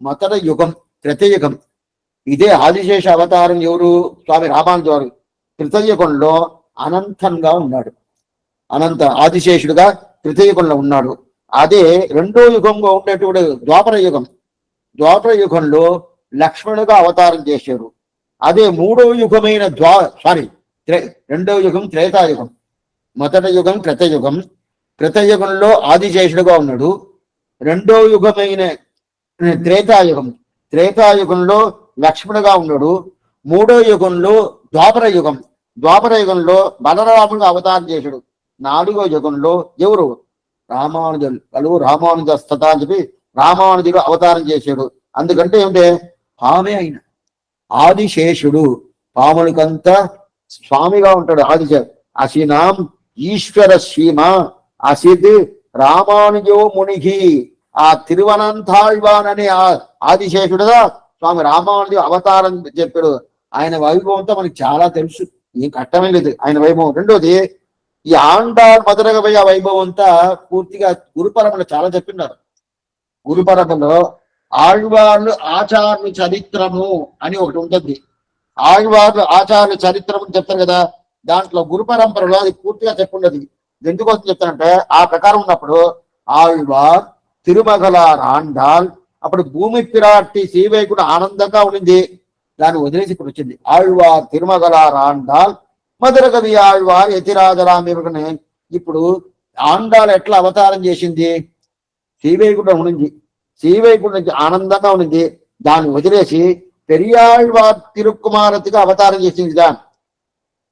మకర యుగం, త్రేతాయుగం. ఇదే ఆదిశేష అవతారం ఎవరు? స్వామి రామానుజం వారు. త్రేతాయుగంలో అనంతంగా ఉన్నాడు, అనంత ఆదిశేషుడుగా త్రేతాయుగంలో ఉన్నాడు. అదే రెండో యుగంగా ఉండేటువంటి ద్వాపర యుగం, ద్వాపర యుగంలో లక్ష్మణుగా అవతారం చేశారు. అదే మూడో యుగమైన రెండో యుగం త్రేతాయుగం. మొదటి యుగం కృతయుగం, కృతయుగంలో ఆదిశేషుడుగా ఉన్నాడు. రెండో యుగమైన త్రేతాయుగం, త్రేతాయుగంలో లక్ష్మణుగా ఉన్నాడు. మూడో యుగంలో ద్వాపర యుగం, ద్వాపర యుగంలో బలరాముడుగా అవతారం చేశాడు. నాలుగో యుగంలో ఎవరు? రామానుజులు. కలువు రామానుజస్తత అని చెప్పి రామానుజుడు అవతారం చేశాడు. అందుకంటే ఏమిటే పామే అయిన ఆదిశేషుడు, పాములకంతా స్వామిగా ఉంటాడు ఆదిశేషుడు. అసినాం ఈశ్వర సీమ అసిద్ రామానుజో మునిగి, ఆ తిరువనంతాళ్వాన్ అనే ఆ ఆదిశేషుడుగా స్వామి రామానుజు అవతారం చెప్పాడు. ఆయన వైభవంతో మనకి చాలా తెలుసు, ఏం కట్టమే లేదు ఆయన వైభవం. రెండోది ఈ ఆండాళ్ మధురగవయ్య వైభవం అంతా పూర్తిగా గురుపరమలో చాలా చెప్పినారు. గురుపరమలో ఆళ్వార్లు ఆచార్య చరిత్రము అని ఒకటి ఉంటుంది. ఆళ్వార్లు ఆచార్య చరిత్రము అని చెప్తారు కదా, దాంట్లో గురు పరంపరలో అది పూర్తిగా చెప్పుండదు. ఎందుకోసం చెప్తానంటే ఆ ప్రకారం ఉన్నప్పుడు ఆళ్వార్ తిరుమగలార్ ఆండాల్, అప్పుడు భూమి పిరాట్టి శ్రీవైకుంఠ ఆనందంగా ఉండింది, దాన్ని వదిలేసి ఇప్పుడు వచ్చింది ఆళ్వార్ తిరుమగలార్ ఆండాల్ మధురగవి ఆళ్వార్ యతిరాజరామి. ఇప్పుడు ఆండాల్ ఎట్లా అవతారం చేసింది? శ్రీవైకుంఠం ఉండింది, శ్రీవైకుంఠం నుంచి ఆనందంగా ఉండింది, దాన్ని వదిలేసి పెరియాళ్వార్ తిరుక్కుమారతిగా అవతారం చేసింది. దాన్ని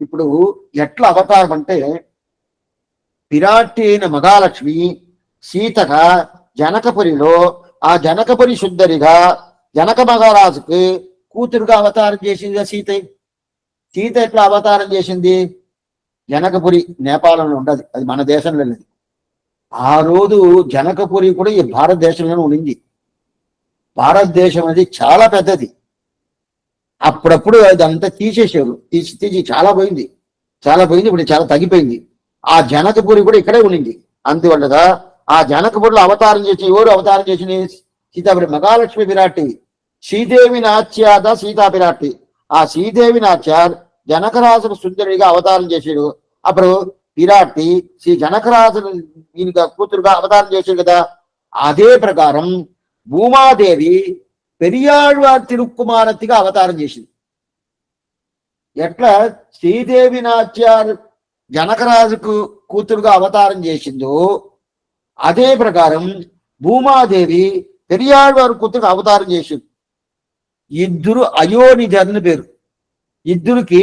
ఇప్పుడు ఎట్లా అవతారం అంటే, పిరాట్టి అయిన మహాలక్ష్మి సీతగా జనకపురిలో ఆ జనకపురి సుందరిగా జనక మహారాజుకు కూతురుగా అవతారం చేసింది సీత. సీత ఎట్లా అవతారం చేసింది? జనకపురి నేపాలంలో ఉండదు, అది మన దేశంలో లేదు. ఆ రోజు జనకపురి కూడా ఈ భారతదేశంలోనే ఉండింది. భారతదేశం అనేది చాలా పెద్దది. అప్పుడప్పుడు అదంతా తీసేసారు, తీసి చాలా పోయింది, చాలా పోయింది, ఇప్పుడు చాలా తగ్గిపోయింది. ఆ జనకపురి కూడా ఇక్కడే ఉండింది. అందువల్లగా ఆ జనకపురిలో అవతారం చేసి ఎవరు అవతారం చేసింది? సీతాపురి మహాలక్ష్మి పిరాట్టి, శ్రీదేవి నాచ్యాద సీతా పిరాట్టి. ఆ శ్రీదేవి నాచ్యార్ జనకరాజును సుందరిగా అవతారం చేశాడు. అప్పుడు పిరాట్టి శ్రీ జనకరాజును ఈయనగా కూతురుగా అవతారం చేశాడు కదా. అదే ప్రకారం భూమాదేవి పెరియాళ్వార్ తిరుక్కుమారతిగా అవతారం చేసింది. ఎట్లా శ్రీదేవి నాచ్యార్ జనకరాజుకు కూతురుగా అవతారం చేసిందో అదే ప్రకారం భూమాదేవి పెరియాళ్వారు కూతురుగా అవతారం చేసింది. ఇద్దరు అయోనిజర్ని పేరు, ఇద్దరికి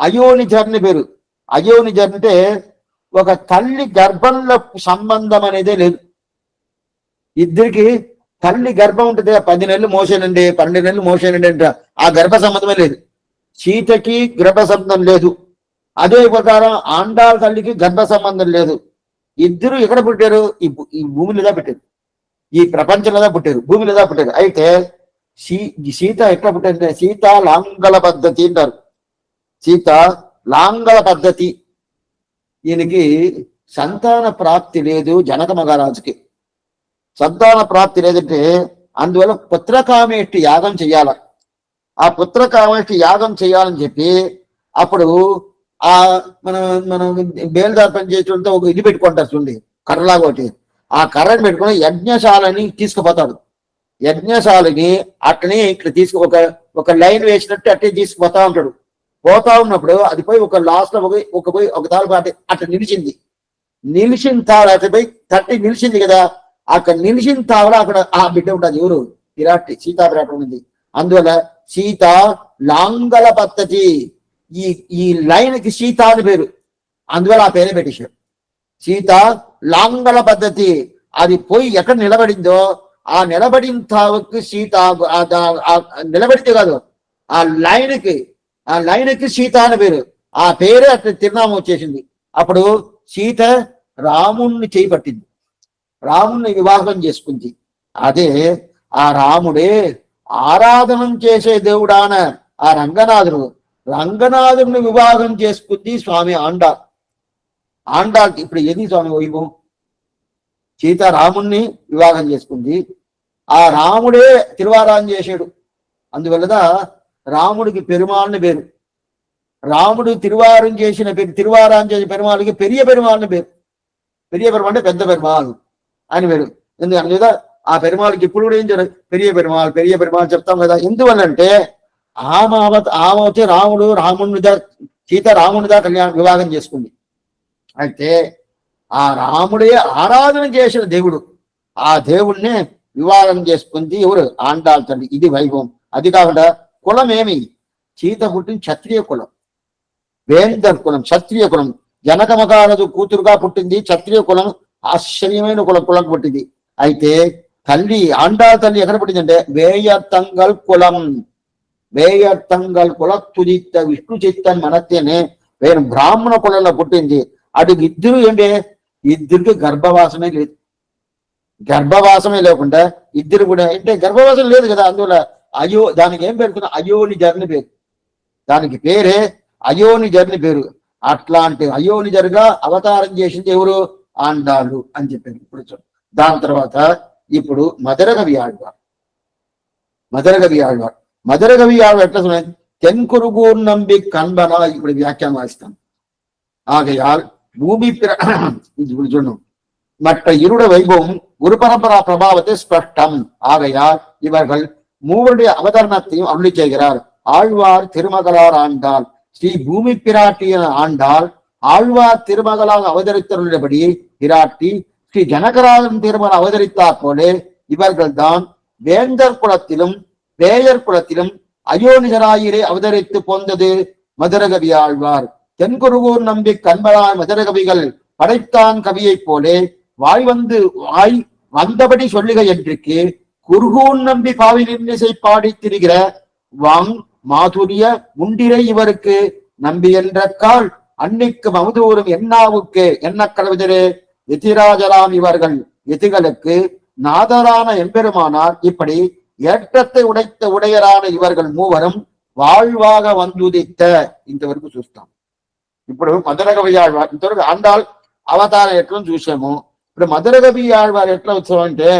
అయోనిజర్ని పేరు. అయోనిజర్ అంటే ఒక తల్లి గర్భంలో సంబంధం అనేదే లేదు. ఇద్దరికి తల్లి గర్భం ఉంటుంది, 10 నెలలు మోసేనండి, 12 నెలలు మోసేనండి అంట, ఆ గర్భ సంబంధమే లేదు. సీతకి గర్భ సంబంధం లేదు. అదే ప్రకారం ఆండాళ్ తల్లికి గర్భ సంబంధం లేదు. ఇద్దరు ఎక్కడ పుట్టారు? ఈ భూమి మీద పుట్టారు, ఈ ప్రపంచంలో పుట్టారు, భూమి మీద పుట్టారు. అయితే సీత ఎట్లా పుట్టింది? సీత లాంగల పద్ధతి అంటారు. సీత లాంగల పద్ధతి. ఈయనకి సంతాన ప్రాప్తి లేదు, జనక మహారాజుకి సంతాన ప్రాప్తి లేదంటే అందువల్ల పుత్రకామేష్టి యాగం చెయ్యాల. ఆ పుత్రకామేష్టి యాగం చేయాలని చెప్పి అప్పుడు ఆ మనం బేల్దార్ పని చేసేంత ఒక ఇది పెట్టుకుంటారు చూడండి, కర్రలాగా ఒకటి. ఆ కర్రని పెట్టుకుని యజ్ఞశాలని తీసుకుపోతాడు. యజ్ఞశాలని అట్లనే ఇట్లా ఒక లైన్ వేసినట్టు అట్టే తీసుకుపోతా ఉంటాడు. పోతా ఉన్నప్పుడు అది పోయి ఒక లాస్ట్ లో పోయి ఒక తాడు పాటి అట్లా నిలిచింది. నిలిచిన తాడు అట్లా పోయి తట్టి నిలిచింది కదా, అక్కడ నిలిచిన తావలో అక్కడ ఆ బిడ్డ ఉంటుంది. ఎవరు? పిరాట్టి, సీతా పిరాట్టి ఉంది. అందువల్ల సీత లాంగల పద్ధతి. ఈ లైన్ కి సీత అని పేరు, అందువల్ల ఆ పేరే పెట్టేశాడు. సీత లాంగల పద్ధతి. అది పోయి ఎక్కడ నిలబడిందో ఆ నిలబడిన తావుకి సీత, నిలబడితే కాదు, ఆ లైన్కి సీత అని పేరు. ఆ పేరే అట్లా తిరునామం వచ్చేసింది. అప్పుడు సీత రాముణ్ణి చేపట్టింది, రాముణ్ణి వివాహం చేసుకుంది. అదే ఆ రాముడే ఆరాధనం చేసే దేవుడాన ఆ రంగనాథుడు, రంగనాథుడిని వివాహం చేసుకుంది స్వామి ఆండాల్. ఆండాల్ ఇప్పుడు ఏది స్వామి వైభవం? సీతారాముణ్ణి వివాహం చేసుకుంది, ఆ రాముడే తిరువారాం చేశాడు. అందువల్ల రాముడికి పెరుమాళ్ళని పేరు. రాముడు తిరువారం చేసిన పేరు, తిరువారాం చేసిన పెరుమాళ్ళకి పెరియ పెరుమాళ్ళని పేరు. పెరియ పెరుమాళ్ అంటే పెద్ద పెరుమాళ్ అని పేరు. ఎందుకంటే కదా ఆ పెరుమాళ్ళకి ఇప్పుడు కూడా ఏం జరగదు, పెరియ పెరుమాళ్ చెప్తాం కదా. ఎందువల్లంటే ఆమె వచ్చి రాముడిదా సీత రాముడిదా వివాహం చేసుకుంది. అయితే ఆ రాముడే ఆరాధన చేసిన దేవుడు, ఆ దేవుణ్ణి వివాహం చేసుకుంది ఎవరు? ఆండాల్ తల్లి. ఇది వైభవం. అది కాకుండా కులం ఏమి? సీత పుట్టిన క్షత్రియ కులం, వేందర్ కులం, క్షత్రియ కులం. జనక మహారాజు కూతురుగా పుట్టింది, క్షత్రియ కులం, ఆశ్చర్యమైన కులం పుట్టింది. అయితే తల్లి ఆండాల్ తల్లి ఎక్కడ పుట్టిందంటే వేయతంగల్ కులం, వేయతంగల్ కుల తుదిత్త విష్ణు చిత్తన్ మనత్తేనే వేరు బ్రాహ్మణ కులంలో పుట్టింది. అటు ఇద్దరు ఏంటి, ఇద్దరికి గర్భవాసమే లేదు. గర్భవాసమే లేకుండా ఇద్దరు కూడా అంటే గర్భవాసం లేదు కదా. అందువల్ల దానికి ఏం పేరుతున్నా అయోని జర్ని పేరు, దానికి పేరే అయోని జర్ని పేరు. అట్లాంటి అయోని జరుగా అవతారం చేసింది ఎవరు? ఆండాలు అని చెప్పారు. ఇప్పుడు దాని తర్వాత ఇప్పుడు మదరకవి ఆళ్వార్. మదరకవి ఆళ్వార్ ఎట్లా சொன்ன தென்குருகூர் நம்பி கண்பனா இப்படி வியாக்கியானம் வாசித்தான். ஆகையால் பூமி இப்படி சொன்னோம். மற்ற இருட வைபவம் குரு பரம்பரா பிரபாவத்தை ஸ்பஷ்டம். ஆகையால் இவர்கள் மூவருடைய அவதரணத்தையும் அருளி செய்கிறார். ஆழ்வார் திருமகளார் ஆண்டாள், ஸ்ரீ பூமி பிராட்டிய ஆண்டாள் ஆழ்வார் திருமகளாக அவதரித்தருள்ளபடி பிராட்டி ஸ்ரீ ஜனகராஜன் திருமகள் அவதரித்தார் போலே இவர்கள் தான் வேந்தர் குலத்திலும் வேயர் குலத்திலும் அயோனிகராயிரே அவதரித்து போந்தது மதுரகவி ஆழ்வார். தென்குருகூர் நம்பி கண்பனார் மதுரகவிகள் படைத்தான் கவியைப் போலே வாய் வந்தபடி சொல்லுக என்றுக்கு குருகூன் நம்பி பாவிலின் இசை பாடி திரிகிற வாங் மாதுரிய முண்டிரை இவருக்கு நம்பி என்ற கால் அன்னைக்கு மமதூரும் என்னாவுக்கு என்ன கலவிதரே எதிராஜராம் இவர்கள் எதிகளுக்கு நாதரான எம்பெருமானார். இப்படி ஏற்றத்தை உடைத்த உடையரான ఇవర్గల్ మూవరం வாழ்வாக வந்துదిத்த. ఇంతవరకు చూస్తాం. ఇప్పుడు మధురకవి ఆళ్వార్, ఇంతవరకు ఆండాల్ అవతారం ఎట్లా చూసాము. ఇప్పుడు మధురకవి ఆళ్వార్ ఎట్లా వచ్చామంటే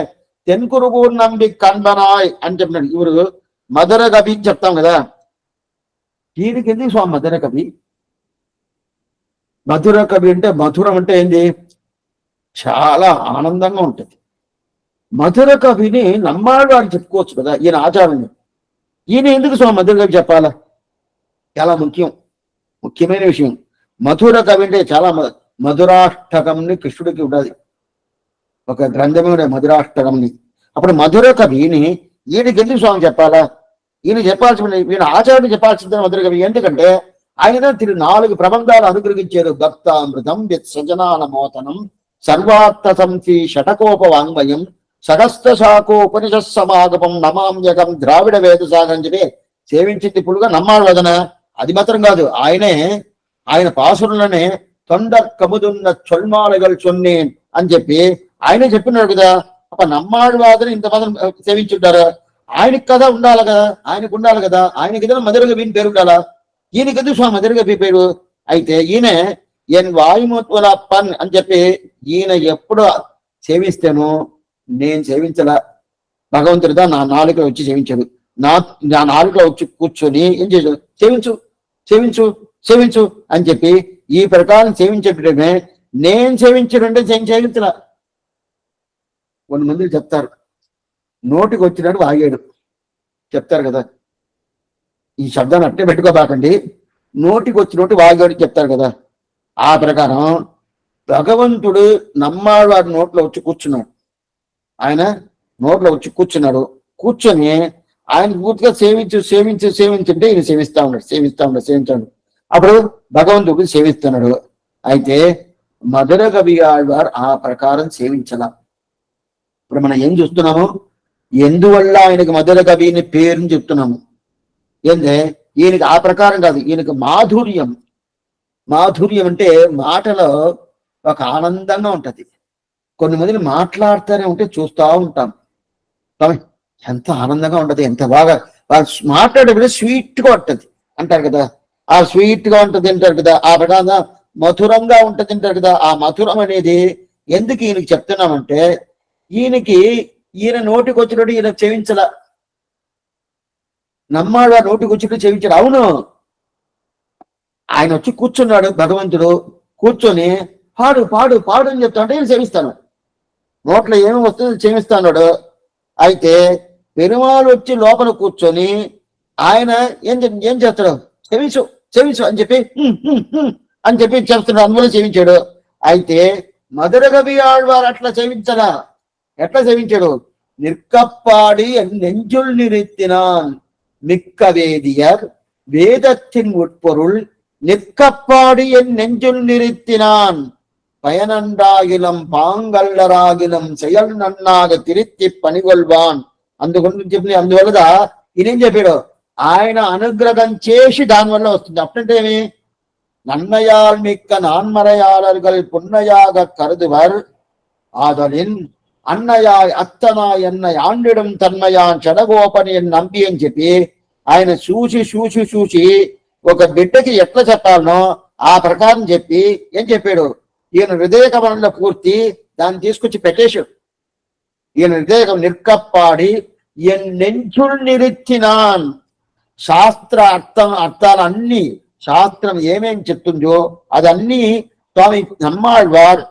తెన్కురుగూర్ నంబి కన్బనాయ్ అని చెప్పినాడు. ఇవరు మధురకవి చెప్తాం కదా. దీనికి ఎందుకు స్వామి మధురకవి? మధురకవి అంటే మధురం అంటే ఏంది? చాలా ఆనందంగా ఉంటుంది. మధుర కవిని నమ్మాళ్వారు చెప్పుకోవచ్చు కదా, ఈయన ఆచార్యుని. ఈయన ఎందుకు స్వామి మధుర కవి చెప్పాలా? చాలా ముఖ్యమైన విషయం. మధుర కవి అంటే చాలా మధురాష్టకంని కృష్ణుడికి ఉండదు, ఒక గ్రంథమే ఉండే మధురాష్టకంని. అప్పుడు మధుర కవిని ఈయనకి ఎందుకు స్వామి చెప్పాలా? ఈయన చెప్పాల్సిన, ఈయన ఆచార్యుని చెప్పాల్సిందే మధుర కవి. ఎందుకంటే ఆయన 4 ప్రబంధాలు అనుగ్రహించారు. భక్తామృతం సజనాన మోతనం సర్వార్థ సంసి షటకోప వాంగ్మయం సహస్ర శాఖోపనిషత్ సమాగమం నమామ్యకం ద్రావిడ వేద సాగరం చెప్పి సేవించింది పులుగా నమ్మాడు వదన. అది మాత్రం కాదు, ఆయన పాసురులనే తొండ కముదున్న చొల్మాలగలు చొన్నేన్ అని చెప్పి ఆయన చెప్పినాడు కదా. అప్ప నమ్మాడు వాదన ఇంతమంది సేవించుంటారు. ఆయనకి కదా ఉండాలి కదా, ఆయనకు ఉండాలి కదా. ఆయనకి ఏదైనా మధురగా వీని పేరు ఉండాలా? ఈయనకి ఎందుకు స్వామి మధురగా పేరు? అయితే ఈయన ఎన్ వాయుమోత్వల పన్ అని చెప్పి ఈయన ఎప్పుడు సేవిస్తేనో నేను సేవించలా. భగవంతుడిగా నా నాలుకలో వచ్చి సేవించాడు. నా నాలుకలో వచ్చి కూర్చొని ఏం చేశాడు? సేవించు సేవించు సేవించు అని చెప్పి ఈ ప్రకారం సేవించేటమే. నేను సేవించాడంటే సేవించలా. కొంతమంది చెప్తారు నోటికి వచ్చినట్టు వాగాడు చెప్తారు కదా. ఈ శబ్దాన్ని అట్టే పెట్టుకోబాకండి, నోటికి వచ్చినట్టు వాగాడు చెప్తారు కదా. ఆ ప్రకారం భగవంతుడు నమ్మాడు నోట్లో వచ్చి కూర్చున్నాడు. ఆయన నోట్లో వచ్చి కూర్చొని ఆయన పూర్తిగా సేవించుంటే ఈయన సేవిస్తా ఉన్నాడు. అప్పుడు భగవంతుడు సేవిస్తున్నాడు. అయితే మధుర కవి ఆళ్వార్ ఆ ప్రకారం సేవించాల. ఇప్పుడు మనం ఏం చూస్తున్నాము? ఎందువల్ల ఆయనకి మధుర కవి అని పేరుని చెప్తున్నాము. ఏంటంటే ఈయనకి ఆ ప్రకారం కాదు, ఈయనకి మాధుర్యం, మాధుర్యం అంటే మాటలో ఒక ఆనందంగా ఉంటది. కొన్ని మందిని మాట్లాడుతూనే ఉంటే చూస్తూ ఉంటాం. ఎంత ఆనందంగా ఉంటది, ఎంత బాగా వాళ్ళు మాట్లాడే స్వీట్ గా ఉంటది అంటారు కదా. ఆ స్వీట్ గా ఉంటది అంటారు కదా, ఆ ప్రకారంగా మధురంగా ఉంటది అంటారు కదా. ఆ మధురం అనేది ఎందుకు ఈయనకి చెప్తున్నామంటే, ఈయన నోటికి వచ్చినట్టు ఈయన చెవించల, నమ్మాడు ఆ నోటికి వచ్చినట్టు చెవించాడు. అవును, ఆయన వచ్చి కూర్చున్నాడు భగవంతుడు, కూర్చొని పాడు పాడు పాడు అని చెప్తా అంటే నేను సేవిస్తాను, నోట్లో ఏమి వస్తుందో క్షమిస్తాడు. అయితే పెరుమాళ్ వచ్చి లోపల కూర్చొని ఆయన ఏం చేస్తాడు, క్షమించు క్షమించు అని చెప్పి అని చెప్పి చెప్తున్నాడు, అందులో క్షమించాడు. అయితే మధుర కవి ఆళ్వారు అట్లా క్షమించడా, ఎట్లా క్షమించాడు? நிற்கப்பாடி நெஞ்சுள் நிறுத்தினான் மிக்க வேதியர் வேதத்தின் உட்பொருள் நிற்கப்பாடி என் நெஞ்சுள் நிறுத்தினான் பயனன்றாகிலும் పాంగల్లరాగిలం செயல் నన్నాగ తిరిత్తి పనిగొల్వాన్. అందువల్ల ఈయనేం చెప్పాడు, ఆయన అనుగ్రహం చేసి దానివల్ల వస్తుంది. అప్పుడంటే ఏమి, నన్నయాల్ మిక్క నాన్మరయాళர்கள் పున్నయాగ కరుదువర్ ఆదలిన్ అన్నయాయ్ అత్తనాయ్ అన్నయ్ ఆండిడం తన్మయాన్ చెడగోపని నంపి అని చెప్పి ఆయన చూసి ఒక బిడ్డకి ఎట్లా చెప్పాలనో ఆ ప్రకారం చెప్పి ఏం చెప్పాడు, ఈయన హృదయ కమలంలో పూర్తి దాన్ని తీసుకొచ్చి పెట్టేశాడు. ఈయన హృదయ నిర్కప్పాడి ఎన్ నెంచుల్ నిరుత్తినాన్. శాస్త్ర అర్థాలన్నీ, శాస్త్రం ఏమేం చెప్తుందో అదన్నీ స్వామి నమ్మాళ్వార్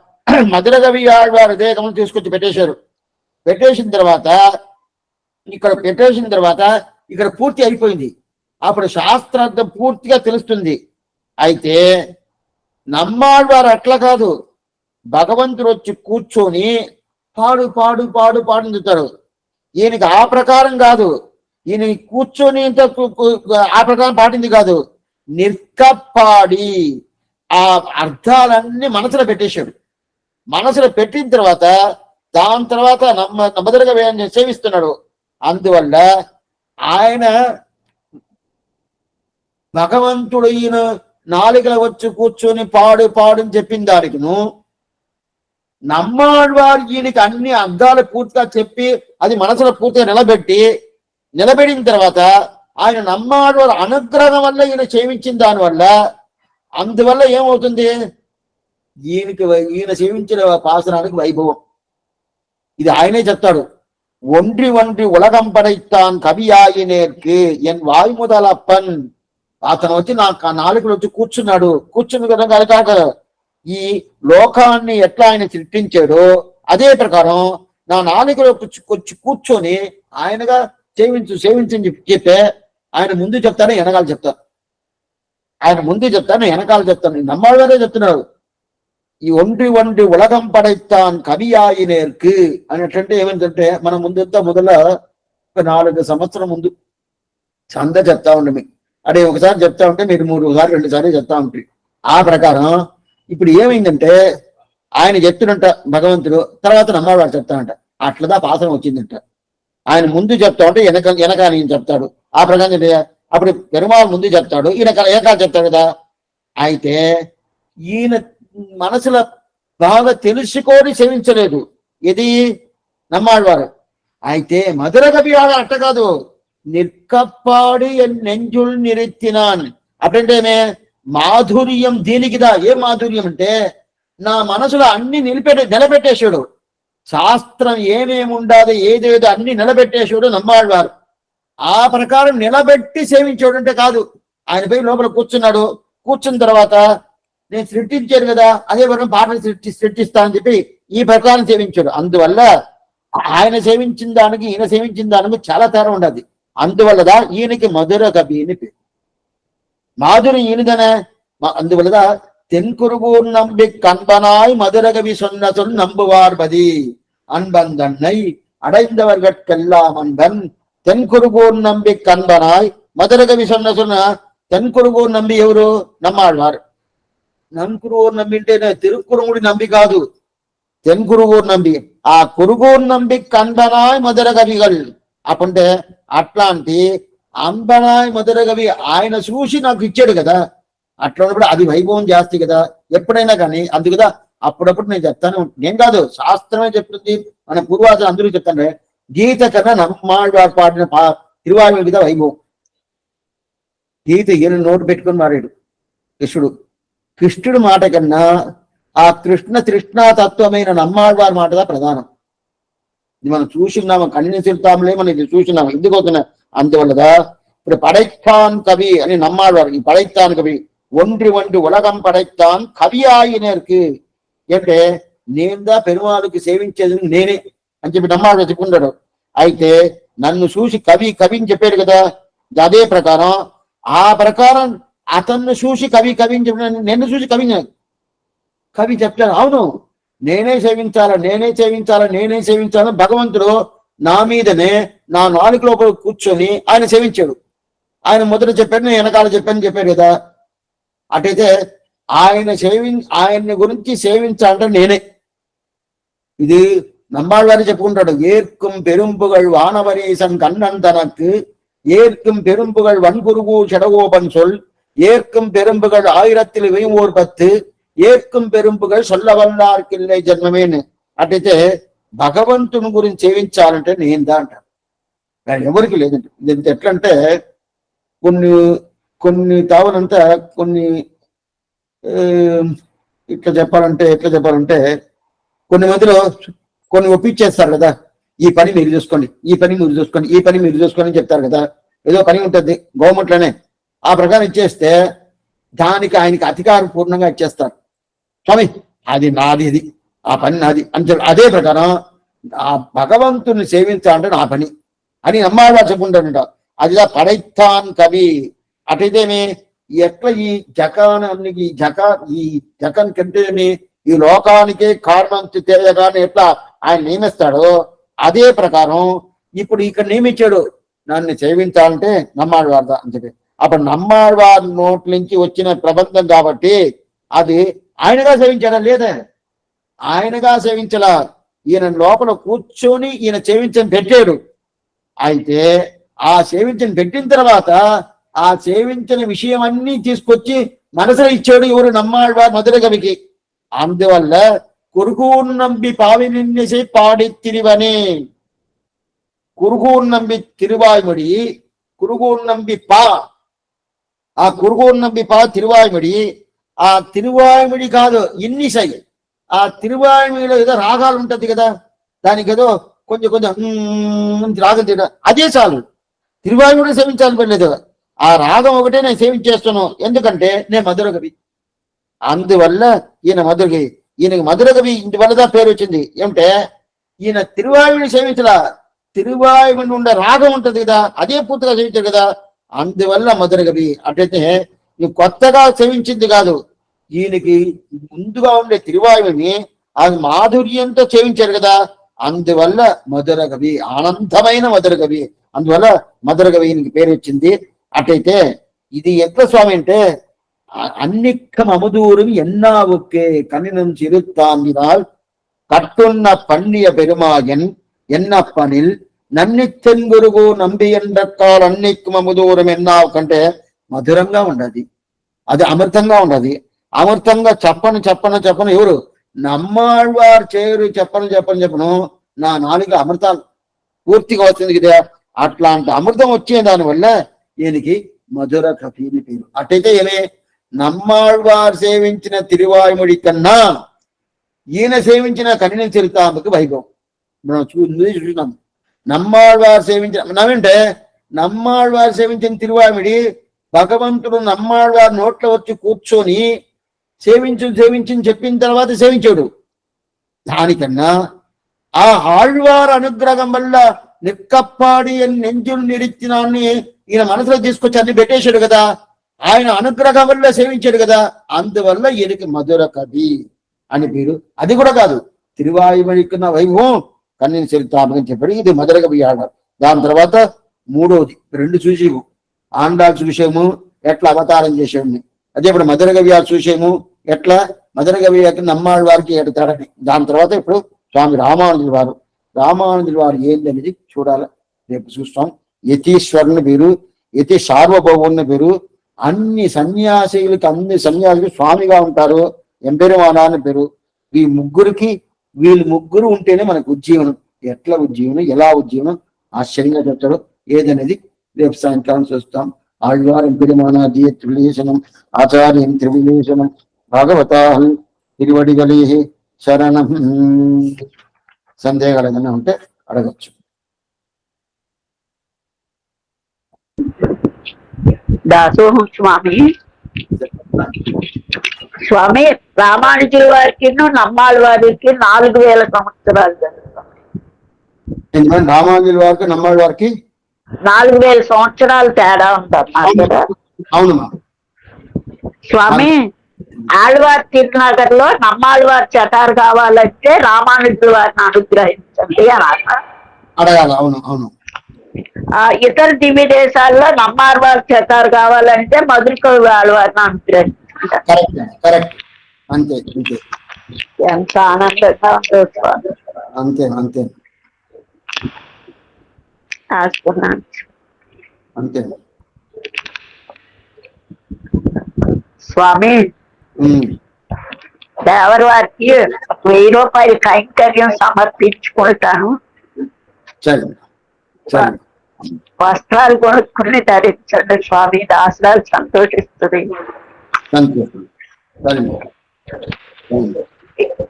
మధుర కవి ఆళ్వార్ హృదయ కమలం తీసుకొచ్చి పెట్టేశారు. పెట్టేసిన తర్వాత ఇక్కడ పూర్తి అయిపోయింది. అప్పుడు శాస్త్రార్థం పూర్తిగా తెలుస్తుంది. అయితే నమ్మాళ్వారు అట్లా కాదు, భగవంతుడు వచ్చి కూర్చొని పాడు పాడు పాడు పాడు చెప్తాడు. ఈయనకి ఆ ప్రకారం కాదు, ఈయన కూర్చొని ఆ ప్రకారం పాటింది కాదు, నిర్కప్పాడి ఆ అర్థాలన్నీ మనసులో పెట్టేశాడు. మనసులో పెట్టిన తర్వాత దాని తర్వాత నమ్మదరగా వేయాన్ని సేవిస్తున్నాడు. అందువల్ల ఆయన భగవంతుడు ఈయన నాలుకల వచ్చి కూర్చొని పాడు పాడు అని చెప్పిన దానికిను, నమ్మాళ్వారు ఈయనకి అన్ని అర్థాలు పూర్తిగా చెప్పి అది మనసులో పూర్తిగా నిలబెట్టిన తర్వాత ఆయన నమ్మాళ్వారు అనుగ్రహం వల్ల ఈయన సేవించిన దానివల్ల, అందువల్ల ఏమవుతుంది, ఈయన సేవించిన పాసనానికి వైభవం. ఇది ఆయనే చెప్తాడు, ఒంటి ఉలగం పడైతాన్ కవియాయినేర్కి ఎన్ వాయు మొదలప్పన్. అతను వచ్చి నా నాలుకలు వచ్చి కూర్చుని కదా కాక ఈ లోకాన్ని ఎట్లా ఆయన సృష్టించాడో అదే ప్రకారం నా నాలుకలు వచ్చి కూర్చొని ఆయనగా సేవించని చెప్పే ఆయన ముందు చెప్తాను వెనకాల చెప్తాను, ఆయన ముందు చెప్తాను వెనకాల చెప్తాను. నమ్మాళ్ళనే చెప్తున్నాడు, ఈ ఒంటి ఉలగం పడైతాన్ కవియాయినేర్కి అనేటంటే ఏమంటే, మన ముందంతా మొదల 4 సంవత్సరం ముందు చంద చెప్తా ఉండే మీకు, అదే ఒకసారి చెప్తా ఉంటే మీరు 3 సార్లు 2 సార్లు చెప్తా ఉంటాయి. ఆ ప్రకారం ఇప్పుడు ఏమైందంటే ఆయన చెప్తున్నట్ట భగవంతుడు, తర్వాత నమ్మవాడు చెప్తానంట, అట్లదా పాసనం వచ్చిందంట. ఆయన ముందు చెప్తా ఉంటే వెనక నేను చెప్తాడు. ఆ ప్రకారం అప్పుడు పెరుమాళ్ ముందు చెప్తాడు, ఈయన ఏకాలు చెప్తాడు కదా. అయితే ఈయన మనసులో బాగా తెలుసుకొని సేవించలేదు ఇది నమ్మాళ్వారు. అయితే మధుర కవి అట్ట కాదు, నిర్కప్పాడి నెంజుల్ నిరెత్తినాన్. అప్పుడంటేనే మాధుర్యం దీనికిదా. ఏ మాధుర్యం అంటే నా మనసులో అన్ని నిలబెట్టేశాడు. శాస్త్రం ఏమేమి ఉండాలి ఏదేదో అన్ని నిలబెట్టేశాడు నమ్మాళ్వారు. ఆ ప్రకారం నిలబెట్టి సేవించాడు అంటే కాదు, ఆయన పోయి లోపల కూర్చున్న తర్వాత నేను సృష్టించాను కదా, అదే ప్రకారం పాటలు సృష్టిస్తా అని చెప్పి ఈ ప్రకారం సేవించాడు. అందువల్ల ఆయన సేవించిన దానికి ఈయన సేవించిన దానికి చాలా తేడా ఉండదు. అందువల్లదా ఈయనకి మధుర కవి అని పేరు. మాధురి ఈయనదనే. అందువల్లదా தென்குருகூர் நம்பி கண்பனாய் மதுரகவி சொன்ன சொல் நம்புவார்பதி அன்பந்தன்னை அடைந்தவர்கட்கெல்லாம் அன்பன். தென்குருகூர் நம்பி கண்பனாய் మధురకవి சொன்ன தென்குருகూర్ నంబి ఎవరు? నమ్మాళ్వారు. నన్కురుగూర్ నంబి అంటే తిరుక్కురుముడి నంబి కాదు, తెన్కురుగూర్ నంబి. ఆ కురుగూర్ నంబి కన్బనాయ్ మధుర కవిகள். అప్పుంటే అట్లాంటి అంబనాయ్ మధుర కవి ఆయన చూసి నాకు ఇచ్చాడు కదా. అట్లా ఉన్నప్పుడు అది వైభవం జాస్తి కదా ఎప్పుడైనా కానీ. అందుకదా అప్పుడప్పుడు నేను చెప్తాను, నేను కాదు శాస్త్రమే చెప్తుంది, మన పూర్వాసులు అందరూ చెప్తాను, గీత కన్నా నమ్మాళ్ళవారు పాడిన తిరువాయుమడి కదా వైభవం. గీత ఈయన నోటు పెట్టుకొని మారాడు కృష్ణుడు మాట కన్నా ఆ తృష్ణాతత్వమైన నమ్మాళ్ళవారి మాటగా ప్రధానం. ఇది మనం చూసినాము, కన్నిని తిరుతాములే మనం ఇది చూసినాము. ఎందుకోతున్నా అందువల్లగా ఇప్పుడు పడైత్తాన్ కవి అని నమ్మాళ్ళవారు. ఈ పడైత్తాన్ కవి ఒండ్రి ఉలగం పడైత్తాన్ కవి ఆయినర్కి అంటే నేనుదా పెరుమాளுకి సేవించేది నేనే అని చెప్పి నమ్మాడు చెప్పుకుంటాడు. అయితే నన్ను చూసి కవిని చెప్పాడు కదా, అదే ప్రకారం ఆ ప్రకారం అతన్ని చూసి కవిని చెప్పిన నిన్ను చూసి కవి చెప్తాను. అవును నేనే సేవించాలని భగవంతుడు నా మీదనే నా నాలుగు లోపల కూర్చొని ఆయన సేవించాడు. ఆయన మొదట చెప్పాడు, నేను వెనకాల చెప్పాడు కదా. అటైతే ఆయన్ని గురించి సేవించాలంటే నేనే. ఇది నమ్మాళ్ళని చెప్పుకుంటాడు. ఏర్కుం పెరుంపుగల్ వానవరీసన్ కన్నన్ తనకు ఏర్కుం పెరుంపుగల్ వన్పురుగు చెడగోపన్ சொல் ஏற்கும் பெரும்புகள் 1010 ఏర్కుం పెరుంపుగల్ సొల్లవల్లార్కిల్లే జన్మమేను. అటైతే భగవంతుని గురించి సేవించాలంటే నేందా అంటారు. ఎవరికి లేదండి. ఇది ఎట్లంటే కొన్ని తావులంతా కొన్ని ఎట్లా చెప్పాలంటే కొన్ని మందిలో కొన్ని ఒప్పించేస్తారు కదా, ఈ పని మీరు చూసుకోండి, ఈ పని మీరు చూసుకోండి అని చెప్తారు కదా. ఏదో పని ఉంటుంది గవర్నమెంట్లోనే, ఆ ప్రకారం ఇచ్చేస్తే దానికి ఆయనకి అధికారం పూర్ణంగా ఇచ్చేస్తారు. స్వామి అది నాది, ఇది ఆ పని నాది అని చెప్పి అదే ప్రకారం ఆ భగవంతుని సేవించాలంటే నా పని అని నమ్మాళ్ళ చెప్పుకుంటాడంట. అదిలా పడైత్తాన్ కవి. అటైతేనే ఎట్లా ఈ జకాన్ కంటేనే ఈ లోకానికే కారణం తెలియగానే ఎట్లా ఆయన నియమిస్తాడో అదే ప్రకారం ఇప్పుడు ఇక్కడ నియమించాడు నన్ను సేవించాలంటే నమ్మాళ్ళవార్దా అని చెప్పి. అప్పుడు నమ్మాళ్ళవారి నోట్ల నుంచి వచ్చిన ప్రబంధం కాబట్టి అది ఆయనగా సేవించాడా లేదా, ఆయనగా సేవించలా, ఈయన లోపల కూర్చొని ఈయన సేవించని పెట్టాడు. అయితే ఆ సేవించని పెట్టిన తర్వాత ఆ సేవించిన విషయం అన్ని తీసుకొచ్చి మనసులో ఇచ్చాడు ఎవరు నమ్మాళ్ళవారు మధుర కవికి. అందువల్ల కురుగూర్ నంబి పావినిన్నిసై పాడి తిరువనే, కురుగూర్ నంబి తిరువాய்மொழி, కురుగూర్ నంబి ఆ కురుగూర్ నంబి తిరువాய்மொழి. ఆ తిరువాய்మொழి కాదు ఇన్నిసై, ఆ తిరువాய்మொழிలో ఏదో రాగాలు ఉంటది కదా, దానికి ఏదో కొంచెం రాగం తీయడం అదే చాలు. తిరువాய்మொழి సేవించాలని పర్లేదు, ఆ రాగం ఒకటే నేను సేవించేస్తాను. ఎందుకంటే నేను మధుర కవి. అందువల్ల ఈయన మధురకవి. ఈయనకి మధుర కవి ఇంటివల్లదా పేరు వచ్చింది. ఏమిటే ఈయన తిరువాయుని సేవించలా, తిరువాయుని ఉండే రాగం ఉంటది కదా, అదే పూర్తిగా సేవించారు కదా, అందువల్ల మధుర కవి. అటైతే నువ్వు కొత్తగా సేవించింది కాదు, ఈయనకి ముందుగా ఉండే తిరువాయుని అది మాధుర్యంతో సేవించారు కదా, అందువల్ల మధుర కవి, ఆనందమైన మధుర కవి. అందువల్ల మధుర కవి ఈయనకి పేరు వచ్చింది. అటైతే ఇది ఎంత స్వామి అంటే அன்னிக்கம் அமுதூரும் என்னாவுக்கே கண்ணினும் சிறுத்தாந்தினால் கட்டுண்ண பண்ணிய பெருமாயன் ఎన్నప్పనిల్ నన్నిత్తెంగురుగు నంబి ఎండకాల్ అన్నిక్కుమ అముదూరం ఎన్నావు కంటే మధురంగా ఉండదు, అది అమృతంగా ఉండదు. అమృతంగా చెప్పను ఎవరు నమ్మాళ్ళవారు చేరు చెప్పను నా నాలుగు అమృతాలు పూర్తిగా వస్తుంది కదా. అట్లాంటి అమృతం వచ్చే దానివల్ల ఈయనకి మధుర కవిని పేరు. అటైతే ఏమే నమ్మాళ్ళవారు సేవించిన తిరువాయుమొഴി కన్నా ఈయన సేవించిన కన్నిని తిరుతాంబకి వైభవం మనం చూసినాం. నమ్మాళ్ళవారు సేవించిన తిరువాయుమొഴి భగవంతుడు నమ్మాళ్ళవారి నోట్లో వచ్చి కూర్చొని సేవించి చెప్పిన తర్వాత సేవించాడు. దానికన్నా ఆ ఆళ్వారు అనుగ్రహం వల్ల నిక్కప్పాడి నెంజులు నిరిచినాన్ని ఈయన మనసులో తీసుకొచ్చి అన్ని పెట్టేశాడు కదా, ఆయన అనుగ్రహం వల్ల సేవించాడు కదా, అందువల్ల ఈయనకి మధుర కవి అని పేరు. అది కూడా కాదు, తిరువాయుమొழிకున్న వైభవం కన్నిని చెల్తామని చెప్పాడు. ఇది మధుర కవి ఆడారు. దాని తర్వాత మూడోది రెండు చూసేము, ఆండాలు చూసేము ఎట్లా అవతారం చేసేవాడిని, అదే ఇప్పుడు మధుర కవి చూసేము ఎట్లా మధుర కవి నమ్మాళ్ళ వారికి ఎడతాడని. దాని తర్వాత ఇప్పుడు స్వామి రామానుజుల వారు ఏందనేది చూడాలి, రేపు చూస్తాం. యతీశ్వరుని పేరు, యతి సార్వభౌముని పేరు, అన్ని సన్యాసులు స్వామిగా ఉంటారు. ఎంపెరుమానా అని పేరు. ఈ ముగ్గురికి వీళ్ళు ముగ్గురు ఉంటేనే మనకు ఉజ్జీవనం. ఎట్లా ఉజ్జీవనం, ఎలా ఉజ్జీవనం ఆశ్చర్యంగా చెప్తాడు. ఏదనేది రేపు సాయంకాలం చూస్తాం. ఆళ్వారం పెరుమానా దియ త్రివిలేషణం ఆచార్యం త్రివిలేషణం భాగవతా తిరువడిగలే శరణం. సందేహాలు ఏదైనా ఉంటే అడగచ్చు. దాసోహం స్వామి. స్వామి, రామానుజుల వారికి నమ్మాళ్ళ వారికి 4000 సంవత్సరాలు జరుగుతాం. రామానుజుల వారికి నమ్మాళ్ళ వారికి 4000 సంవత్సరాలు తేడా ఉంటారు కదా అవునమ్మా స్వామి. ఆళ్వార్ తిరునగర్ లో నమ్మాళ్ళవారి చటారు కావాలంటే రామానుజుల వారిని అనుగ్రహించండి అని అడగాలి. అవును అవును. ఇతర దివ్య దేశాల్లో నమ్మాళ్ళవారి చటారు కావాలంటే మధురకవి ఆళ్వారిని అనుగ్రహించండి. కరెక్ట్. అంతే అంతే. ఎంత ఆనందంగా ఉందో స్వామి. అంతే అంతే అంతే స్వామి. దేవరి వారికి 1000 రూపాయలు కైంకర్యం సమర్పించుకుంటాను. వస్త్రాలు కొనుక్కుని ధరించండి స్వామి. దాసరాలు సంతోషిస్తుంది.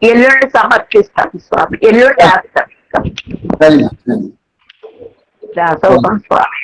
ఎల్లుండి సమర్పిస్తాను స్వామి. ఎల్లుండి దాసోహం స్వామి.